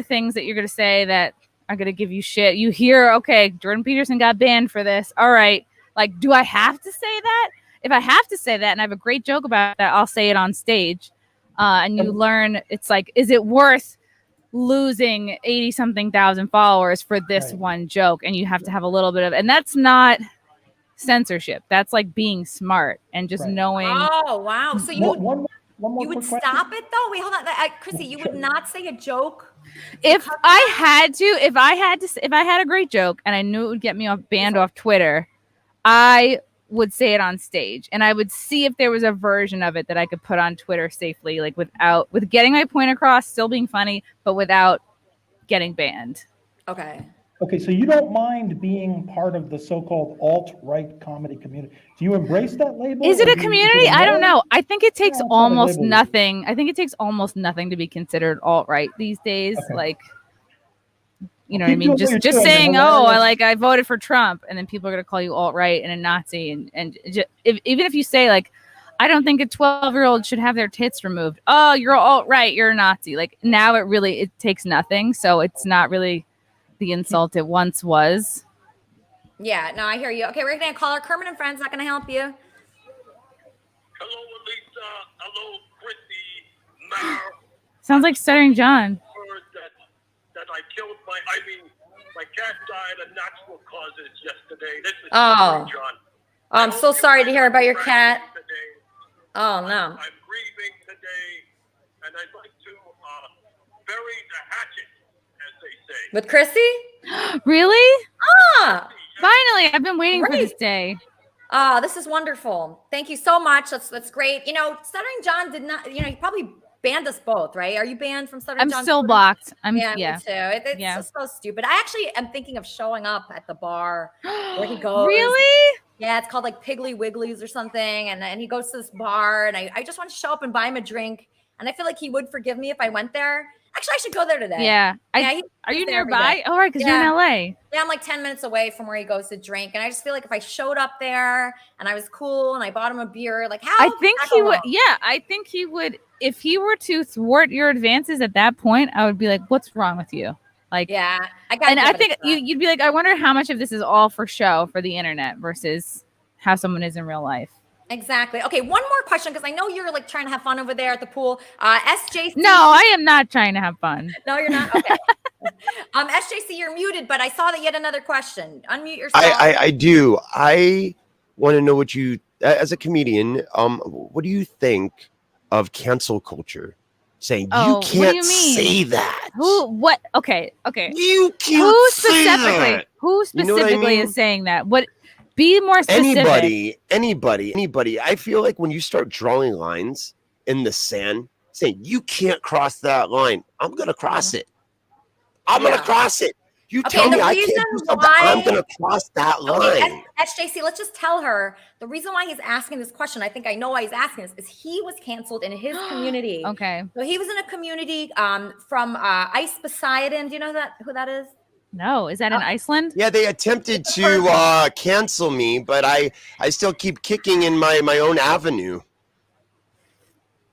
[SPEAKER 4] things that you're gonna say that are gonna give you shit? You hear, okay, Jordan Peterson got banned for this. All right, like, do I have to say that? If I have to say that and I have a great joke about that, I'll say it on stage. And you learn, it's like, is it worth losing 80-something thousand followers for this one joke? And you have to have a little bit of, and that's not censorship. That's like being smart and just knowing.
[SPEAKER 8] Oh, wow. So you
[SPEAKER 3] One more
[SPEAKER 8] you would
[SPEAKER 3] quick
[SPEAKER 8] stop it though? Wait, hold on. Chrissy, you would not say a joke?
[SPEAKER 4] If I had a great joke and I knew it would get me banned off Twitter, I would say it on stage, and I would see if there was a version of it that I could put on Twitter safely, like with getting my point across, still being funny, but without getting banned.
[SPEAKER 8] Okay.
[SPEAKER 3] Okay, so you don't mind being part of the so-called alt-right comedy community. Do you embrace that label?
[SPEAKER 4] Is it
[SPEAKER 3] or
[SPEAKER 4] a
[SPEAKER 3] do you
[SPEAKER 4] community? I don't know. I think it takes
[SPEAKER 3] Yeah,
[SPEAKER 4] almost
[SPEAKER 3] label.
[SPEAKER 4] nothing. I think it takes almost nothing to be considered alt-right these days.
[SPEAKER 3] Okay.
[SPEAKER 4] Like, you know
[SPEAKER 3] Keep
[SPEAKER 4] what I mean?
[SPEAKER 3] doing what
[SPEAKER 4] Just
[SPEAKER 3] you're doing,
[SPEAKER 4] saying,
[SPEAKER 3] hilarious.
[SPEAKER 4] I voted for Trump, and then people are going to call you alt-right and a Nazi. And even if you say, like, I don't think a 12-year-old should have their tits removed. Oh, you're alt-right. You're a Nazi. Like, now it takes nothing. So it's not really the insult it once was.
[SPEAKER 8] Yeah, no, I hear you. Okay, we're going to call our Kermit and Friends. Not going to help you.
[SPEAKER 11] Hello, Elisa. Hello, Chrissie. Mayr.
[SPEAKER 4] Sounds like Stuttering John.
[SPEAKER 11] Heard that I killed my cat died of natural causes yesterday. This is
[SPEAKER 8] Oh.
[SPEAKER 11] John.
[SPEAKER 8] Oh, I'm so sorry to hear about your cat. Oh, no.
[SPEAKER 11] I'm grieving today, and I'd like to bury the hatchet, as they say.
[SPEAKER 8] With Chrissy?
[SPEAKER 4] Really?
[SPEAKER 8] Ah,
[SPEAKER 4] finally! I've been waiting for this day.
[SPEAKER 8] Oh, this is wonderful. Thank you so much. That's great. You know, Stuttering John did not, he probably banned us both, right? Are you banned from Stuttering John?
[SPEAKER 4] I'm still blocked.
[SPEAKER 8] Yeah, me too. It's just so stupid. I actually am thinking of showing up at the bar where he goes.
[SPEAKER 4] Really?
[SPEAKER 8] Yeah, it's called like Piggly Wigglies or something. And he goes to this bar, and I just want to show up and buy him a drink. And I feel like he would forgive me if I went there. Actually, I should go there today.
[SPEAKER 4] Yeah. Are you nearby? Oh, right, because you're in LA.
[SPEAKER 8] Yeah, I'm like 10 minutes away from where he goes to drink. And I just feel like if I showed up there and I was cool and I bought him a beer, like how
[SPEAKER 4] I think he would. Yeah, I think he would. If he were to thwart your advances at that point, I would be like, "What's wrong with you?" Like,
[SPEAKER 8] yeah,
[SPEAKER 4] I think you'd be like, "I wonder how much of this is all for show for the internet versus how someone is in real life."
[SPEAKER 8] Exactly. Okay, one more question, because I know you're like trying to have fun over there at the pool. SJC.
[SPEAKER 4] No, I am not trying to have fun.
[SPEAKER 8] No, you're not. Okay. SJC, you're muted, but I saw that you had another question. Unmute yourself.
[SPEAKER 12] I do. I want to know what you, as a comedian, what do you think of cancel culture? Saying you can't say that.
[SPEAKER 4] Who? What? Okay.
[SPEAKER 12] You can't say that.
[SPEAKER 4] Who specifically
[SPEAKER 12] You know what I mean?
[SPEAKER 4] is saying that? What? Be more specific.
[SPEAKER 12] Anybody. I feel like when you start drawing lines in the sand, saying you can't cross that line, I'm gonna cross it. I'm gonna cross it. You tell me I can't do something, I'm gonna cross that line.
[SPEAKER 8] SJC, let's just tell her the reason why he's asking this question. I think I know why he's asking this. Is he was canceled in his community.
[SPEAKER 4] Okay.
[SPEAKER 8] So he was in a community from Ice Poseidon. Do you know who that is?
[SPEAKER 4] No, is that in Iceland?
[SPEAKER 12] Yeah, they attempted to cancel me, but I still keep kicking in my own avenue.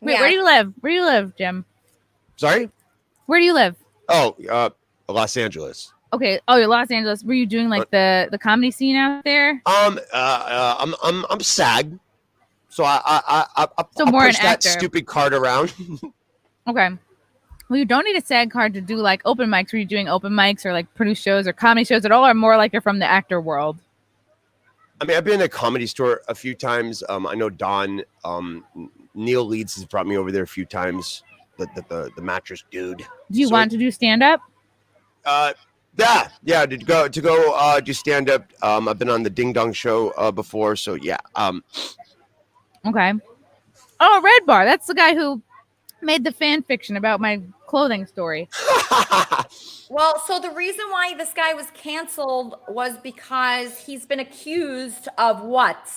[SPEAKER 4] Wait, where do you live? Where do you live, Jim?
[SPEAKER 12] Sorry?
[SPEAKER 4] Where do you live?
[SPEAKER 12] Oh, Los Angeles.
[SPEAKER 4] Okay. Oh, you're Los Angeles. Were you doing like the comedy scene out there?
[SPEAKER 12] I'm SAG, so I
[SPEAKER 4] more
[SPEAKER 12] push
[SPEAKER 4] an
[SPEAKER 12] that
[SPEAKER 4] actor.
[SPEAKER 12] stupid card around.
[SPEAKER 4] Okay. Well, you don't need a SAG card to do like open mics. Were you doing open mics or like produce shows or comedy shows at all, or more like you're from the actor world?
[SPEAKER 12] I mean, I've been in a comedy store a few times. I know Don, Neil Leeds has brought me over there a few times. The mattress dude.
[SPEAKER 4] Do you want to do stand up?
[SPEAKER 12] Yeah. To go do stand up. I've been on the Ding Dong Show before, so yeah.
[SPEAKER 4] Okay. Oh, Red Bar. That's the guy who made the fan fiction about my clothing story.
[SPEAKER 8] Well, so the reason why this guy was canceled was because he's been accused of what?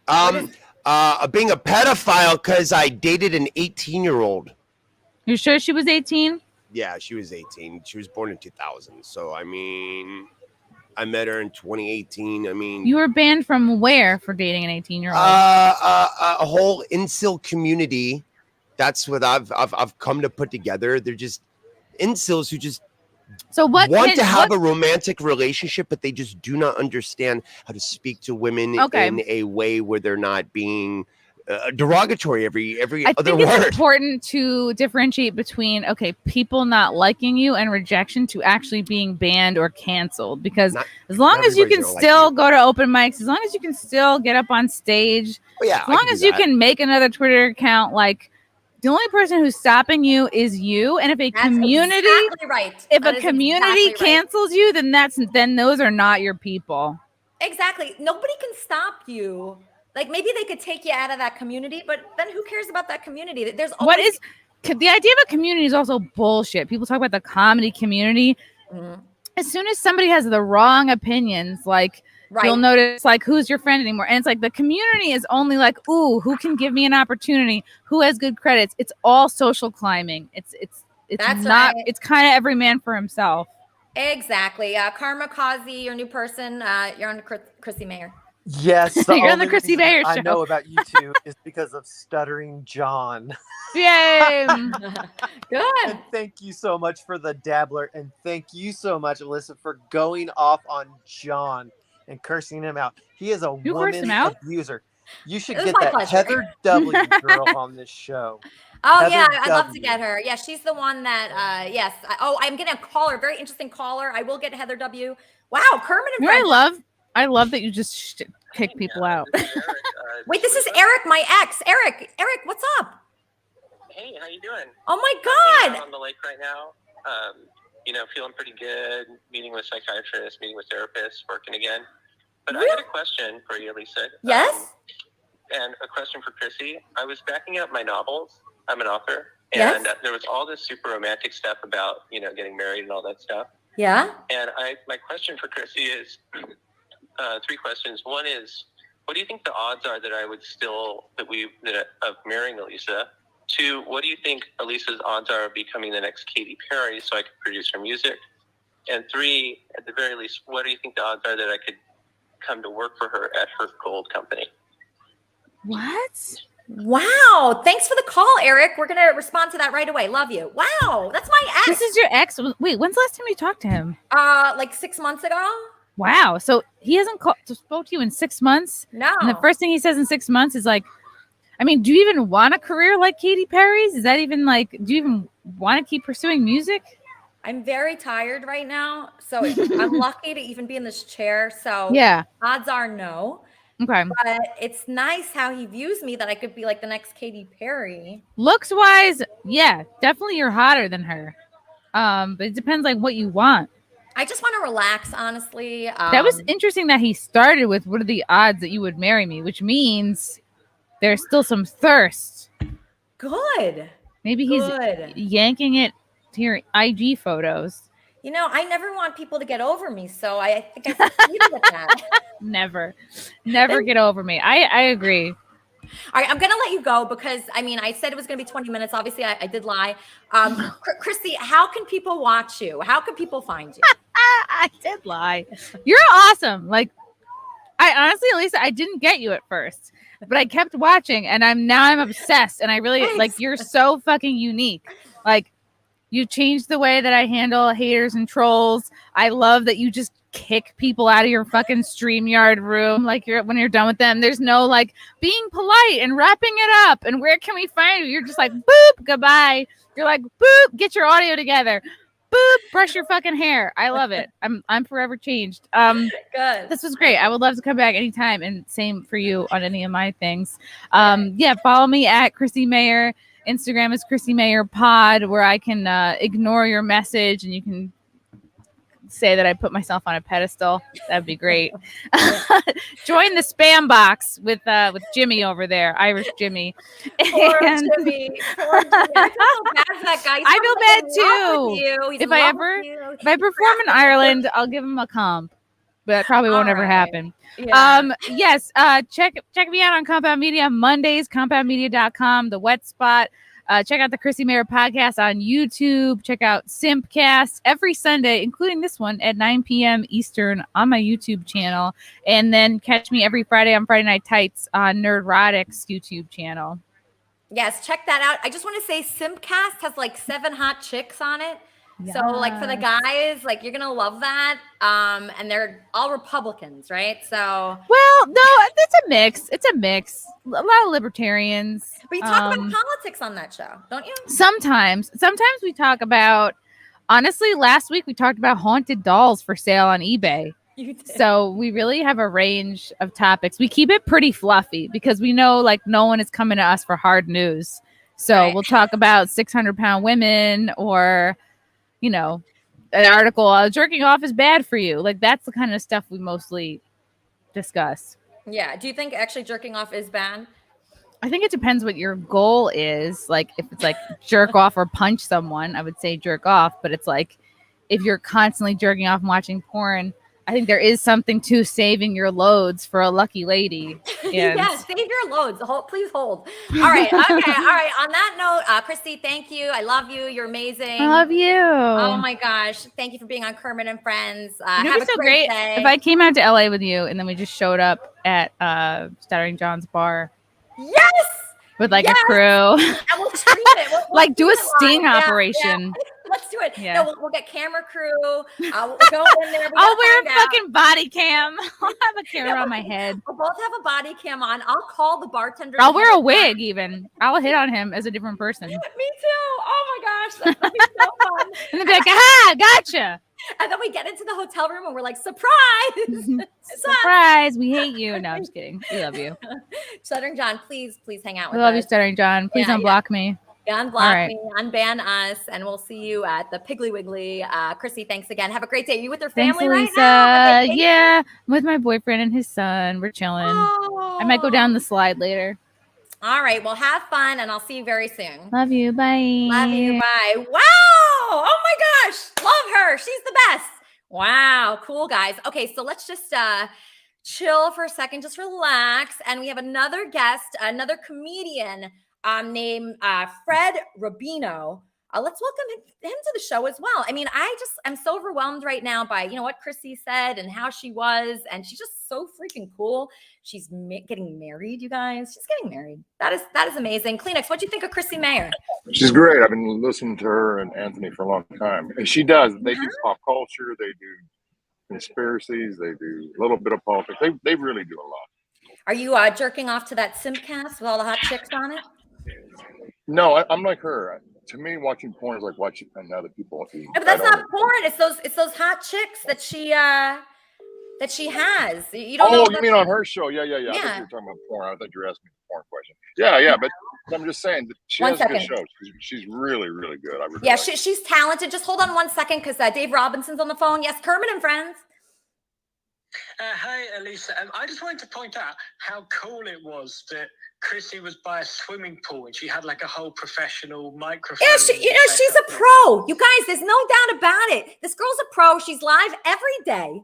[SPEAKER 12] Being a pedophile because I dated an 18-year-old.
[SPEAKER 4] You sure she was 18?
[SPEAKER 12] Yeah, she was 18. She was born in 2000. So, I mean, I met her in 2018. I mean,
[SPEAKER 4] You were banned from where for dating an 18-year-old?
[SPEAKER 12] A whole incel community. That's what I've come to put together. They're just incels who just want to have a romantic relationship, but they just do not understand how to speak to women in a way where they're not being derogatory every
[SPEAKER 4] I
[SPEAKER 12] other
[SPEAKER 4] think it's
[SPEAKER 12] word.
[SPEAKER 4] important to differentiate between people not liking you and rejection to actually being banned or canceled. Because as long as you can still go to open mics, as long as you can still get up on stage, as long as you can make another Twitter account, like the only person who's stopping you is you. And if a community,
[SPEAKER 8] exactly right.
[SPEAKER 4] if a community cancels you, then those are not your people.
[SPEAKER 8] Exactly. Nobody can stop you. Like maybe they could take you out of that community, but then who cares about that community? There's always
[SPEAKER 4] the idea of a community is also bullshit. People talk about the comedy community. As soon as somebody has the wrong opinions, like you'll notice like who's your friend anymore. And it's like the community is only like, ooh, who can give me an opportunity? Who has good credits? It's all social climbing. It's
[SPEAKER 8] That's
[SPEAKER 4] not
[SPEAKER 8] right.
[SPEAKER 4] It's kind of every man for himself.
[SPEAKER 8] Exactly. Karma Kazi, your new person, you're on Chrissie Mayr.
[SPEAKER 16] Yes,
[SPEAKER 4] You're on the Chrissie Mayr show.
[SPEAKER 16] I know about you two is because of Stuttering John.
[SPEAKER 4] Yay!
[SPEAKER 8] Good.
[SPEAKER 16] And thank you so much for the dabbler, and thank you so much, Alyssa, for going off on John and cursing him out. He is a woman abuser. You should get that
[SPEAKER 8] pleasure.
[SPEAKER 16] Heather W. girl on this show.
[SPEAKER 8] Oh,
[SPEAKER 16] Heather
[SPEAKER 8] yeah, I'd love to
[SPEAKER 16] W.
[SPEAKER 8] get her. Yeah, she's the one that, yes. I'm going to call her. Very interesting caller. I will get Heather W. Wow, Kermit and Friends.
[SPEAKER 4] I love that you just kick people out.
[SPEAKER 8] Wait, this is Eric, my ex. Eric, what's up?
[SPEAKER 17] Hey, how you doing?
[SPEAKER 8] Oh my God!
[SPEAKER 17] I'm on the lake right now. Feeling pretty good. Meeting with psychiatrists, meeting with therapists, working again. But I had a question for you, Lisa.
[SPEAKER 8] Yes.
[SPEAKER 17] And a question for Chrissie. I was backing up my novels. I'm an author, and there was all this super romantic stuff about getting married and all that stuff.
[SPEAKER 8] Yeah.
[SPEAKER 17] And my question for Chrissie is. 3 questions. One is, what do you think the odds are that I would of marrying Elisa? 2, what do you think Elisa's odds are of becoming the next Katy Perry so I could produce her music? And 3, at the very least, what do you think the odds are that I could come to work for her at her gold company?
[SPEAKER 4] What?
[SPEAKER 8] Wow. Thanks for the call, Eric. We're going to respond to that right away. Love you. Wow. That's my ex.
[SPEAKER 4] This is your ex. Wait, when's the last time you talked to him?
[SPEAKER 8] Like 6 months ago.
[SPEAKER 4] Wow. So he hasn't spoke to you in 6 months?
[SPEAKER 8] No.
[SPEAKER 4] And the first thing he says in 6 months is like, I mean, do you even want a career like Katy Perry's? Is that even like, do you even want to keep pursuing music?
[SPEAKER 8] I'm very tired right now. So I'm lucky to even be in this chair. So
[SPEAKER 4] yeah,
[SPEAKER 8] odds are no.
[SPEAKER 4] Okay.
[SPEAKER 8] But it's nice how he views me that I could be like the next Katy Perry.
[SPEAKER 4] Looks wise, yeah, definitely you're hotter than her. But it depends like what you want.
[SPEAKER 8] I just want to relax, honestly.
[SPEAKER 4] That was interesting that he started with, what are the odds that you would marry me? Which means there's still some thirst.
[SPEAKER 8] Good.
[SPEAKER 4] Maybe he's yanking it to your IG photos.
[SPEAKER 8] I never want people to get over me. So I think I succeeded with that.
[SPEAKER 4] Never get over me. I agree.
[SPEAKER 8] All right, I'm going to let you go because, I said it was going to be 20 minutes. Obviously, I did lie. Chrissie, how can people watch you? How can people find you?
[SPEAKER 4] I did lie. You're awesome. Like, I honestly, Lisa, I didn't get you at first, but I kept watching, and I'm obsessed, and I really, like, you're so fucking unique. Like, you changed the way that I handle haters and trolls. I love that you just kick people out of your fucking StreamYard room when you're done with them. There's no like being polite and wrapping it up and where can we find you? You're just like boop, goodbye. You're like boop, get your audio together. Boop, brush your fucking hair. I love it. I'm forever changed.
[SPEAKER 8] Good.
[SPEAKER 4] This was great. I would love to come back anytime, and same for you on any of my things. Yeah, follow me at Chrissie Mayr. Instagram is Chrissie Mayr Pod, where I can ignore your message and you can say that I put myself on a pedestal. That'd be great. Join the spam box with Jimmy over there, Irish Jimmy.
[SPEAKER 8] Poor Jimmy. Poor Jimmy. I feel so bad for that guy.
[SPEAKER 4] I feel bad too. If I perform in Ireland, I'll give him a comp. But that probably won't ever happen.
[SPEAKER 8] Yeah.
[SPEAKER 4] Yes. Check me out on Compound Media Mondays, compoundmedia.com, the wet spot. Check out the Chrissie Mayr podcast on YouTube. Check out Simpcast every Sunday, including this one at 9 p.m. Eastern on my YouTube channel. And then catch me every Friday on Friday Night Tights on Nerdrotic's YouTube channel.
[SPEAKER 8] Yes, check that out. I just want to say Simpcast has like 7 hot chicks on it. So like for the guys, like you're gonna love that. And they're all Republicans, right? So
[SPEAKER 4] well, no, it's a mix. It's a mix. A lot of libertarians.
[SPEAKER 8] But you talk about politics on that show, don't you?
[SPEAKER 4] Sometimes we talk about. Honestly, last week we talked about haunted dolls for sale on eBay.
[SPEAKER 8] You did.
[SPEAKER 4] So we really have a range of topics. We keep it pretty fluffy because we know like no one is coming to us for hard news. So we'll talk about 600-pound women or, you know, an article, jerking off is bad for you. Like that's the kind of stuff we mostly discuss.
[SPEAKER 8] Yeah. Do you think actually jerking off is bad?
[SPEAKER 4] I think it depends what your goal is. Like if it's like jerk off or punch someone, I would say jerk off. But it's like if you're constantly jerking off and watching porn, I think there is something to saving your loads for a lucky lady. And
[SPEAKER 8] Yeah, save your loads. Please hold. All right. Okay. All right. On that note, Christy, thank you. I love you. You're amazing.
[SPEAKER 4] I love you.
[SPEAKER 8] Oh my gosh. Thank you for being on Kermit and Friends. Have a
[SPEAKER 4] so
[SPEAKER 8] great
[SPEAKER 4] great
[SPEAKER 8] day.
[SPEAKER 4] if I came out to LA with you and then we just showed up at Stuttering John's bar.
[SPEAKER 8] Yes.
[SPEAKER 4] With like a crew.
[SPEAKER 8] And we'll stream it. We'll
[SPEAKER 4] like do a
[SPEAKER 8] stream it
[SPEAKER 4] sting
[SPEAKER 8] live. Yeah,
[SPEAKER 4] operation.
[SPEAKER 8] yeah. Let's do it.
[SPEAKER 4] Yeah.
[SPEAKER 8] No, we'll get camera crew. We'll go in there.
[SPEAKER 4] I'll wear a fucking body cam. I'll have a camera on my head.
[SPEAKER 8] We'll both have a body cam on. I'll call the bartender.
[SPEAKER 4] I'll wear a wig even. I'll hit on him as a different person.
[SPEAKER 8] Me too. Oh my gosh. That'd be so fun.
[SPEAKER 4] And then be like, aha, gotcha.
[SPEAKER 8] And then we get into the hotel room and we're like, surprise.
[SPEAKER 4] Surprise. We hate you. No, I'm just kidding. We love you.
[SPEAKER 8] Stuttering John, please hang out
[SPEAKER 4] We
[SPEAKER 8] with
[SPEAKER 4] love
[SPEAKER 8] us.
[SPEAKER 4] you, Stuttering John. Please don't block me.
[SPEAKER 8] Unblock me, unban us, and we'll see you at the Piggly Wiggly. Chrissy, thanks again. Have a great day. Are you with your
[SPEAKER 4] Thanks,
[SPEAKER 8] family
[SPEAKER 4] Lisa.
[SPEAKER 8] right now?
[SPEAKER 4] Yeah, I'm with my boyfriend and his son. We're chilling. I might go down the slide later.
[SPEAKER 8] All right. Well, have fun, and I'll see you very soon.
[SPEAKER 4] Love you. Bye.
[SPEAKER 8] Love you. Bye. Wow. Oh my gosh. Love her. She's the best. Wow. Cool, guys. Okay, so let's just chill for a second. Just relax. And we have another guest, another comedian named Fred Rubino. Let's welcome him to the show as well. I mean, I'm so overwhelmed right now by, you know, what Chrissy said and how she was. And she's just so freaking cool. She's getting married, you guys. She's getting married. That is amazing. Kleenex, what do you think of Chrissie Mayr?
[SPEAKER 18] She's great. I've been listening to her and Anthony for a long time. And she does. They do pop culture. They do conspiracies. They do a little bit of politics. They really do a lot.
[SPEAKER 8] Are you jerking off to that Simcast with all the hot chicks on it?
[SPEAKER 18] No, I'm like her. To me, watching porn is like watching other people eat.
[SPEAKER 8] No, but that's not porn. It's those hot chicks that she has. You don't know.
[SPEAKER 18] Oh, you mean on her show? Yeah. I thought you were talking about porn. I thought you were asking me the porn question. Yeah. But I'm just saying that she has a good show. She's really, really good. I really like
[SPEAKER 8] she's talented. Just hold on one second because Dave Robinson's on the phone. Yes, Kermit and Friends.
[SPEAKER 11] Hi, Elisa. I just wanted to point out how cool it was that Chrissy was by a swimming pool and she had like a whole professional microphone.
[SPEAKER 8] Yeah, she's a pro. You guys, there's no doubt about it. This girl's a pro. She's live every day.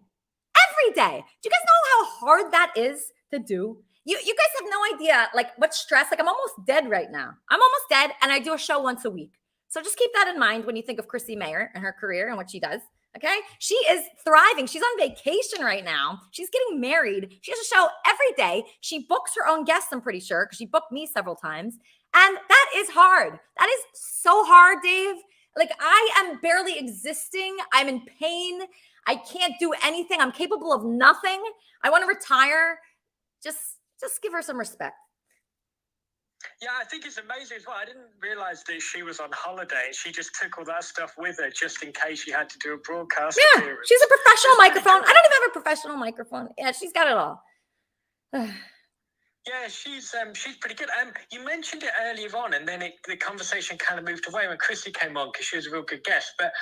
[SPEAKER 8] Every day. Do you guys know how hard that is to do? You guys have no idea like what stress. Like I'm almost dead right now. I'm almost dead and I do a show once a week. So just keep that in mind when you think of Chrissie Mayr and her career and what she does. Okay. She is thriving. She's on vacation right now. She's getting married. She has a show every day. She books her own guests, I'm pretty sure, because she booked me several times. And that is hard. That is so hard, Dave. Like I am barely existing. I'm in pain. I can't do anything. I'm capable of nothing. I want to retire. Just give her some respect.
[SPEAKER 11] Yeah, I think it's amazing as well. I didn't realize that she was on holiday and she just took all that stuff with her just in case she had to do a broadcast.
[SPEAKER 8] Yeah,
[SPEAKER 11] appearance.
[SPEAKER 8] she's a professional microphone. I don't even have a professional microphone. Yeah, she's got it all.
[SPEAKER 11] Yeah, she's pretty good. You mentioned it earlier on, and then the conversation kind of moved away when Chrissy came on because she was a real good guest. But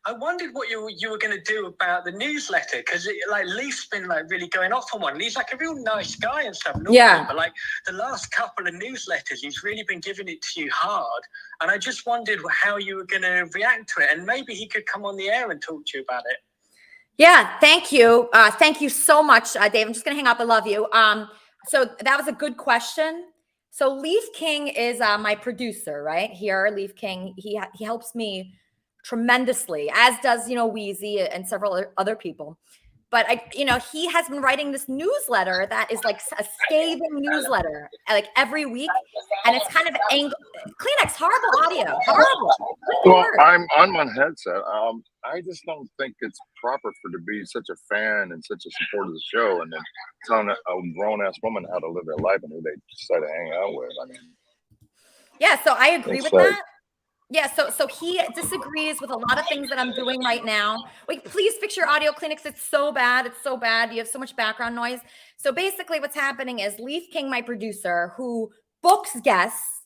[SPEAKER 11] I wondered what you were going to do about the newsletter because like Leaf's been like really going off on one. He's like a real nice guy and stuff. Normally,
[SPEAKER 8] yeah.
[SPEAKER 11] But like the last couple of newsletters, he's really been giving it to you hard. And I just wondered how you were going to react to it, and maybe he could come on the air and talk to you about it.
[SPEAKER 8] Yeah, thank you. Thank you so much, Dave. I'm just going to hang up. I love you. So that was a good question. So Leaf King is my producer, right? Here, Leaf King, he helps me tremendously, as does, Wheezy and several other people. But he has been writing this newsletter that is like a scathing newsletter, like every week, and it's kind of Kleenex, horrible audio, horrible.
[SPEAKER 18] Well, I'm on my headset. I just don't think it's proper to be such a fan and such a supporter of the show, and then telling a grown ass woman how to live their life and who they decide to hang out with. I mean,
[SPEAKER 8] yeah. So I agree with that. Yeah, so he disagrees with a lot of things that I'm doing right now. Like, please fix your audio, Kleenex. It's so bad. It's so bad. You have so much background noise. So basically what's happening is Leaf King, my producer, who books guests,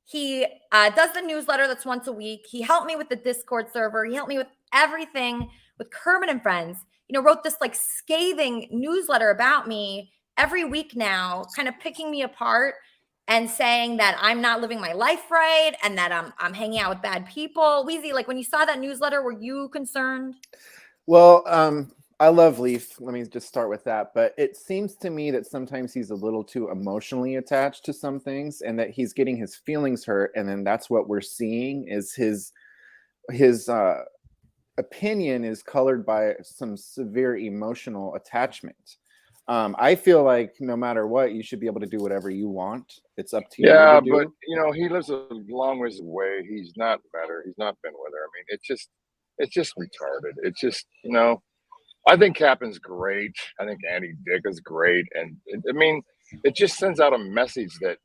[SPEAKER 8] he does the newsletter that's once a week. He helped me with the Discord server. He helped me with everything with Kermit and Friends. Wrote this like scathing newsletter about me every week now, kind of picking me apart and saying that I'm not living my life right and that I'm hanging out with bad people. Weezy, like when you saw that newsletter, were you concerned?
[SPEAKER 9] Well, I love Leaf. Let me just start with that. But it seems to me that sometimes he's a little too emotionally attached to some things and that he's getting his feelings hurt. And then that's what we're seeing is his opinion is colored by some severe emotional attachment. I feel like no matter what, you should be able to do whatever you want. It's up to you.
[SPEAKER 18] Yeah, but he lives a long ways away. He's not better. He's not been with her. I mean, it's just retarded. It's just, I think Captain's great. I think Andy Dick is great. And it just sends out a message that,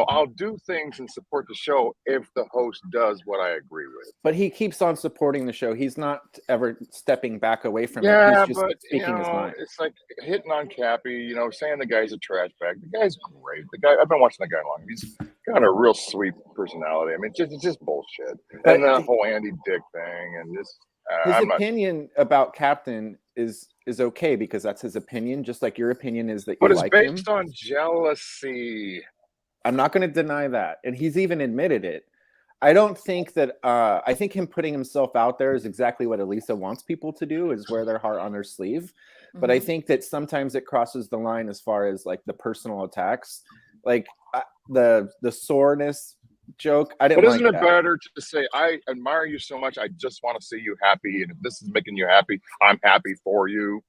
[SPEAKER 18] I'll do things and support the show if the host does what I agree with.
[SPEAKER 9] But he keeps on supporting the show. He's not ever stepping back away from it. He's just speaking his mind.
[SPEAKER 18] It's like hitting on Cappy, saying the guy's a trash bag. The guy's great. I've been watching the guy long. He's got a real sweet personality. I mean, it's just bullshit.
[SPEAKER 9] But
[SPEAKER 18] and the whole Andy Dick thing and this.
[SPEAKER 9] His opinion about Captain is okay because that's his opinion, just like your opinion is that you like him.
[SPEAKER 18] But it's based on jealousy.
[SPEAKER 9] I'm not going to deny that. And he's even admitted it. I don't think that, I think him putting himself out there is exactly what Elisa wants people to do, is wear their heart on their sleeve. Mm-hmm. But I think that sometimes it crosses the line as far as like the personal attacks, like the soreness joke. I didn't.
[SPEAKER 18] But isn't
[SPEAKER 9] like
[SPEAKER 18] it
[SPEAKER 9] that.
[SPEAKER 18] better to say, I admire you so much, I just want to see you happy. And if this is making you happy, I'm happy for you.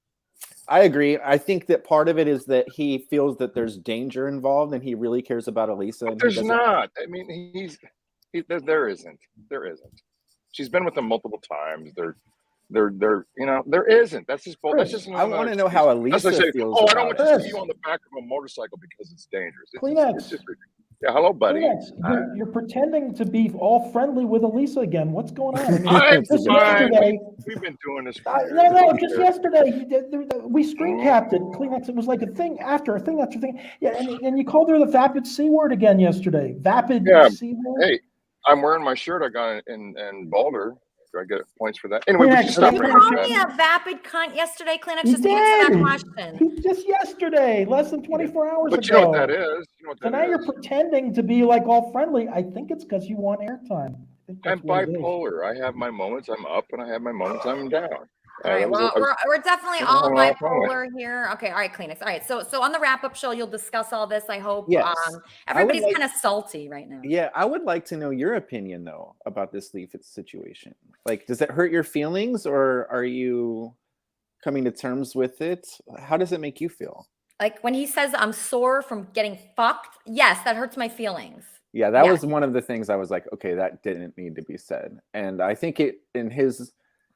[SPEAKER 9] I agree. I think that part of it is that he feels that there's danger involved and he really cares about Elisa. And
[SPEAKER 18] there's not. I mean, there isn't. She's been with him multiple times. There isn't. That's just bull. That's just.
[SPEAKER 9] I want to know how Elisa feels.
[SPEAKER 18] Oh, I don't want to see you on the back of a motorcycle because it's dangerous. It's just yeah, hello, buddy.
[SPEAKER 3] Kleenex, you're pretending to be all friendly with Elisa again. What's going on?
[SPEAKER 18] Just yesterday, we've been doing this.
[SPEAKER 3] Just yesterday, we screen capped it. Kleenex, it was like a thing after thing. Yeah, and you called her the vapid C word again yesterday. Vapid C word.
[SPEAKER 18] Hey, I'm wearing my shirt I got in Boulder. Do I get points for that? Anyway,
[SPEAKER 8] Kleenex, you called me a vapid cunt yesterday, Kleenex. Just answer that question.
[SPEAKER 3] Just yesterday, less than 24 hours ago.
[SPEAKER 18] But you know what that is.
[SPEAKER 3] So now you're pretending to be like all friendly. I think it's because you want airtime.
[SPEAKER 18] I'm bipolar. I have my moments I'm up and I have my moments I'm down.
[SPEAKER 8] All right, well, we're definitely all bipolar here. Okay, all right, Kleenex. All right, so on the wrap-up show, you'll discuss all this, I hope.
[SPEAKER 9] Yes.
[SPEAKER 8] Everybody's kind of salty right now.
[SPEAKER 9] Yeah, I would like to know your opinion, though, about this Leaf situation. Like, does it hurt your feelings, or are you coming to terms with it? How does it make you feel?
[SPEAKER 8] Like, when he says I'm sore from getting fucked, yes, that hurts my feelings.
[SPEAKER 9] Yeah, that was one of the things I was like, okay, that didn't need to be said. And I think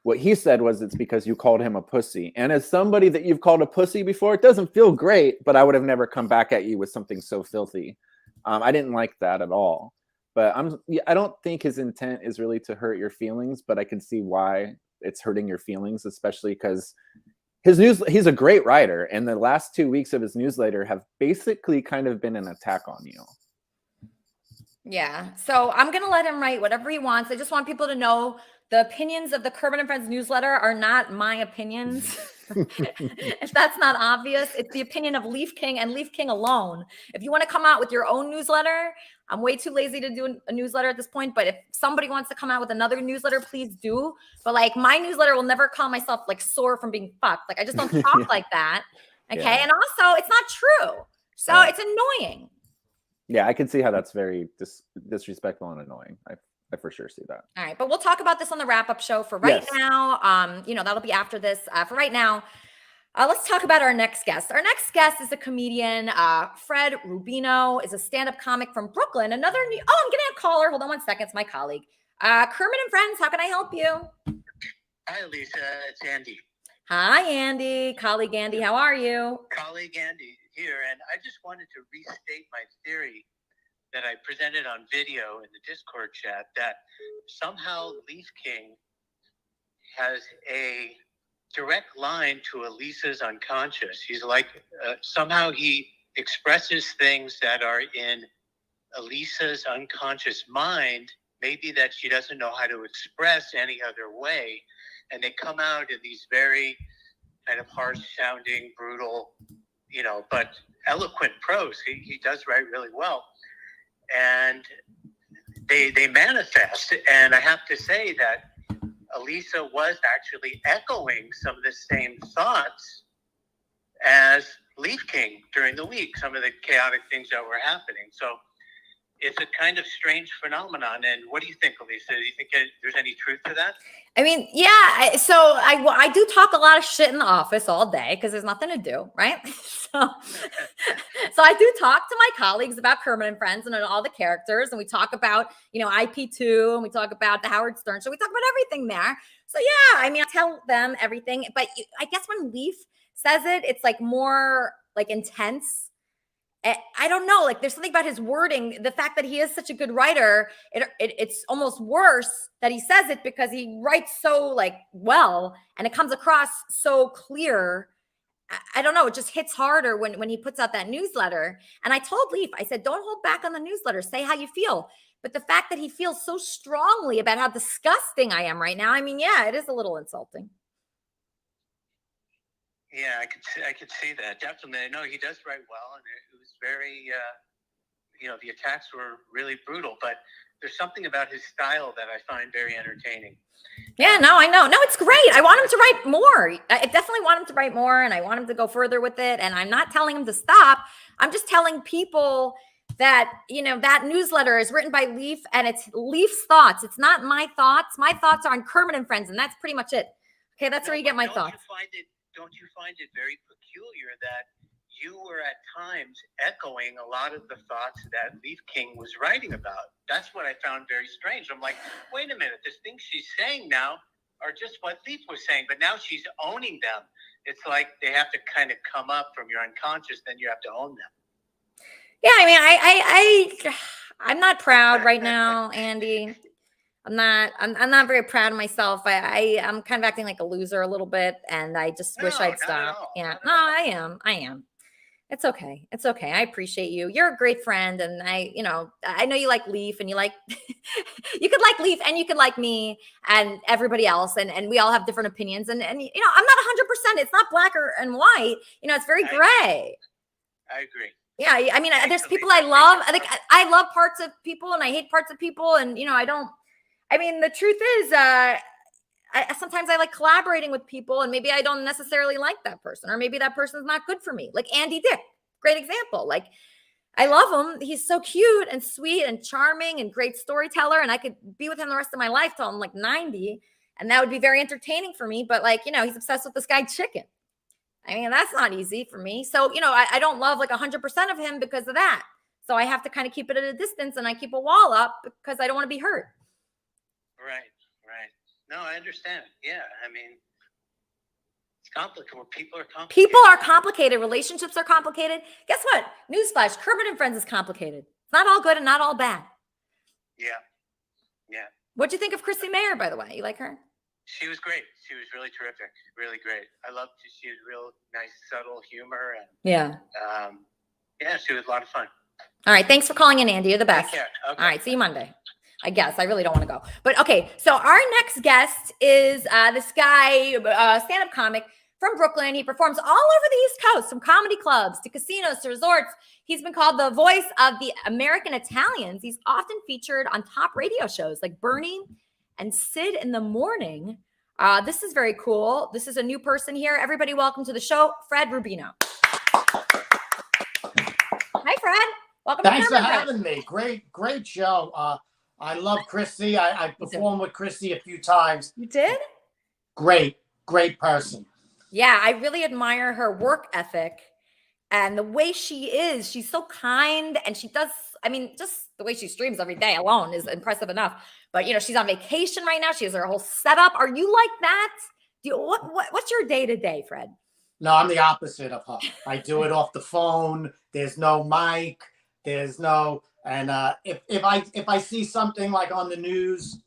[SPEAKER 9] what he said was it's because you called him a pussy. And as somebody that you've called a pussy before, it doesn't feel great, but I would have never come back at you with something so filthy. I didn't like that at all. But I don't think his intent is really to hurt your feelings, but I can see why it's hurting your feelings, especially because he's a great writer. And the last 2 weeks of his newsletter have basically kind of been an attack on you.
[SPEAKER 8] Yeah. So I'm going to let him write whatever he wants. I just want people to know the opinions of the Kermit and Friends newsletter are not my opinions. If that's not obvious, it's the opinion of Leaf King and Leaf King alone. If you want to come out with your own newsletter, I'm way too lazy to do a newsletter at this point. But if somebody wants to come out with another newsletter, please do. But like my newsletter will never call myself like sore from being fucked. Like I just don't talk like that. Okay. Yeah. And also it's not true. So it's annoying.
[SPEAKER 9] Yeah, I can see how that's very disrespectful and annoying. I for sure see that.
[SPEAKER 8] All right, but we'll talk about this on the wrap-up show. For right now, that'll be after this. For right now, Let's talk about our next guest. Our next guest is a comedian. Fred Rubino is a stand-up comic from Brooklyn. I'm getting a caller. Hold on one second. It's my colleague. Kermit and Friends, how can I help you?
[SPEAKER 19] Hi, Lisa. It's Andy.
[SPEAKER 8] Hi, Andy. Colleague Andy, how are you?
[SPEAKER 19] Colleague Andy here. And I just wanted to restate my theory that I presented on video in the Discord chat that somehow Leaf King has a direct line to Elisa's unconscious. He's like, somehow he expresses things that are in Elisa's unconscious mind, maybe that she doesn't know how to express any other way. And they come out in these very kind of harsh sounding, brutal, but eloquent prose. He does write really well. And they manifest. And I have to say that Elisa was actually echoing some of the same thoughts as Leaf King during the week, some of the chaotic things that were happening. So it's a kind of strange phenomenon. And what do you think, Elisa? Do you think there's any truth to that?
[SPEAKER 8] I mean, yeah. So I do talk a lot of shit in the office all day because there's nothing to do, right? So I do talk to my colleagues about Kermit and Friends and all the characters, and we talk about, IP2, and we talk about the Howard Stern show. We talk about everything there. So yeah, I mean, I tell them everything, but I guess when Leaf says it, it's like more like intense. I don't know, like there's something about his wording, the fact that he is such a good writer, it's almost worse that he says it because he writes so like well and it comes across so clear. I don't know, it just hits harder when he puts out that newsletter. And I told Leaf, I said, don't hold back on the newsletter, say how you feel. But the fact that he feels so strongly about how disgusting I am right now, I mean, yeah, it is a little insulting.
[SPEAKER 19] Yeah, I could see that. Definitely. I know he does write well, and it was very, the attacks were really brutal, but there's something about his style that I find very entertaining.
[SPEAKER 8] Yeah, no, I know. No, it's great. I want him to write more. I definitely want him to write more, and I want him to go further with it. And I'm not telling him to stop. I'm just telling people that, that newsletter is written by Leaf, and it's Leaf's thoughts. It's not my thoughts. My thoughts are on Kermit and Friends, and that's pretty much it. Okay, that's where you get my thoughts.
[SPEAKER 19] Don't you find it very peculiar that you were at times echoing a lot of the thoughts that Leaf King was writing about? That's what I found very strange. I'm like, wait a minute, the things she's saying now are just what Leaf was saying, but now she's owning them. It's like they have to kind of come up from your unconscious, then you have to own them.
[SPEAKER 8] Yeah, I mean, I'm not proud right now, Andy. I'm not very proud of myself. I'm kind of acting like a loser a little bit, and I just wish I'd stop. Yeah, no, I am. It's okay. It's okay. I appreciate you. You're a great friend, and I know you like Leaf, and you like you could like Leaf, and you could like me, and everybody else, and we all have different opinions, and I'm not 100%. It's not black and white. it's very gray.
[SPEAKER 19] I agree.
[SPEAKER 8] Yeah, I mean, there's people I love. I think I love parts of people, and I hate parts of people, and I don't. I mean, the truth is, sometimes I like collaborating with people, and maybe I don't necessarily like that person, or maybe that person's not good for me. Like Andy Dick, great example. Like, I love him. He's so cute and sweet and charming and great storyteller, and I could be with him the rest of my life till I'm like 90, and that would be very entertaining for me. But like, he's obsessed with this guy Chicken. I mean, that's not easy for me. So, I don't love like 100% of him because of that. So I have to kind of keep it at a distance, and I keep a wall up because I don't want to be hurt.
[SPEAKER 19] Right. No, I understand. Yeah, I mean, it's complicated. People are complicated.
[SPEAKER 8] People are complicated. Relationships are complicated. Guess what? Newsflash, Kermit and Friends is complicated. It's not all good and not all bad.
[SPEAKER 19] Yeah.
[SPEAKER 8] What'd you think of Chrissie Mayr, by the way? You like her?
[SPEAKER 19] She was great. She was really terrific. Really great. I loved she had real nice, subtle humor. And yeah, she was a lot of fun.
[SPEAKER 8] All right. Thanks for calling in, Andy. You're the best.
[SPEAKER 19] Take care. Okay.
[SPEAKER 8] All right. See you Monday. I guess I really don't want to go, but okay. So our next guest is this guy, stand-up comic from Brooklyn. He performs all over the East Coast, from comedy clubs to casinos to resorts. He's been called the voice of the American Italians. He's often featured on top radio shows like Bernie and Sid in the Morning. This is very cool. This is a new person here. Everybody, welcome to the show, Fred Rubino. Hi, Fred. Welcome.
[SPEAKER 20] Thanks for having me. Great show. I love Chrissie. I performed with Chrissie a few times.
[SPEAKER 8] You did?
[SPEAKER 20] Great person.
[SPEAKER 8] Yeah, I really admire her work ethic and the way she is. She's so kind, and she does, I mean, just the way she streams every day alone is impressive enough. But she's on vacation right now. She has her whole setup. Are you like that? What's your day-to-day, Fred?
[SPEAKER 20] No, I'm the opposite of her. I do it off the phone. There's no mic. There's no, and if I see something like on the news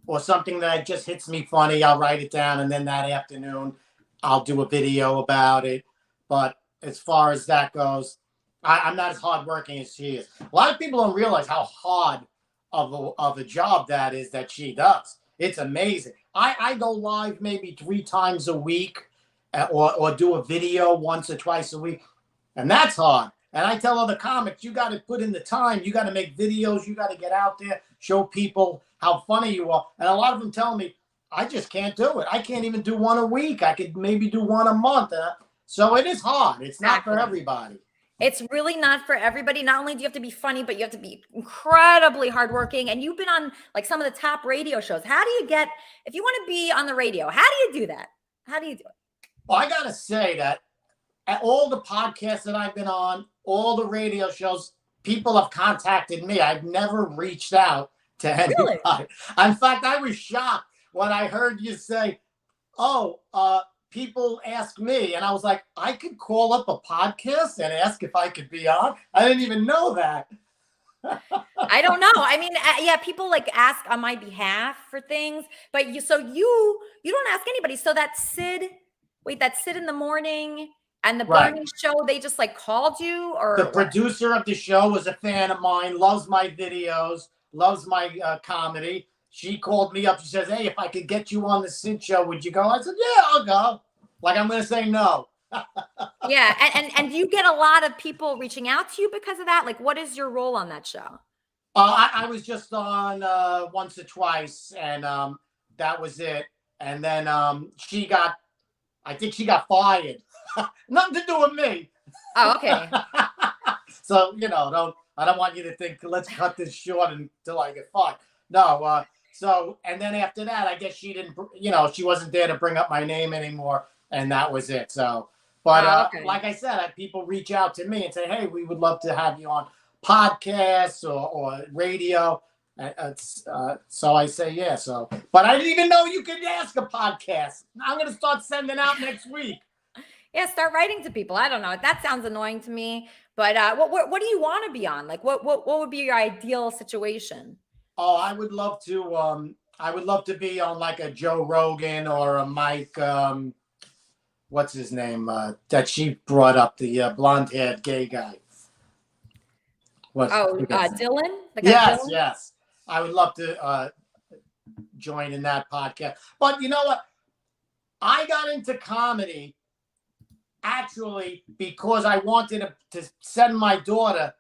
[SPEAKER 20] or something that just hits me funny, I'll write it down, and then that afternoon I'll do a video about it. But as far as that goes, I'm not as hardworking as she is. A lot of people don't realize how hard of a job that is that she does. It's amazing. I go live maybe 3 times a week, or do a video once or twice a week, and that's hard. And I tell other comics, you got to put in the time. You got to make videos. You got to get out there, show people how funny you are. And a lot of them tell me, I just can't do it. I can't even do one a week. I could maybe do one a month. So it is hard. It's not for everybody.
[SPEAKER 8] It's really not for everybody. Not only do you have to be funny, but you have to be incredibly hardworking. And you've been on like some of the top radio shows. How do you get, if you want to be on the radio, how do you do that? How do you do it?
[SPEAKER 20] Well, I got to say that at all the podcasts that I've been on, all the radio shows, people have contacted me. I've never reached out to anybody. Really? In fact, I was shocked when I heard you say, people ask me. And I was like, I could call up a podcast and ask if I could be on? I didn't even know that.
[SPEAKER 8] I don't know. I mean, yeah, people like ask on my behalf for things, but you don't ask anybody. So that Sid in the morning and the Bernie show, they just like called you, or
[SPEAKER 20] the producer of the show was a fan of mine, loves my videos, loves my comedy. She called me up. She says, hey, if I could get you on the Sid show, would you go? I said, yeah, I'll go. Like, I'm going to say no.
[SPEAKER 8] Yeah. And do you get a lot of people reaching out to you because of that? Like, what is your role on that show?
[SPEAKER 20] I was just on once or twice, and that was it. And then I think she got fired. Nothing to do with me.
[SPEAKER 8] Oh, okay.
[SPEAKER 20] So, I don't want you to think, let's cut this short until I get fired. No. So, and then after that, I guess she didn't, she wasn't there to bring up my name anymore. And that was it. So, but like I said, people reach out to me and say, hey, we would love to have you on podcasts or radio. So I say, yeah. So, but I didn't even know you could ask a podcast. I'm going to start sending out next week.
[SPEAKER 8] Yeah, start writing to people. I don't know. That sounds annoying to me. But what do you want to be on? Like, what would be your ideal situation?
[SPEAKER 20] Oh, I would love to be on like a Joe Rogan or a Mike. What's his name? That she brought up, the blonde-haired gay guy.
[SPEAKER 8] Dylan?
[SPEAKER 20] Yes,
[SPEAKER 8] Dylan?
[SPEAKER 20] yes. I would love to join in that podcast. But you know what? I got into comedy actually because I wanted to send my daughter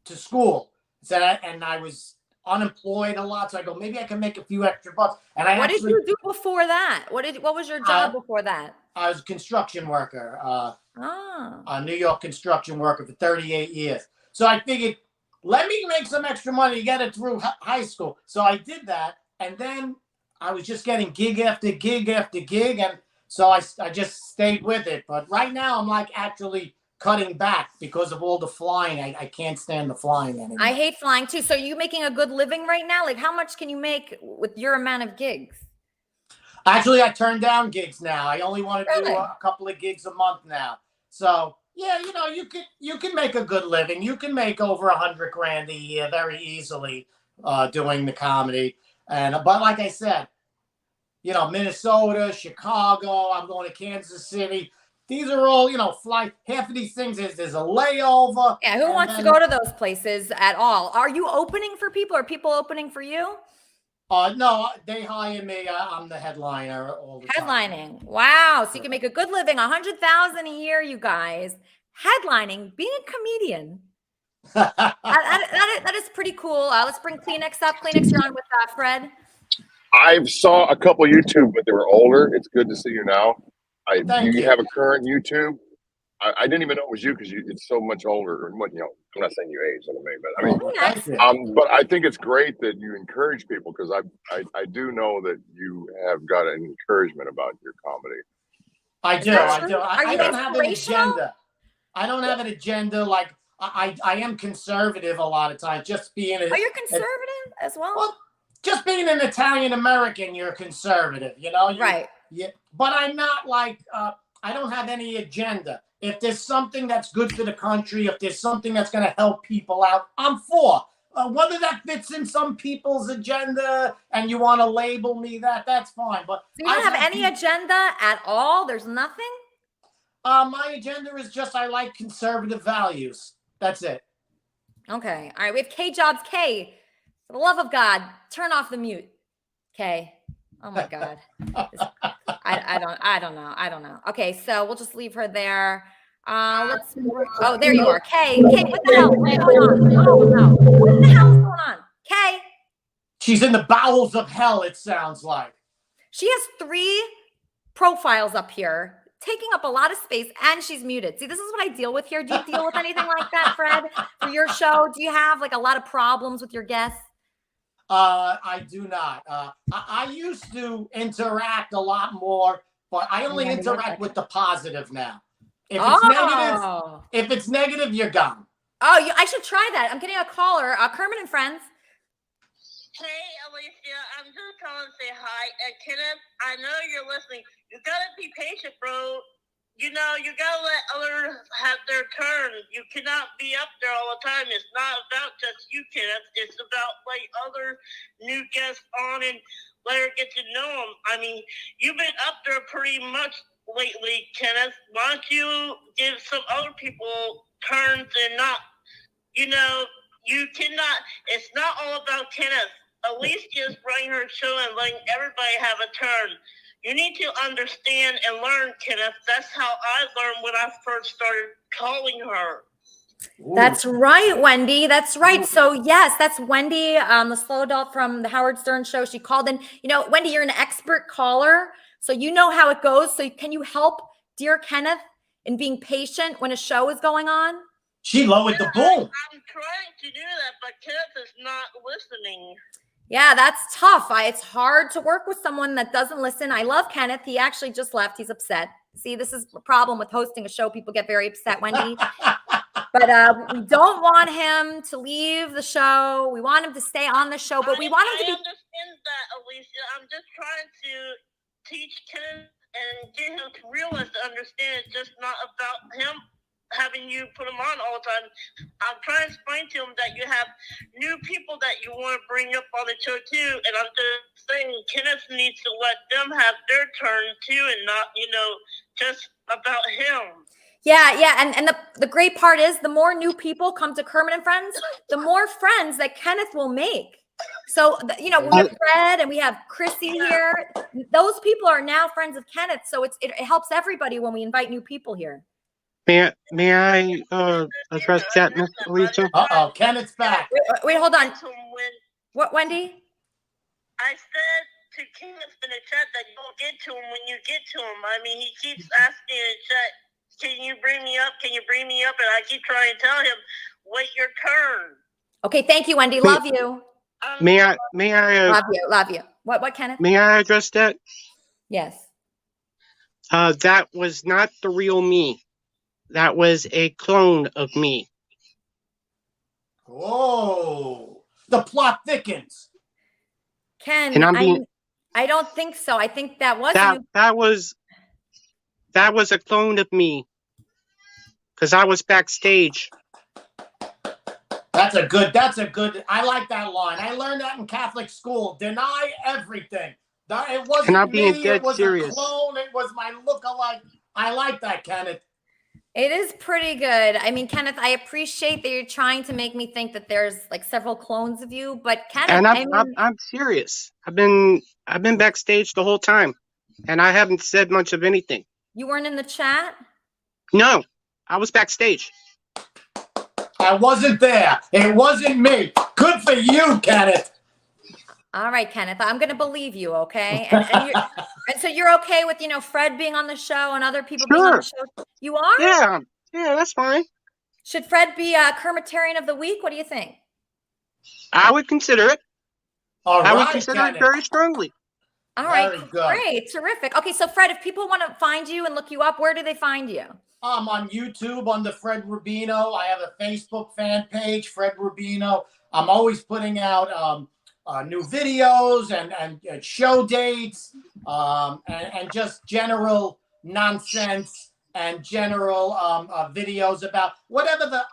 [SPEAKER 20] to school. And I was unemployed a lot. So I go, maybe I can make a few extra bucks. And
[SPEAKER 8] what did you do before that? What was your job before that?
[SPEAKER 20] I was a construction worker, a New York construction worker for 38 years. So I figured, let me make some extra money to get it through high school. So I did that. And then I was just getting gig after gig after gig. And so I just stayed with it. But right now I'm like actually cutting back because of all the flying. I can't stand the flying anymore.
[SPEAKER 8] I hate flying too. So are you making a good living right now? Like, how much can you make with your amount of gigs?
[SPEAKER 20] Actually, I turned down gigs now. I only want to do a couple of gigs a month now. So yeah, you can make a good living. You can make over $100,000 a year very easily doing the comedy. But like I said, Minnesota, Chicago. I'm going to Kansas City. These are all, flight. Half of these things there's a layover.
[SPEAKER 8] Yeah, who wants to go to those places at all? Are you opening for people? Are people opening for you?
[SPEAKER 20] No, they hire me. I'm the headliner all the time.
[SPEAKER 8] Headlining. Wow. So you can make a good living, $100,000 a year, you guys. Headlining, being a comedian. that is pretty cool. Let's bring Kleenex up. Kleenex, you're on with Fred.
[SPEAKER 18] I saw a couple YouTube, but they were older. It's good to see you now. Do you have a current YouTube? I didn't even know it was you because it's so much older. I'm not saying you age like me, but I mean, but I think it's great that you encourage people because I do know that you have got an encouragement about your comedy.
[SPEAKER 20] I
[SPEAKER 8] Is
[SPEAKER 20] do.
[SPEAKER 8] that
[SPEAKER 20] I
[SPEAKER 8] true?
[SPEAKER 20] do.
[SPEAKER 8] Are
[SPEAKER 20] I
[SPEAKER 8] you
[SPEAKER 20] don't have an
[SPEAKER 8] inspirational?
[SPEAKER 20] agenda. I don't have an agenda. Like I am conservative a lot of times. Just being
[SPEAKER 8] Oh, you're conservative as well?
[SPEAKER 20] Well, just being an Italian American, you're conservative. You know.
[SPEAKER 8] Right.
[SPEAKER 20] Yeah. But I'm not like. I don't have any agenda. If there's something that's good for the country, if there's something that's going to help people out, I'm for. Whether that fits in some people's agenda and you want to label me that's fine. But
[SPEAKER 8] So you don't have any agenda at all? There's nothing?
[SPEAKER 20] My agenda is just I like conservative values. That's it.
[SPEAKER 8] Okay. All right. We have K Jobs. K, for the love of God, turn off the mute. K. Oh my God. I don't know. Okay, so we'll just leave her there. Let's. Oh, there you are, Kay. Kay, what the hell? What's going on? Oh no, what the hell's going on, Kay?
[SPEAKER 20] She's in the bowels of hell. It sounds like.
[SPEAKER 8] She has 3 profiles up here, taking up a lot of space, and she's muted. See, this is what I deal with here. Do you deal with anything like that, Fred, for your show? Do you have like a lot of problems with your guests?
[SPEAKER 20] I do not. I used to interact a lot more, but I only interact with the positive now. If it's negative, you're gone.
[SPEAKER 8] Oh, I should try that. I'm getting a caller. Kermit and Friends.
[SPEAKER 10] Hey, Alicia, I'm just calling to say hi. And Kenneth, I know you're listening. You gotta be patient, bro. You know, you gotta let others have their turn. You cannot be up there all the time. It's not about just you, Kenneth. It's about like other new guests on and let her get to know them. I mean, you've been up there pretty much lately, Kenneth. Why don't you give some other people turns and not, you know, you cannot, it's not all about Kenneth. Alicia is running her show and letting everybody have a turn. You need to understand and learn, Kenneth. That's how I learned when I first started calling her.
[SPEAKER 8] That's right, Wendy. That's right. So yes, that's Wendy, the slow adult from the Howard Stern show. She called in. You know, Wendy, you're an expert caller, so you know how it goes. So can you help dear Kenneth in being patient when a show is going on?
[SPEAKER 20] She lowered the boom.
[SPEAKER 10] I'm trying to do that, but Kenneth is not listening.
[SPEAKER 8] Yeah, that's tough. It's hard to work with someone that doesn't listen. I love Kenneth. He actually just left. He's upset. See, this is the problem with hosting a show. People get very upset, Wendy. But we don't want him to leave the show. We want him to stay on the show, but we want him to be.
[SPEAKER 10] I understand that, Alicia. I'm just trying to teach Kenneth and get him to realize to understand it's just not about him having you put him on all the time. I'm trying to explain to him that you have new people that you want to bring up on the show too, and I'm just saying Kenneth needs to let them have their turn too, and not, you know, just about him.
[SPEAKER 8] Yeah, and the great part is the more new people come to Kermit and Friends, the more friends that Kenneth will make. So, you know, we have Fred and we have Chrissie here. Those people are now friends of Kenneth, so it helps everybody when we invite new people here.
[SPEAKER 15] May I address that, Miss Alicia?
[SPEAKER 20] Kenneth's back.
[SPEAKER 8] Wait, hold on. What, Wendy?
[SPEAKER 10] I said to Kenneth in the chat that you'll get to him when you get to him. I mean, he keeps asking in the chat, can you bring me up? Can you bring me up? And I keep trying to tell him, wait your turn.
[SPEAKER 8] Okay, thank you, Wendy. Love you.
[SPEAKER 15] May I
[SPEAKER 8] love you. What, Kenneth?
[SPEAKER 15] May I address that?
[SPEAKER 8] Yes.
[SPEAKER 15] That was not the real me. That was a clone of me.
[SPEAKER 20] Oh, the plot thickens.
[SPEAKER 8] Ken,
[SPEAKER 15] And I'm being,
[SPEAKER 8] I don't think so. I think that was
[SPEAKER 15] that was a clone of me. Because I was backstage.
[SPEAKER 20] That's a good, I like that line. I learned that in Catholic school. Deny everything. It wasn't
[SPEAKER 15] And I'm being
[SPEAKER 20] me,
[SPEAKER 15] dead
[SPEAKER 20] it was
[SPEAKER 15] serious.
[SPEAKER 20] a clone, it was my look-alike. I like that, Kenneth.
[SPEAKER 8] It is pretty good. I mean, Kenneth, I appreciate that you're trying to make me think that there's like several clones of you, but Kenneth,
[SPEAKER 15] And I'm serious. I've been backstage the whole time, and I haven't said much of anything.
[SPEAKER 8] You weren't in the chat?
[SPEAKER 15] No, I was backstage.
[SPEAKER 20] I wasn't there. It wasn't me. Good for you, Kenneth.
[SPEAKER 8] All right, Kenneth, I'm going to believe you, okay? And so you're okay with, you know, Fred being on the show and other people being on the show? You are?
[SPEAKER 15] Yeah, that's fine.
[SPEAKER 8] Should Fred be a Kermitarian of the week? What do you think?
[SPEAKER 15] I would consider it.
[SPEAKER 20] All
[SPEAKER 15] I would
[SPEAKER 20] right,
[SPEAKER 15] consider
[SPEAKER 20] Kenneth.
[SPEAKER 15] it very strongly.
[SPEAKER 8] All right,
[SPEAKER 20] Very good.
[SPEAKER 8] great, terrific. Okay, so Fred, if people want to find you and look you up, where do they find you?
[SPEAKER 20] On YouTube under Fred Rubino. I have a Facebook fan page, Fred Rubino. I'm always putting out new videos and show dates and just general nonsense and general videos about whatever the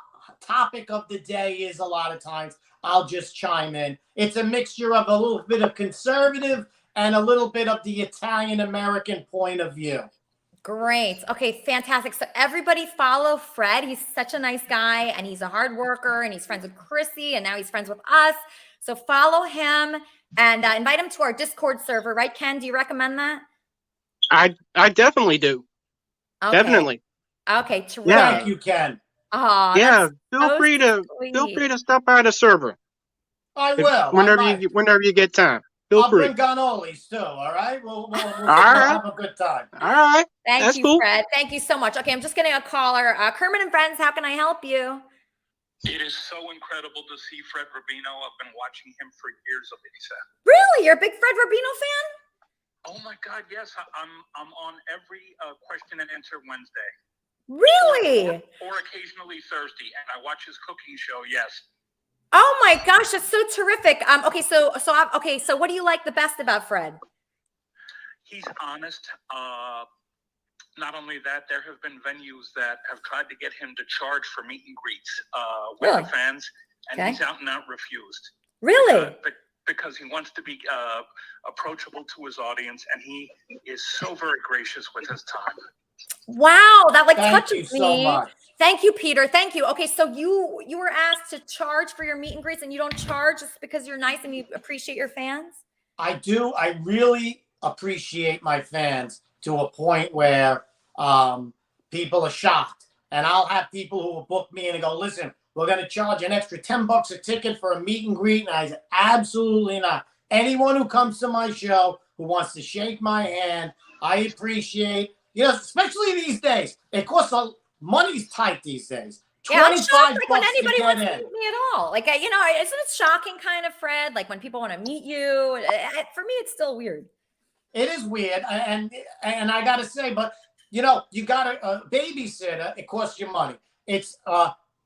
[SPEAKER 20] topic of the day is. A lot of times I'll just chime in. It's a mixture of a little bit of conservative and a little bit of the Italian American point of view.
[SPEAKER 8] Great. Okay, fantastic. So everybody follow Fred. He's such a nice guy and he's a hard worker and he's friends with Chrissie and now he's friends with us. So follow him and invite him to our Discord server, right, Ken? Do you recommend that?
[SPEAKER 15] I definitely do.
[SPEAKER 8] Okay.
[SPEAKER 15] Definitely.
[SPEAKER 8] Okay, terrific.
[SPEAKER 15] Yeah.
[SPEAKER 20] Thank you, Ken.
[SPEAKER 8] Oh,
[SPEAKER 15] Yeah, feel
[SPEAKER 8] so
[SPEAKER 15] free to stop by the server.
[SPEAKER 20] I will.
[SPEAKER 15] Whenever you get time. Feel
[SPEAKER 20] I'll
[SPEAKER 15] free.
[SPEAKER 20] bring cannolis too, all right? We'll
[SPEAKER 15] right.
[SPEAKER 20] have a good time.
[SPEAKER 15] All right.
[SPEAKER 8] Thank
[SPEAKER 15] That's
[SPEAKER 8] you,
[SPEAKER 15] cool.
[SPEAKER 8] Fred. Thank you so much. Okay, I'm just getting a caller. Kermit and Friends, how can I help you?
[SPEAKER 21] It is so incredible to see Fred Rubino. I've been watching him for years, Elisa.
[SPEAKER 8] Really? You're a big Fred Rubino fan?
[SPEAKER 21] Oh my God, yes. I'm on every question and answer Wednesday.
[SPEAKER 8] Really?
[SPEAKER 21] Or occasionally Thursday, and I watch his cooking show. Yes.
[SPEAKER 8] Oh my gosh, that's so terrific. Okay, so what do you like the best about Fred?
[SPEAKER 21] He's honest. Not only that, there have been venues that have tried to get him to charge for meet and greets with
[SPEAKER 8] Really?
[SPEAKER 21] the fans, and
[SPEAKER 8] Okay.
[SPEAKER 21] he's out and out refused.
[SPEAKER 8] Really?
[SPEAKER 21] Because he wants to be approachable to his audience, and he is so very gracious with his time.
[SPEAKER 8] Wow, that like
[SPEAKER 20] Thank
[SPEAKER 8] touches
[SPEAKER 20] you so
[SPEAKER 8] me.
[SPEAKER 20] much.
[SPEAKER 8] Thank you, Peter. Thank you. Okay, so you were asked to charge for your meet and greets, and you don't charge just because you're nice and you appreciate your fans?
[SPEAKER 20] I do. I really appreciate my fans to a point where people are shocked. And I'll have people who will book me and go, listen, we're going to charge an extra $10 a ticket for a meet and greet. And I said, absolutely not. Anyone who comes to my show who wants to shake my hand, I appreciate, especially these days. It costs money's tight these days.
[SPEAKER 8] Yeah, I'm shocked like when
[SPEAKER 20] $25
[SPEAKER 8] anybody
[SPEAKER 20] to
[SPEAKER 8] wants
[SPEAKER 20] get
[SPEAKER 8] to
[SPEAKER 20] in.
[SPEAKER 8] meet me at all. Like, isn't it shocking kind of, Fred? Like when people want to meet you. For me, it's still weird.
[SPEAKER 20] It is weird, and I gotta say, but you got a babysitter. It costs you money. It's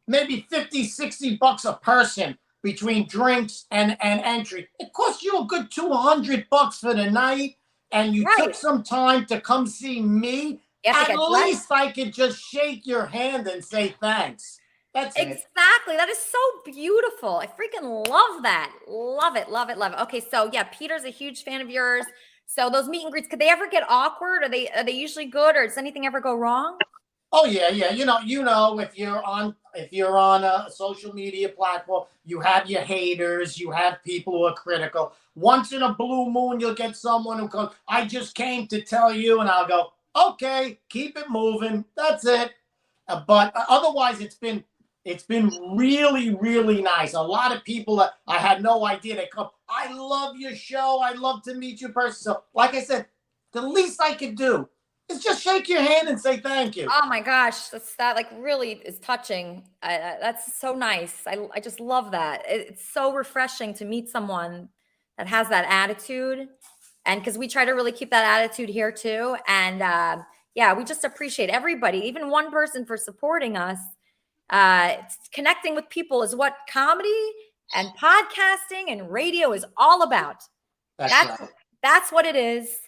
[SPEAKER 20] maybe $50-$60 a person between drinks and entry. It costs you a good $200 for the night, and you took some time to come see me. At least I could just shake your hand and say thanks. That's it.
[SPEAKER 8] Exactly. That is so beautiful. I freaking love that. Love it. Love it. Love it. Okay, so yeah, Peter's a huge fan of yours. So those meet and greets, could they ever get awkward? Are they usually good, or does anything ever go wrong?
[SPEAKER 20] Oh yeah. If you're on a social media platform, you have your haters, you have people who are critical. Once in a blue moon, you'll get someone who goes, "I just came to tell you," and I'll go, "Okay, keep it moving." That's it. But otherwise, it's been really, really nice. A lot of people I had no idea they come. I love your show. I love to meet you in person. So, like I said, the least I could do is just shake your hand and say thank you.
[SPEAKER 8] Oh my gosh, that like really is touching. That's so nice. I just love that. It's so refreshing to meet someone that has that attitude, and because we try to really keep that attitude here too. And yeah, we just appreciate everybody, even one person, for supporting us. Connecting with people is what comedy and podcasting and radio is all about. That's what it is.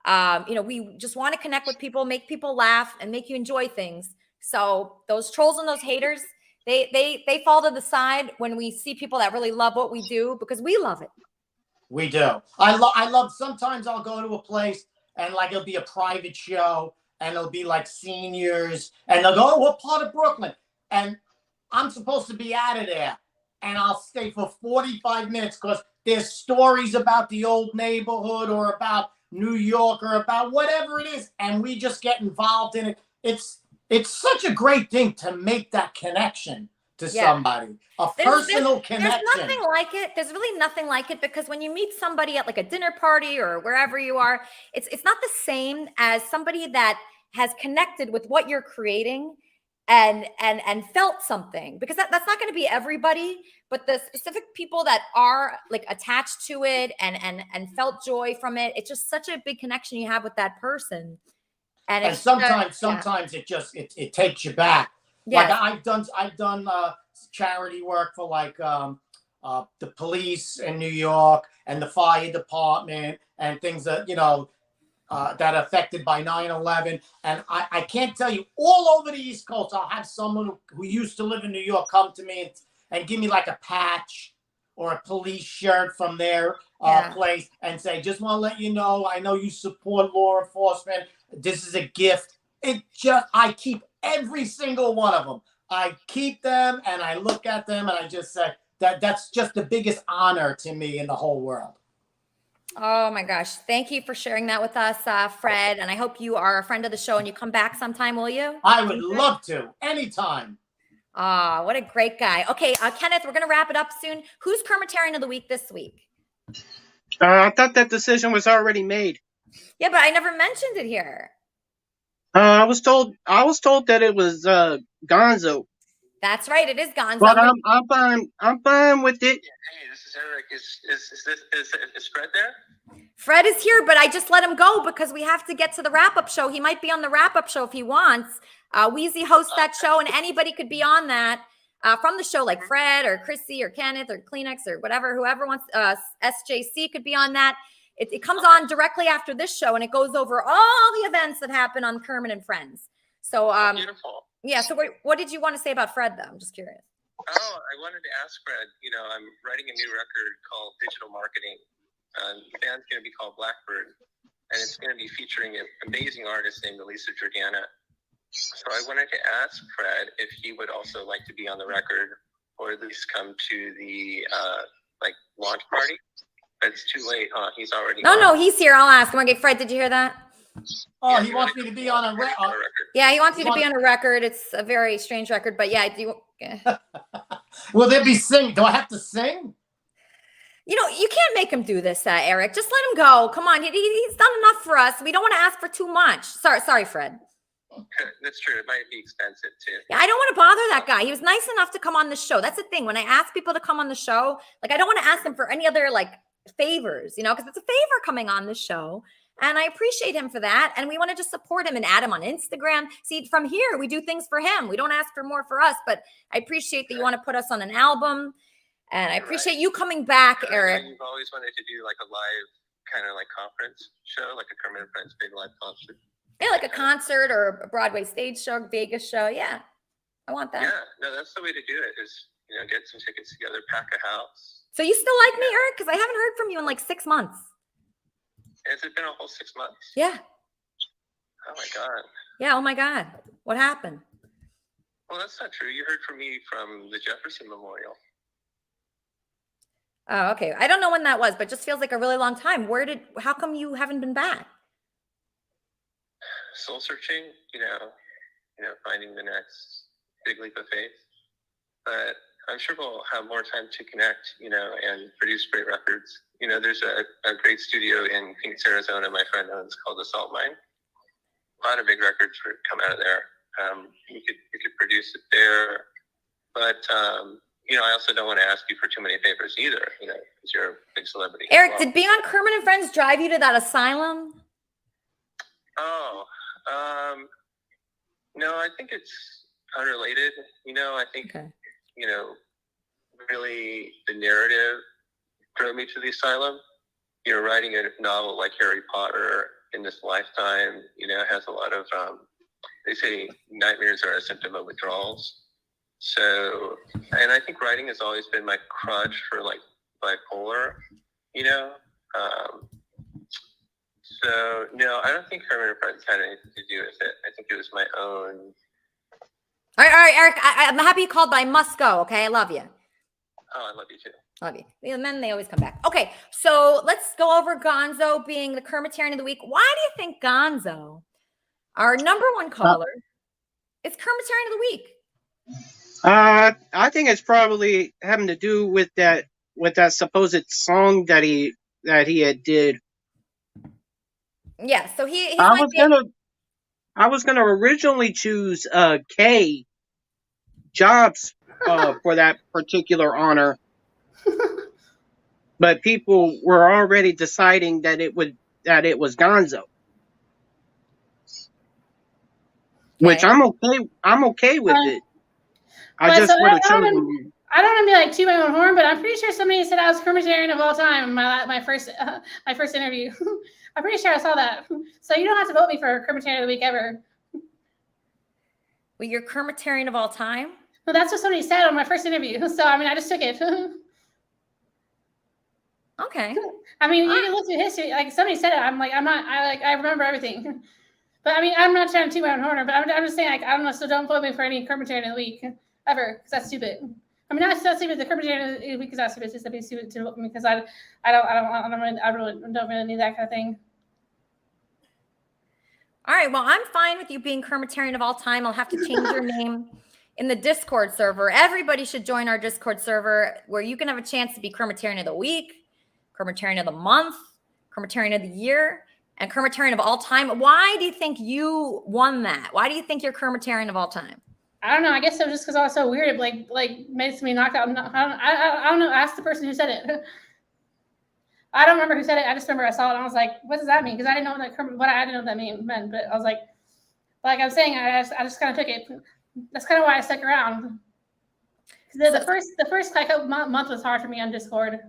[SPEAKER 8] We just want to connect with people, make people laugh, and make you enjoy things. So those trolls and those haters, they fall to the side when we see people that really love what we do, because we love it.
[SPEAKER 20] We do. I love. Sometimes I'll go to a place and like it'll be a private show and it'll be like seniors and they'll go, "Oh, what part of Brooklyn?" And I'm supposed to be out of there, and I'll stay for 45 minutes because there's stories about the old neighborhood or about New York or about whatever it is, and we just get involved in it. It's such a great thing to make that connection to somebody, personal connection.
[SPEAKER 8] There's nothing like it. There's really nothing like it, because when you meet somebody at like a dinner party or wherever you are, it's not the same as somebody that has connected with what you're creating. and felt something, because that's not going to be everybody, but the specific people that are like attached to it and felt joy from it. It's just such a big connection you have with that person. And
[SPEAKER 20] sometimes it just it takes you back.
[SPEAKER 8] Yes.
[SPEAKER 20] Like I've done charity work for like the police in New York and the fire department and things that that are affected by 9/11. And I can't tell you, all over the East Coast, I'll have someone who used to live in New York come to me and give me like a patch or a police shirt from their place and say, just want to let you know, I know you support law enforcement. This is a gift. I keep every single one of them. I keep them and I look at them and I just say that's just the biggest honor to me in the whole world.
[SPEAKER 8] Oh my gosh. Thank you for sharing that with us, Fred. And I hope you are a friend of the show and you come back sometime, will you?
[SPEAKER 20] I would love to. Anytime.
[SPEAKER 8] What a great guy. Okay, Kenneth, we're going to wrap it up soon. Who's Kermitarian of the Week this week?
[SPEAKER 15] I thought that decision was already made.
[SPEAKER 8] Yeah, but I never mentioned it here.
[SPEAKER 15] I was told that it was Gonzo.
[SPEAKER 8] That's right, it is Gonzo.
[SPEAKER 15] But I'm fine with it.
[SPEAKER 17] Hey, this is Eric. Is Fred there?
[SPEAKER 8] Fred is here, but I just let him go because we have to get to the wrap-up show. He might be on the wrap-up show if he wants. Weezy hosts that show, and anybody could be on that from the show, like Fred or Chrissie or Kenneth or Kleenex or whatever, whoever wants. SJC could be on that. It comes on directly after this show, and it goes over all the events that happen on Kermit and Friends. So,
[SPEAKER 17] beautiful.
[SPEAKER 8] Yeah. So, what did you want to say about Fred, though? I'm just curious.
[SPEAKER 17] Oh, I wanted to ask Fred. I'm writing a new record called Digital Marketing. The band's going to be called Blackbird, and it's going to be featuring an amazing artist named Elisa Jordana. So I wanted to ask Fred if he would also like to be on the record, or at least come to the launch party. But it's too late, huh? He's already
[SPEAKER 8] No, he's here. I'll ask him. Okay, Fred, did you hear that?
[SPEAKER 20] Oh, he wants me to be on a record.
[SPEAKER 8] Yeah, he wants you to be on a record. It's a very strange record, but yeah,
[SPEAKER 20] Will there be sing? Do I have to sing?
[SPEAKER 8] You can't make him do this, Eric. Just let him go. Come on, he's done enough for us. We don't want to ask for too much. Sorry, Fred.
[SPEAKER 17] That's true. It might be expensive too.
[SPEAKER 8] Yeah, I don't want to bother that guy. He was nice enough to come on the show. That's the thing. When I ask people to come on the show, I don't want to ask them for any other favors, because it's a favor coming on the show. And I appreciate him for that. And we want to just support him and add him on Instagram. See, from here, we do things for him. We don't ask for more for us, but I appreciate that you want to put us on an album. And I appreciate you coming back, Eric.
[SPEAKER 17] You've always wanted to do a live kind of conference show, like a Kermit and Friends big live concert.
[SPEAKER 8] Yeah, like a concert or a Broadway stage show, Vegas show. Yeah, I want that.
[SPEAKER 17] Yeah, no, that's the way to do it is, get some tickets together, pack a house.
[SPEAKER 8] So you still like me, Eric? Because I haven't heard from you in 6 months.
[SPEAKER 17] Has it been a whole 6 months?
[SPEAKER 8] Yeah.
[SPEAKER 17] Oh my God.
[SPEAKER 8] Yeah, oh my God. What happened?
[SPEAKER 17] Well, that's not true. You heard from me from the Jefferson Memorial.
[SPEAKER 8] Oh, okay. I don't know when that was, but it just feels like a really long time. How come you haven't been back?
[SPEAKER 17] Soul searching, finding the next big leap of faith. But I'm sure we'll have more time to connect, and produce great records. There's a great studio in Phoenix, Arizona, my friend owns, called the Salt Mine. A lot of big records come out of there. You could produce it there. But, I also don't want to ask you for too many favors either, because you're a big celebrity.
[SPEAKER 8] Eric, did being on Kermit and Friends drive you to that asylum?
[SPEAKER 17] Oh, no, I think it's unrelated. I think, really the narrative drove me to the asylum. Writing a novel like Harry Potter in this lifetime, has a lot of, they say nightmares are a symptom of withdrawals. So, and I think writing has always been my crutch for bipolar, So, no, I don't think Kermit and Friends had anything to do with it. I think it was my own.
[SPEAKER 8] All right, Eric, I'm happy you called, but I must go, okay? I love you.
[SPEAKER 17] Oh, I love you too.
[SPEAKER 8] Love you. And then they always come back. Okay, so let's go over Gonzo being the Kermitarian of the Week. Why do you think Gonzo, our number one caller, is Kermitarian of the Week?
[SPEAKER 15] I think it's probably having to do with that supposed song that he had did.
[SPEAKER 8] Yeah, so
[SPEAKER 15] I was gonna originally choose K jobs for that particular honor. But people were already deciding that it was Gonzo. Which I'm okay with it. I just would have chosen.
[SPEAKER 2] I don't want to be like toot my own horn, but I'm pretty sure somebody said I was Kermitarian of all time in my first interview. I'm pretty sure I saw that. So you don't have to vote me for Kermitarian of the week ever.
[SPEAKER 8] Well, you're Kermitarian of all time?
[SPEAKER 2] Well, that's what somebody said on my first interview. So I mean, I just took it.
[SPEAKER 8] Okay.
[SPEAKER 2] I mean, you can look through history. Like somebody said it. I'm like, I'm not. I remember everything. But I mean, I'm not trying to toot my own horn, but I'm just saying, like, I don't know. So don't vote me for any Kermitarian of the week ever, because that's stupid. I mean, not stupid. The Kermitarian of the week is not stupid. It's just stupid to vote me because I really don't really need that kind of thing.
[SPEAKER 8] All right. Well, I'm fine with you being Kermitarian of all time. I'll have to change your name in the Discord server. Everybody should join our Discord server where you can have a chance to be Kermitarian of the week, Kermitarian of the month, Kermitarian of the year, and Kermitarian of all time. Why do you think you won that? Why do you think you're Kermitarian of all time?
[SPEAKER 2] I don't know. I guess it was just because I was so weird. It like makes me knocked out. I don't know. Ask the person who said it. I don't remember who said it. I just remember I saw it and I was like, "What does that mean?" Because I didn't know I didn't know what that meant. But I was like I'm saying, I just kind of took it. That's kind of why I stuck around. The first like month was hard for me on Discord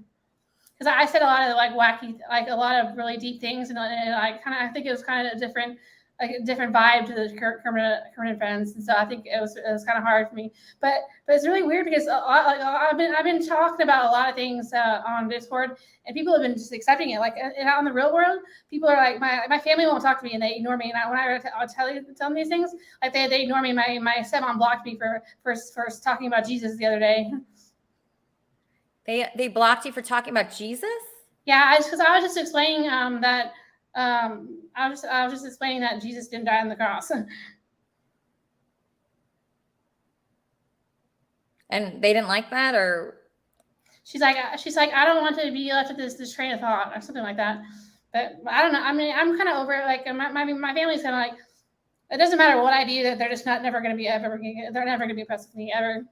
[SPEAKER 2] because I said a lot of like wacky, like a lot of really deep things, and I think it was kind of a different vibe to the Kermit friends, and so I think it was kind of hard for me. But it's really weird because I've been talking about a lot of things on Discord, and people have been just accepting it. Like out in the real world, people are like, my family won't talk to me and they ignore me. And I'll tell them these things, like they ignore me. My stepmom blocked me for talking about Jesus the other day.
[SPEAKER 8] They blocked you for talking about Jesus?
[SPEAKER 2] Yeah, because I was just explaining that. I was just explaining that Jesus didn't die on the cross.
[SPEAKER 8] And they didn't like that, or
[SPEAKER 2] she's like, I don't want to be left with this train of thought or something like that. But I don't know. I mean, I'm kind of over it. Like my family's kind of like, it doesn't matter what I do, that they're just never going to be impressed with me ever.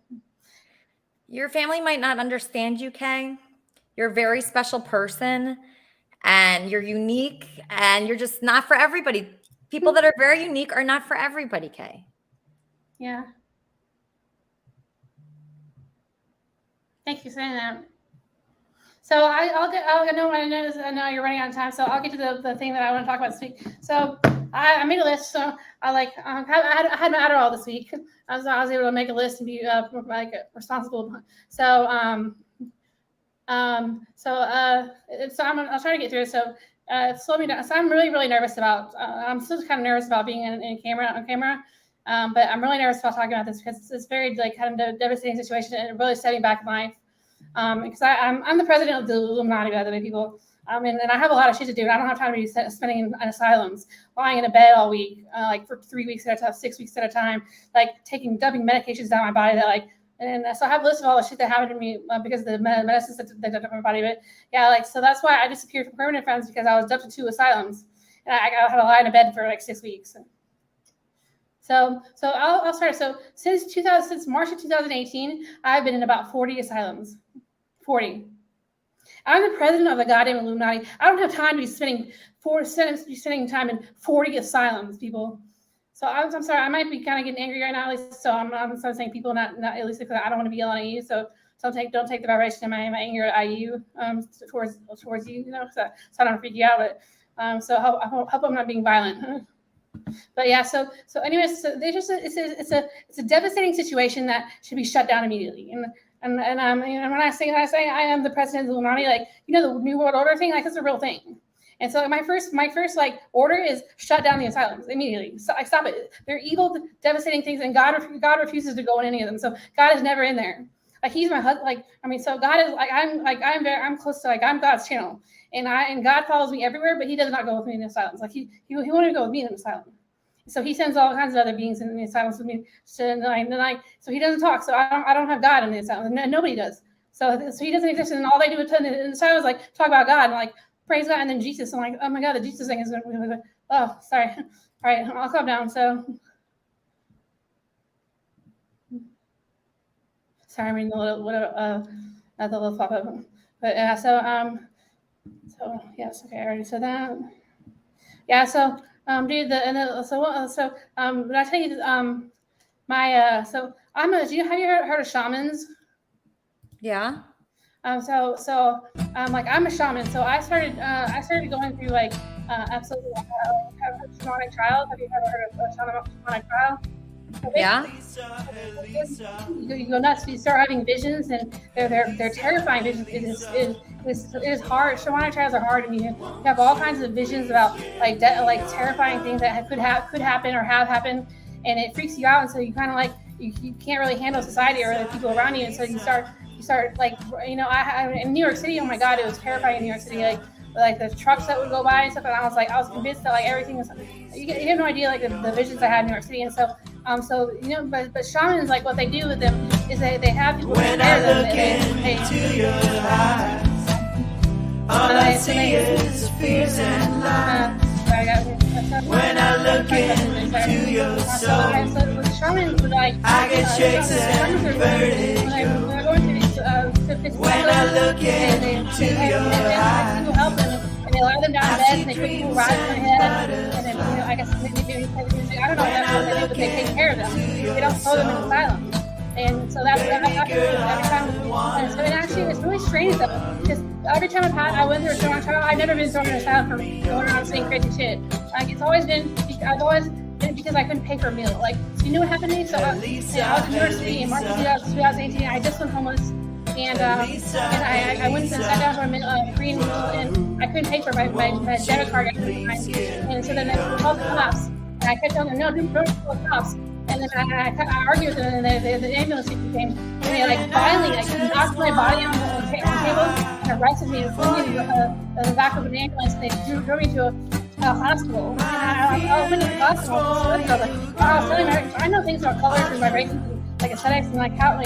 [SPEAKER 8] Your family might not understand you, Kay. You're a very special person. And you're unique, and you're just not for everybody. People that are very unique are not for everybody, Kay.
[SPEAKER 2] Yeah. Thank you for saying that. So I know you're running out of time, so I'll get to the thing that I want to talk about this week. So I made a list. So I had my Adderall this week. I was able to make a list and be responsible. So I'll try to get through it. So slow me down. So I'm really nervous about. I'm still kind of nervous about being on camera. But I'm really nervous about talking about this because it's very kind of devastating situation and it really set me back in life. Because I'm the president of the Illuminati, by the way, people. And I have a lot of shit to do. And I don't have time to be spending in asylums, lying in a bed all week, like for 3 weeks at a time, 6 weeks at a time, like dumping medications down my body that and so I have a list of all the shit that happened to me because of the medicines that dumped my body. But yeah, so that's why I disappeared from Permanent Friends, because I was dumped to 2 asylums and I had to lie in a bed for 6 weeks. So I'll start. So since March of 2018, I've been in about 40 asylums. 40. I'm the president of the goddamn Illuminati. I don't have time to be spending time in 40 asylums, people. So I'm sorry, I might be kind of getting angry right now, at least. So I'm saying people, not at least because I don't want to be yelling at you. So don't take the vibration of my anger at IU towards you, so I don't freak you out. But so I hope I'm not being violent. But yeah, so anyways, so it's a devastating situation that should be shut down immediately. And when I say I am the president of the Illuminati, the New World Order thing, that's a real thing. And so my first order is shut down the asylums immediately. So I stop it. They're evil, devastating things, and God refuses to go in any of them. So God is never in there. He's my husband. So God is I'm close to I'm God's channel, and God follows me everywhere, but He does not go with me in the asylums. He wanted to go with me in the asylum. So He sends all kinds of other beings in the asylums with me. So He doesn't talk. So I don't have God in the asylum. Nobody does. So He doesn't exist, and all they do in the asylum is talk about God and praise God, and then Jesus. I'm like, oh my God, the Jesus thing is going to be. Oh, sorry. All right, I'll calm down. So Sorry, I'm reading the little pop-up. But so yes, okay, I already said that. Yeah, so dude, but I tell you, have you heard of shamans?
[SPEAKER 8] Yeah.
[SPEAKER 2] Like I'm a shaman, so I started going through like absolutely shamanic trials. Have you ever heard of shamanic trial?
[SPEAKER 8] Yeah.
[SPEAKER 2] You go nuts. You start having visions, and they're terrifying visions. It is hard. Shamanic trials are hard, and you have all kinds of visions about like terrifying things that could happen or have happened, and it freaks you out. And so you kind of like you can't really handle society or the people around you, and so you start like I in New York City. Oh my God, it was terrifying in New York City. Like the trucks that would go by and stuff, and I was convinced that like everything was. You have no idea like the visions I had in New York City, and so but shamans, like what they do with them is they have people
[SPEAKER 1] when I look into your eyes, all I see is fears and lies. When I look into your soul,
[SPEAKER 2] shamans would like
[SPEAKER 1] I get shakes and vertigo. When I look into your eyes,
[SPEAKER 2] people help them, and they allow them down in bed, and they put people rise on their head, and then I guess maybe play the music. I don't know what they do, but they take care of them. They don't throw them in asylum, and so that's every time. And so it's really strange though, because every time I went through a shamanic trial, I've never been thrown in asylum for going around saying crazy shit. Like I've always been because I couldn't pay for a meal. Like, so you know what happened to me? So I was in New York City in March of 2018. I just went homeless. And I went and sat down for a free meal, and I couldn't pay for my debit card at the time. And so then I called the cops, and I kept telling them, no, don't call the cops. And then I argued with them, and the ambulance people came, and they finally knocked my body on the table and arrested me and put me in the back of an ambulance. And they drove me to a hospital. And I went to the hospital. I was telling her, I know things about colors and vibrations. Like aesthetics and like how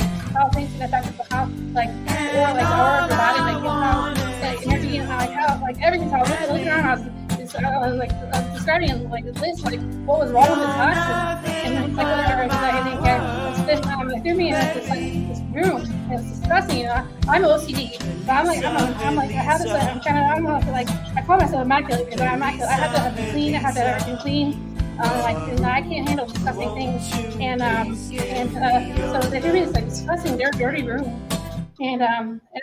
[SPEAKER 2] things can affect the house, like or the aura of the body, like how energy and how everything. So I was looking around, I was describing it like this, like what was wrong with this house, and then it's like whatever. I didn't care. They threw me in this room. It's disgusting. I'm OCD, so I'm like I have this. I don't know if I call myself immaculate because I'm immaculate. I have to have it clean. I have to have everything clean. And I can't handle disgusting things, and so they threw me in this disgusting, dirty room, and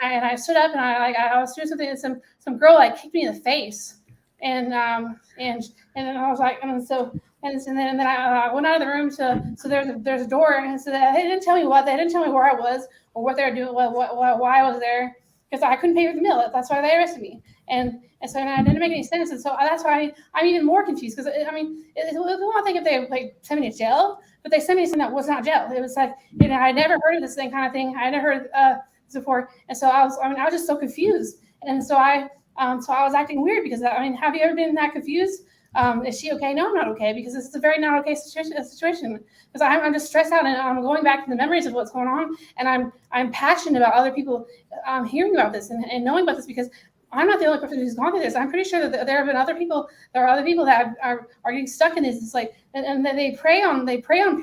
[SPEAKER 2] I stood up and I was doing something, and some girl kicked me in the face, and then I was like, and then I went out of the room. So there's a door, and so they didn't tell me where I was or what they were doing, why I was there, because I couldn't pay for the meal. That's why they arrested me, and so it didn't make any sense, and so that's why I'm even more confused. Because I mean, it's one thing if they sent me to jail, but they sent me to something that was not jail. It was I never heard of this kind of thing. I never heard this before, and so I was just so confused, and so I was acting weird because have you ever been that confused? Is she okay? No, I'm not okay, because this is a very not okay situation. Because I'm just stressed out, and I'm going back to the memories of what's going on, and I'm passionate about other people hearing about this and knowing about this, because I'm not the only person who's gone through this. I'm pretty sure that there have been other people. There are other people that are getting stuck in this. It's like, and they prey on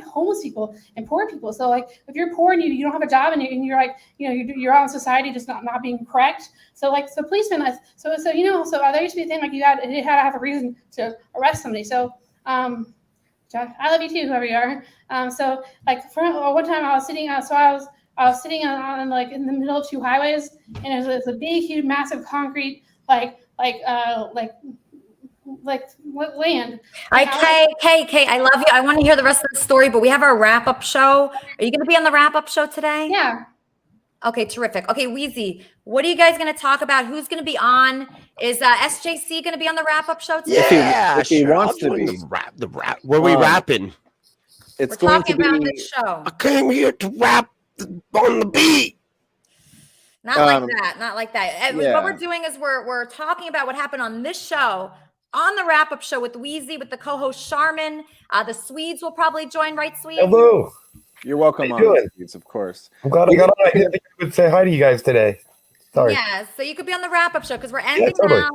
[SPEAKER 2] homeless people and poor people. So if you're poor and you don't have a job and you're you're out in society just not being correct. So policemen. So there used to be a thing you had to have a reason to arrest somebody. So John, I love you too, whoever you are. For one time I was sitting. I was sitting on in the middle of two highways, and it was a big, huge, massive concrete land.
[SPEAKER 8] Kay, I love you. I want to hear the rest of the story, but we have our wrap-up show. Are you going to be on the wrap-up show today?
[SPEAKER 2] Yeah.
[SPEAKER 8] Okay, terrific. Okay, Wheezy, what are you guys going to talk about? Who's going to be on? Is SJC going to be on the wrap-up show today?
[SPEAKER 6] Yeah,
[SPEAKER 9] if he wants to be.
[SPEAKER 6] The rap. Where we rapping?
[SPEAKER 8] We're talking about this show.
[SPEAKER 6] I came here to rap on the beat.
[SPEAKER 8] Not like that.
[SPEAKER 9] Yeah.
[SPEAKER 8] What we're doing is we're talking about what happened on this show, on the wrap-up show with Wheezy, with the co-host Charmin. The Swedes will probably join, right, Swedes?
[SPEAKER 22] Hello.
[SPEAKER 9] You're welcome on, Swedes, of course.
[SPEAKER 22] I'm glad I got on. I didn't think I would say hi to you guys today. Sorry.
[SPEAKER 8] Yeah, so you could be on the wrap-up show because we're ending now.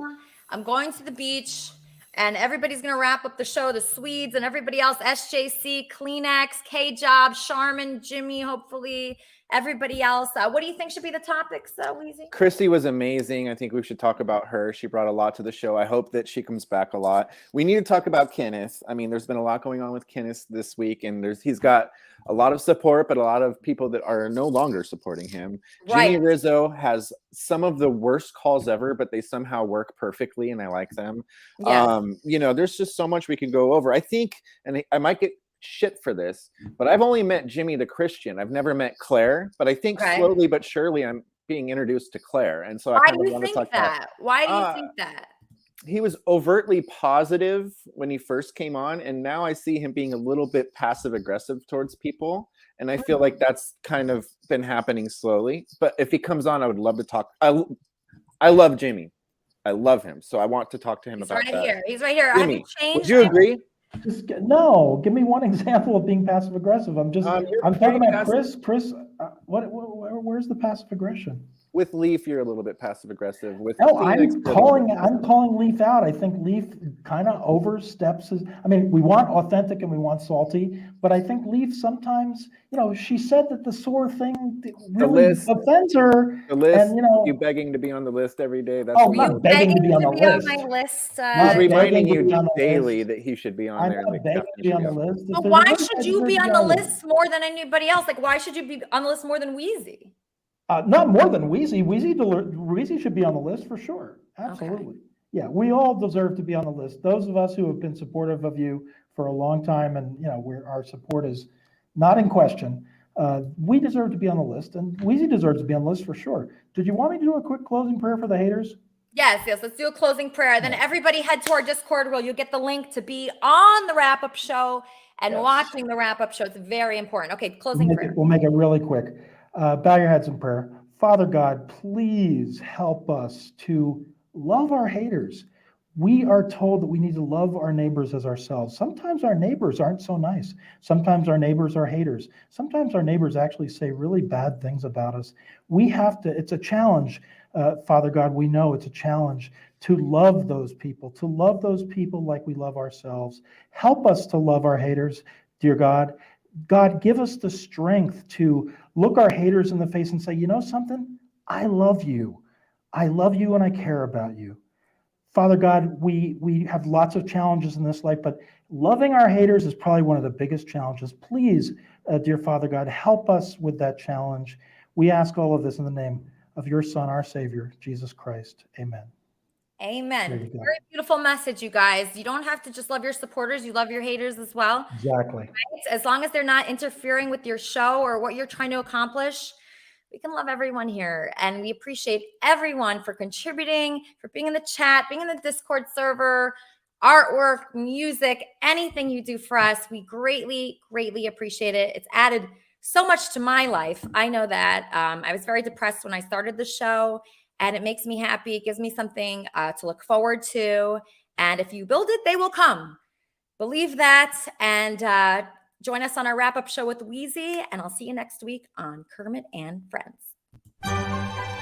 [SPEAKER 8] I'm going to the beach, and everybody's going to wrap up the show, the Swedes and everybody else, SJC, Kleenex, K-Job, Charmin, Jimmy, hopefully, everybody else. What do you think should be the topics, Weezy?
[SPEAKER 9] Chrissie was amazing. I think we should talk about her. She brought a lot to the show. I hope that she comes back a lot. We need to talk about Kenneth. I mean, there's been a lot going on with Kenneth this week, and he's got a lot of support, but a lot of people that are no longer supporting him.
[SPEAKER 8] Right.
[SPEAKER 9] Jimmy Rizzo has some of the worst calls ever, but they somehow work perfectly, and I like them.
[SPEAKER 8] Yeah.
[SPEAKER 9] You know, there's just so much we can go over. I think, and I might get shit for this, but I've only met Jimmy the Christian. I've never met Claire, but I think slowly but surely I'm being introduced to Claire, and so I
[SPEAKER 8] Why
[SPEAKER 9] kind
[SPEAKER 8] do
[SPEAKER 9] of
[SPEAKER 8] you
[SPEAKER 9] want to
[SPEAKER 8] think
[SPEAKER 9] talk
[SPEAKER 8] that?
[SPEAKER 9] about.
[SPEAKER 8] Why do you think that?
[SPEAKER 9] He was overtly positive when he first came on, and now I see him being a little bit passive aggressive towards people, and I feel like that's kind of been happening slowly. But if he comes on, I would love to talk. I love Jimmy. I love him, so I want to talk to him about
[SPEAKER 8] Right
[SPEAKER 9] that.
[SPEAKER 8] here. He's right here.
[SPEAKER 9] Jimmy,
[SPEAKER 8] Have you changed?
[SPEAKER 9] would you agree?
[SPEAKER 3] No, give me one example of being passive aggressive. I'm talking about Chris. Where's the passive aggression?
[SPEAKER 9] With Leaf, you're a little bit passive aggressive. With
[SPEAKER 3] No,
[SPEAKER 9] Phoenix,
[SPEAKER 3] I'm calling Leaf out. I think Leaf kind of oversteps his. I mean, we want authentic and we want salty, but I think Leaf sometimes, you know, she said that the sore thing really offends her.
[SPEAKER 9] The list,
[SPEAKER 3] and
[SPEAKER 9] you begging to be on the list every day. That's
[SPEAKER 3] I'm not begging to be on the list.
[SPEAKER 8] My list.
[SPEAKER 9] He's reminding you daily that he should be on
[SPEAKER 3] I'm
[SPEAKER 9] there.
[SPEAKER 3] not begging to be on the list.
[SPEAKER 8] But why should you be on the list more than anybody else? Like, why should you be on the list more than Weezy?
[SPEAKER 3] Not more than Weezy. Weezy should be on the list for sure. Absolutely. Okay. Yeah, we all deserve to be on the list. Those of us who have been supportive of you for a long time, and you know, our support is not in question. We deserve to be on the list, and Weezy deserves to be on the list for sure. Did you want me to do a quick closing prayer for the haters?
[SPEAKER 8] Yes. Let's do a closing prayer. Then everybody head to our Discord where you'll get the link to be on the wrap-up show and watching the wrap-up show. It's very important. Okay, closing prayer.
[SPEAKER 3] We'll make it really quick. Bow your heads in prayer. Father God, please help us to love our haters. We are told that we need to love our neighbors as ourselves. Sometimes our neighbors aren't so nice. Sometimes our neighbors are haters. Sometimes our neighbors actually say really bad things about us. We have to, it's a challenge, Father God, we know it's a challenge to love those people like we love ourselves. Help us to love our haters, dear God. God, give us the strength to look our haters in the face and say, you know something? I love you. I love you and I care about you. Father God, we have lots of challenges in this life, but loving our haters is probably one of the biggest challenges. Please, dear Father God, help us with that challenge. We ask all of this in the name of your Son, our Savior, Jesus Christ. Amen.
[SPEAKER 8] Amen. Very beautiful message, you guys. You don't have to just love your supporters. You love your haters as well.
[SPEAKER 3] Exactly.
[SPEAKER 8] Right? As long as they're not interfering with your show or what you're trying to accomplish, we can love everyone here. And we appreciate everyone for contributing, for being in the chat, being in the Discord server, artwork, music, anything you do for us. We greatly, greatly appreciate it. It's added so much to my life. I know that. I was very depressed when I started the show. And it makes me happy. It gives me something to look forward to. And if you build it, they will come. Believe that. And join us on our wrap-up show with Weezy. And I'll see you next week on Kermit and Friends.